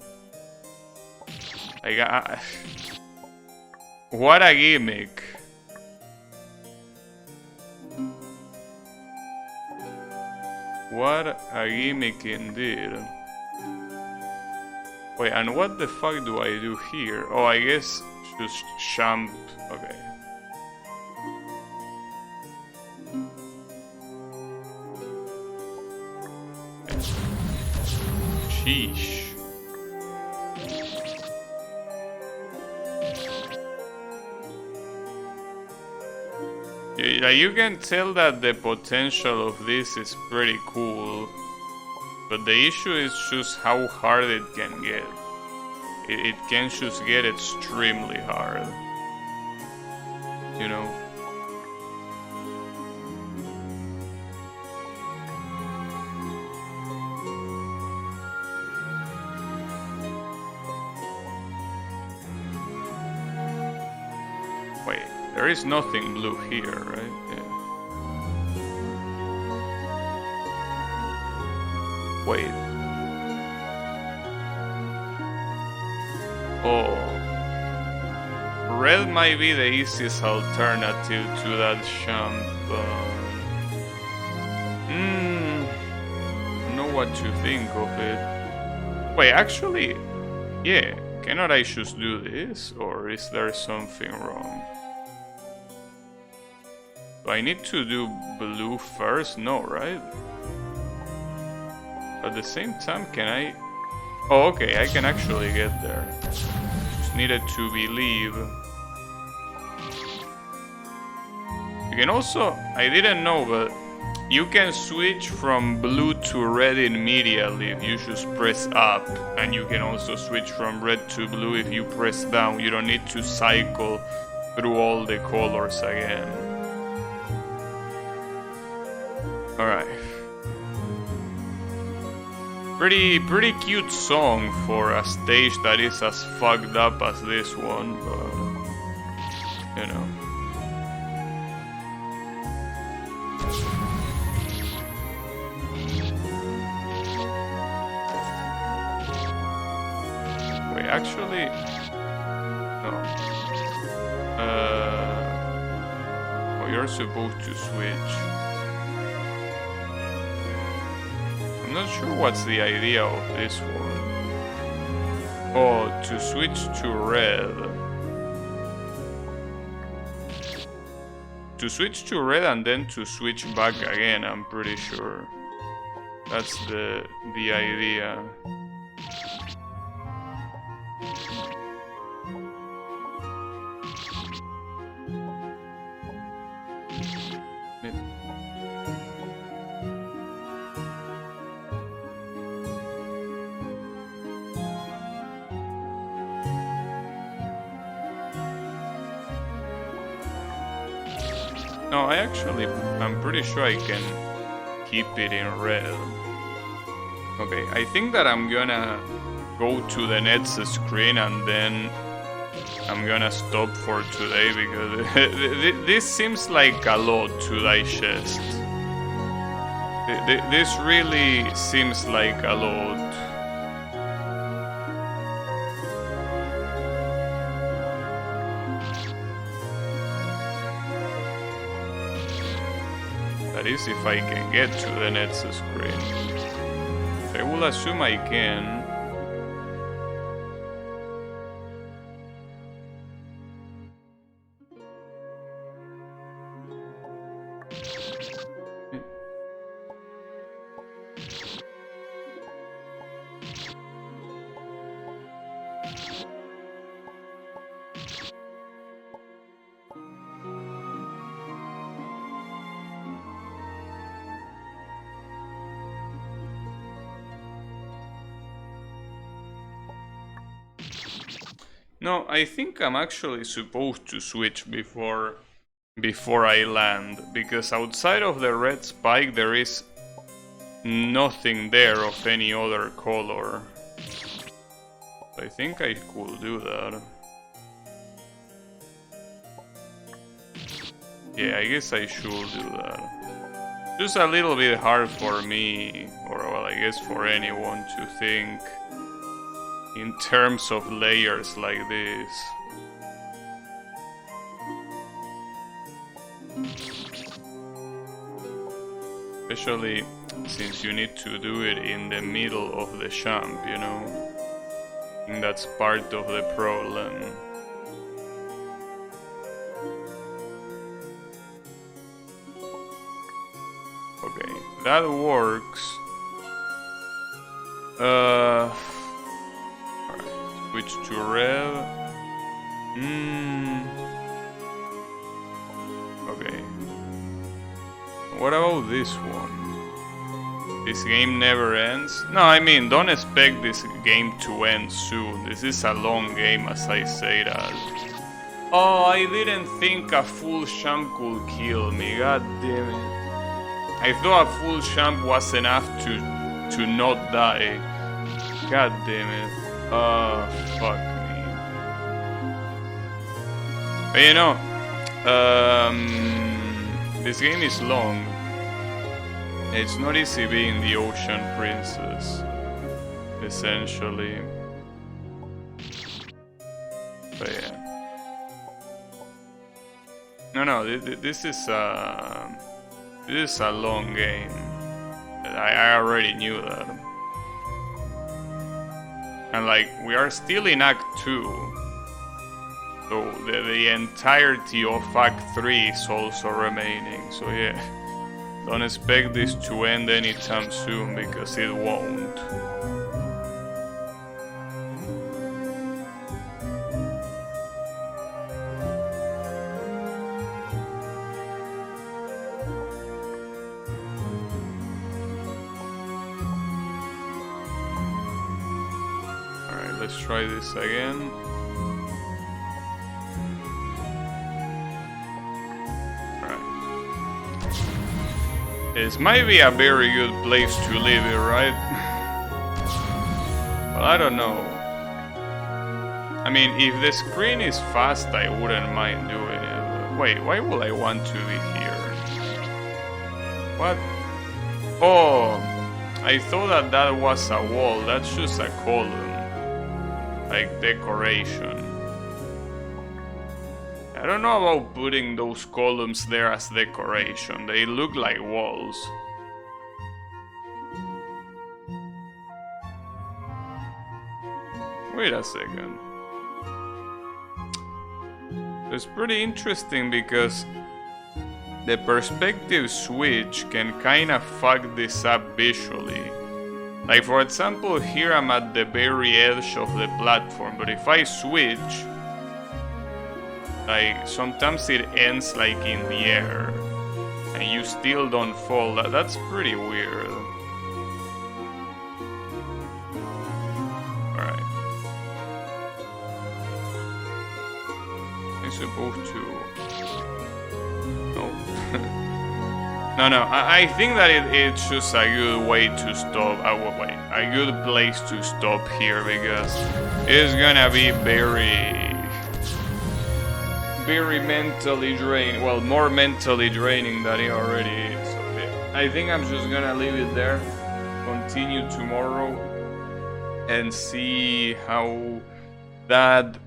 Like, what a gimmick. What a gimmick indeed. Wait, and what the fuck do I do here? Oh, I guess just jump. Okay. Sheesh. Yeah, you can tell that the potential of this is pretty cool, but the issue is just how hard it can get. It can just get extremely hard. You know? Wait, there is nothing blue here, right? Yeah. Wait. Oh. Red might be the easiest alternative to that jump. I don't know what to think of it. Wait, actually, yeah. Cannot I just do this, or is there something wrong? Do I need to do blue first? No, right? At the same time, can I... Oh, okay, I can actually get there. Just needed to believe. You can also... I didn't know, but... You can switch from blue to red immediately if you just press up. And you can also switch from red to blue if you press down. You don't need to cycle through all the colors again. Alright. Pretty cute song for a stage that is as fucked up as this one, but you know. Wait, actually, no. Oh, you're supposed to switch. I'm not sure what's the idea of this one. Oh, to switch to red. To switch to red and then to switch back again, I'm pretty sure. That's the idea. No, I'm pretty sure I can keep it in red. Okay, I think that I'm gonna go to the next screen and then I'm gonna stop for today because this seems like a lot to digest. This really seems like a lot. That is, if I can get to the next screen. I will assume I can. No, I think I'm actually supposed to switch before I land, because outside of the red spike there is nothing there of any other color. I think I could do that. Yeah, I guess I should do that. Just a little bit hard for me, or well, I guess for anyone to think in terms of layers like this. Especially since you need to do it in the middle of the champ, you know? I think that's part of the problem. Okay, that works. Switch to red. Okay. What about this one? This game never ends? No, I mean, don't expect this game to end soon. This is a long game, as I say that. Oh, I didn't think a full champ could kill me. God damn it. I thought a full champ was enough to not die. God damn it. Fuck me. But you know, this game is long. It's not easy being the Ocean Princess, essentially. But yeah. No, this is a long game. I already knew that. And like, we are still in Act 2. So the entirety of Act 3 is also remaining. So yeah, don't expect this to end anytime soon, because it won't. Let's try this again. Alright. This might be a very good place to leave it, right? I don't know. I mean, if the screen is fast, I wouldn't mind doing it. Wait, why would I want to be here? What? Oh, I thought that that was a wall. That's just a column. Like decoration. I don't know about putting those columns there as decoration. They look like walls. Wait a second. It's pretty interesting because the perspective switch can kinda fuck this up visually. Like for example, here I'm at the very edge of the platform, but if I switch, like sometimes it ends like in the air and you still don't fall. That's pretty weird. Alright. I'm supposed to... No. No, I think that it's just a good way to stop. Wait, a good place to stop here because it's gonna be very mentally draining. Well, more mentally draining than it already is. Okay. I think I'm just gonna leave it there. Continue tomorrow and see how that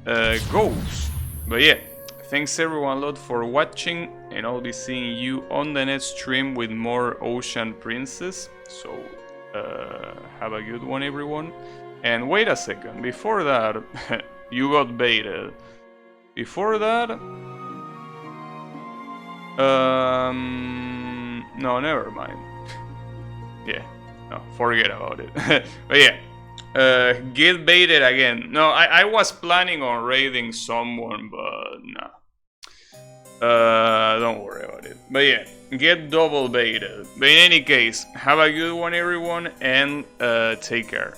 goes. But yeah, thanks everyone a lot for watching, and I'll be seeing you on the next stream with more Ocean Princess. So have a good one, everyone. And wait a second, before that, you got baited. Before that, no, never mind. Yeah, no, forget about it. But yeah, get baited again. No, I was planning on raiding someone, but nah. Don't worry about it. But yeah, get double baited. But in any case, have a good one, everyone, and take care.